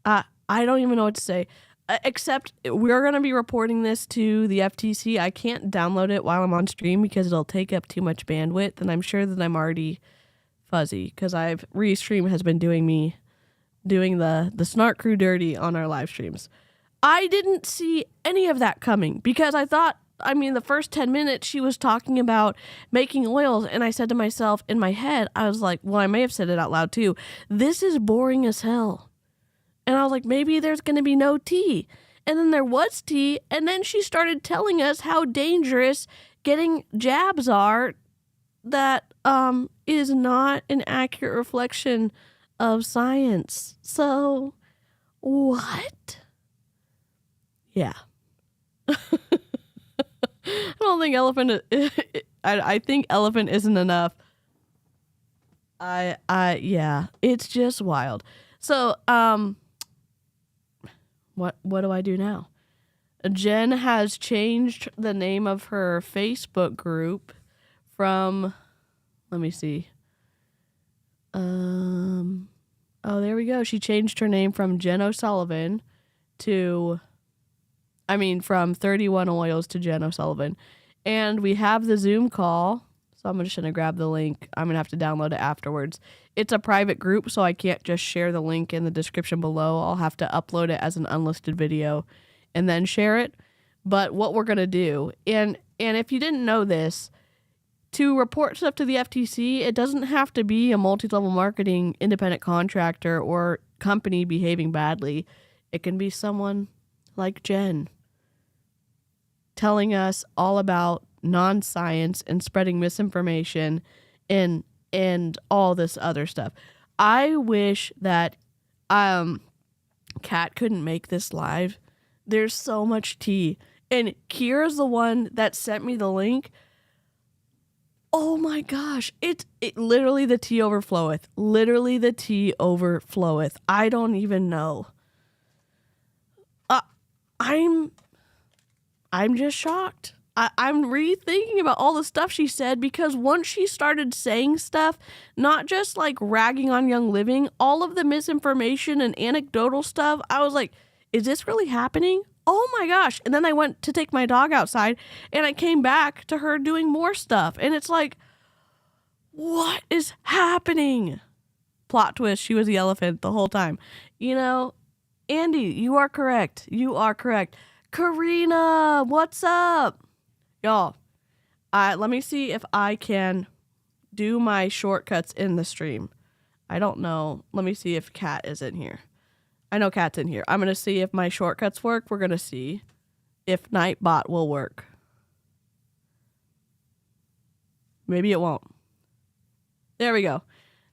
I don't even know what to say. Except we're going to be reporting this to the FTC. I can't download it while I'm on stream because it'll take up too much bandwidth. And I'm sure that I'm already fuzzy because Restream has been doing the Snark Crew dirty on our live streams. I didn't see any of that coming because the first 10 minutes she was talking about making oils. And I said to myself in my head, I was like, well, I may have said it out loud too. This is boring as hell. And I was like, maybe there's going to be no tea. And then there was tea. And then she started telling us how dangerous getting jabs are. That is not an accurate reflection of science. So, what? Yeah. I don't think elephant. I think elephant isn't enough. Yeah. It's just wild. So, What do I do now? Jen has changed the name of her Facebook group from, let me see. Oh, there we go. She changed her name from Jen O'Sullivan from 31 Oils to Jen O'Sullivan. And we have the Zoom call. So I'm just going to grab the link. I'm going to have to download it afterwards. It's a private group, so I can't just share the link in the description below. I'll have to upload it as an unlisted video and then share it. But what we're going to do, and if you didn't know this, to report stuff to the FTC, it doesn't have to be a multi-level marketing independent contractor or company behaving badly. It can be someone like Jen telling us all about non-science and spreading misinformation and all this other stuff. I wish that Kat couldn't make this live. There's so much tea. And Kira's the one that sent me the link. Oh my gosh. It literally the tea overfloweth. Literally the tea overfloweth. I don't even know. I'm just shocked. I'm rethinking about all the stuff she said, because once she started saying stuff, not just like ragging on Young Living, all of the misinformation and anecdotal stuff, I was like, is this really happening? Oh my gosh. And then I went to take my dog outside and I came back to her doing more stuff. And it's like, what is happening? Plot twist, she was the elephant the whole time. You know, Andy, you are correct. You are correct. Karina, what's up? Y'all, let me see if I can do my shortcuts in the stream. I don't know. Let me see if Kat is in here. I know Kat's in here. I'm going to see if my shortcuts work. We're going to see if Nightbot will work. Maybe it won't. There we go.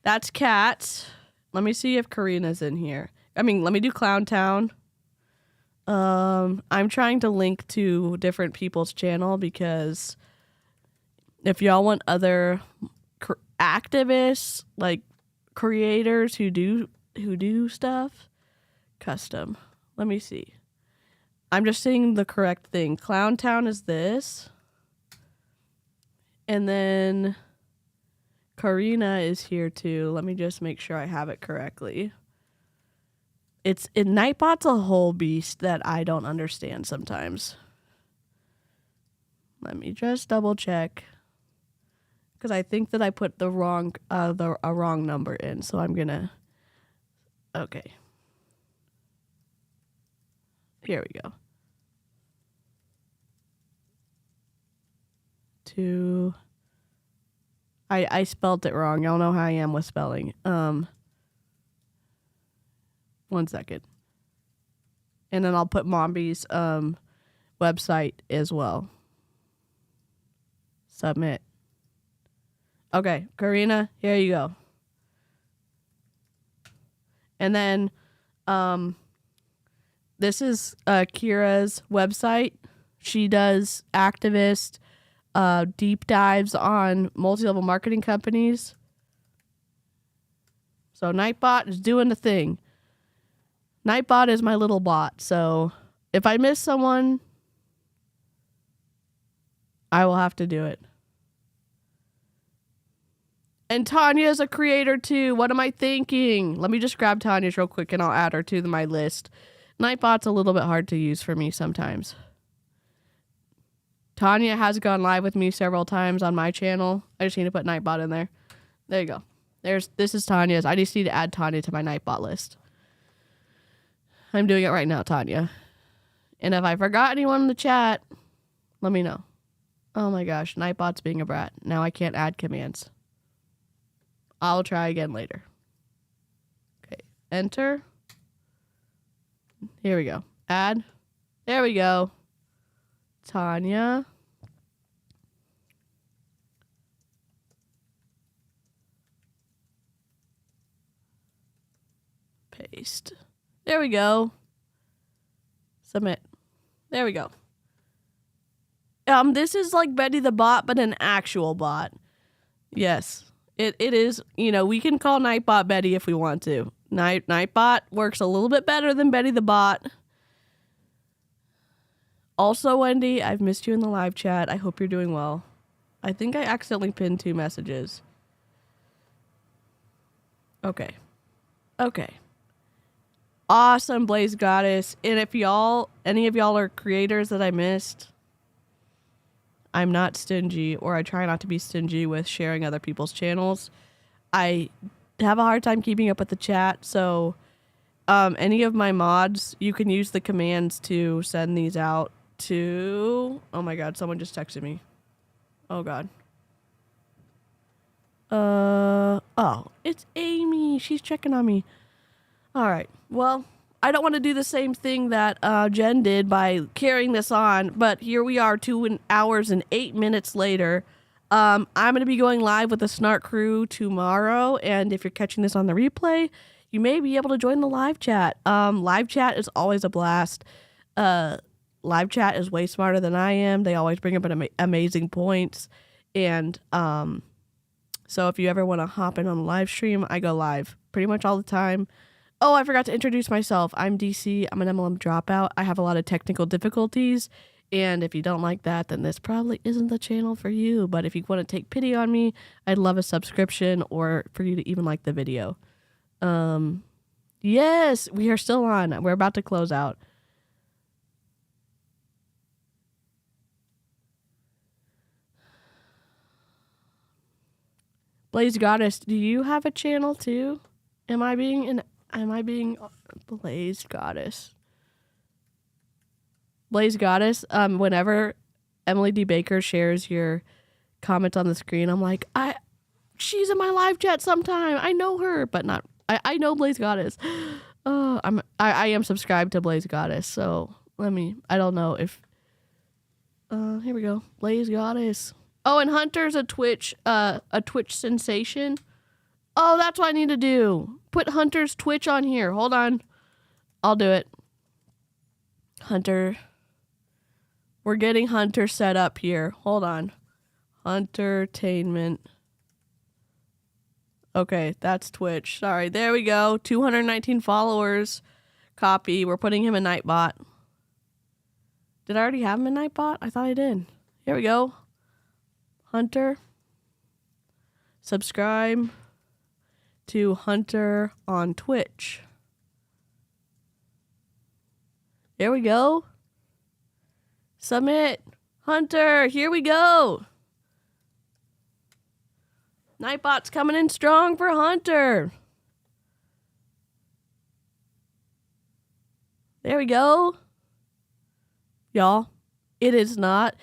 That's Kat. Let me see if Karina's in here. I mean, let me do Clown Town. I'm trying to link to different people's channel, because if y'all want other activists, like creators who do stuff, custom. Let me see. I'm just saying the correct thing. Clown Town is this. And then Karina is here too. Let me just make sure I have it correctly. Nightbot's a whole beast that I don't understand sometimes. Let me just double check, because I think that I put a wrong number in. So I'm gonna. Okay. Here we go. 2. I spelled it wrong. Y'all know how I am with spelling. 1 second. And then I'll put Mombi's website as well. Submit. Okay, Karina, here you go. And then this is Kira's website. She does activist deep dives on multi-level marketing companies. So Nightbot is doing the thing. Nightbot is my little bot, so if I miss someone, I will have to do it. And Tanya's a creator too. What am I thinking? Let me just grab Tanya's real quick and I'll add her to my list. Nightbot's a little bit hard to use for me sometimes. Tanya has gone live with me several times on my channel. I just need to put Nightbot in there. There you go. This is Tanya's. I just need to add Tanya to my Nightbot list. I'm doing it right now, Tanya. And if I forgot anyone in the chat, let me know. Oh my gosh, Nightbot's being a brat. Now I can't add commands. I'll try again later. Okay, enter. Here we go. Add. There we go. Tanya. Paste. There we go. Submit. There we go. This is like Betty the bot, but an actual bot. Yes, it is. You know, we can call Nightbot Betty if we want to. Nightbot works a little bit better than Betty the bot. Also, Wendy, I've missed you in the live chat. I hope you're doing well. I think I accidentally pinned 2 messages. Okay. Awesome, Blaze Goddess. And if any of y'all are creators that I missed, I'm not stingy, or I try not to be stingy with sharing other people's channels. I have a hard time keeping up with the chat, so any of my mods, you can use the commands to send these out to... Oh my god, someone just texted me. Oh god. Oh, it's Amy. She's checking on me. Alright, well, I don't want to do the same thing that Jen did by carrying this on, but here we are 2 hours and 8 minutes later. I'm going to be going live with the Snark crew tomorrow, and if you're catching this on the replay, you may be able to join the live chat. Live chat is always a blast. live chat is way smarter than I am. They always bring up amazing points. And so if you ever want to hop in on a live stream, I go live pretty much all the time. Oh, I forgot to introduce myself. I'm DC. I'm an MLM dropout. I have a lot of technical difficulties. And if you don't like that, then this probably isn't the channel for you. But if you want to take pity on me, I'd love a subscription or for you to even like the video. Yes, we are still on. We're about to close out. Blaze Goddess, do you have a channel too? Am I being Blaze Goddess? Blaze Goddess, whenever Emily D. Baker shares your comment on the screen, I'm like, she's in my live chat sometime. I know her, but not, I know Blaze Goddess. I am subscribed to Blaze Goddess, so I don't know if, here we go. Blaze Goddess. Oh, and Hunter's a Twitch sensation. Oh, that's what I need to do. Put Hunter's Twitch on here. Hold on. I'll do it. Hunter. We're getting Hunter set up here. Hold on. Huntertainment. Okay, that's Twitch. Sorry. There we go. 219 followers. Copy. We're putting him in Nightbot. Did I already have him in Nightbot? I thought I did. Here we go. Hunter. Subscribe to Hunter on Twitch. There we go. Submit. Hunter, here we go. Nightbot's coming in strong for Hunter. There we go. Y'all, it is not.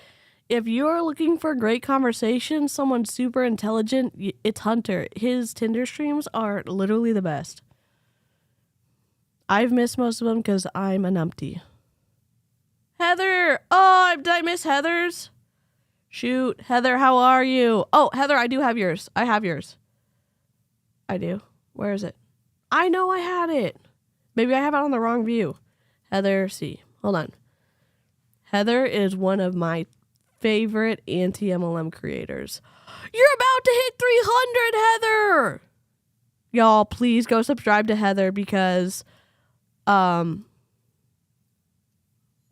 If you're looking for great conversation, someone super intelligent, it's Hunter. His Tinder streams are literally the best. I've missed most of them because I'm a numpty. Heather! Oh, did I miss Heather's? Shoot. Heather, how are you? Oh, Heather, I do have yours. I have yours. I do. Where is it? I know I had it. Maybe I have it on the wrong view. Heather C. Hold on. Heather is one of my favorite anti-MLM creators. You're about to hit 300, Heather! Y'all, please go subscribe to Heather because,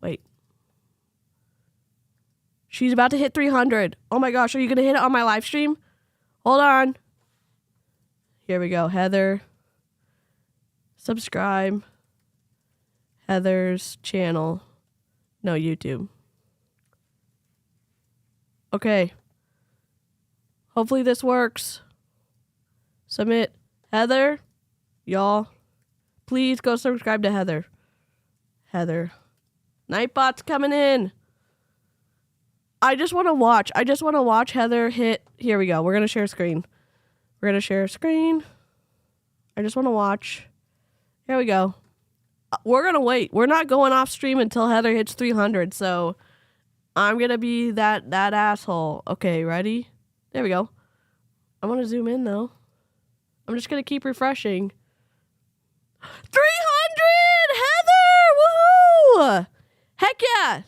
wait. She's about to hit 300. Oh my gosh, are you going to hit it on my live stream? Hold on. Here we go, Heather. Subscribe. Heather's channel. No, YouTube. Okay. Hopefully this works. Submit. Heather, y'all, please go subscribe to Heather. Heather. Nightbot's coming in. I just want to watch. Heather hit. Here we go. We're going to share screen. We're going to share screen. I just want to watch. Here we go. We're going to wait. We're not going off stream until Heather hits 300. So I'm going to be that asshole. Okay, ready? There we go. I want to zoom in though. I'm just going to keep refreshing. 300! Heather! Woohoo! Heck yeah!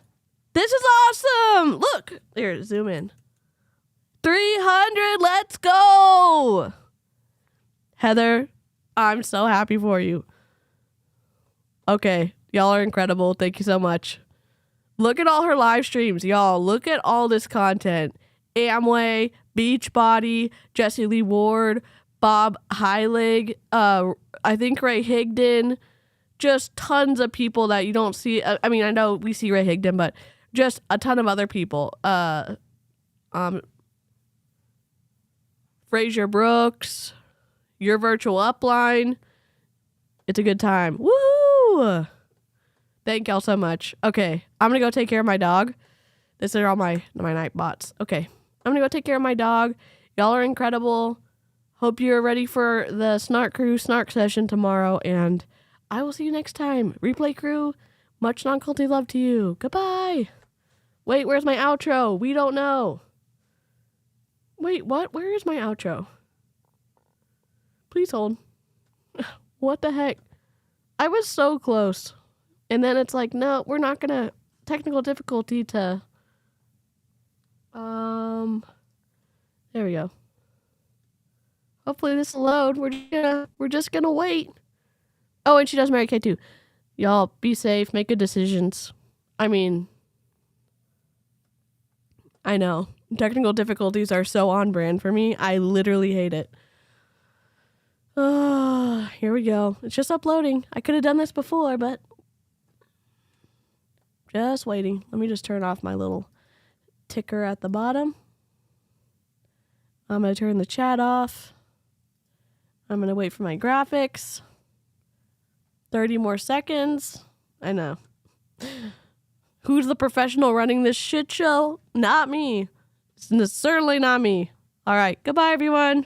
This is awesome! Look! Here, zoom in. 300! Let's go! Heather, I'm so happy for you. Okay, y'all are incredible. Thank you so much. Look at all her live streams, y'all. Look at all this content. Amway, Beachbody, Jesse Lee Ward, Bob Heilig, I think Ray Higdon, just tons of people that you don't see. I mean, I know we see Ray Higdon, but just a ton of other people. Fraser Brooks, Your Virtual Upline. It's a good time. Woo! Thank y'all so much. Okay, I'm gonna go take care of my dog. These are all my night bots. Okay, I'm gonna go take care of my dog. Y'all are incredible. Hope you're ready for the Snark Crew Snark session tomorrow, and I will see you next time. Replay crew, much non-culty love to you. Goodbye. Wait, where's my outro? We don't know. Wait, what? Where is my outro? Please hold. What the heck? I was so close. And then it's like, no, we're not gonna technical difficulty to... There we go. Hopefully this will load. We're just gonna wait. Oh, and she does Mary Kay too. Y'all, be safe. Make good decisions. I mean... I know. Technical difficulties are so on brand for me. I literally hate it. Here we go. It's just uploading. I could have done this before, but just waiting. Let me just turn off my little ticker at the bottom. I'm going to turn the chat off. I'm going to wait for my graphics. 30 more seconds. I know. Who's the professional running this shit show? Not me. It's certainly not me. All right. Goodbye, everyone.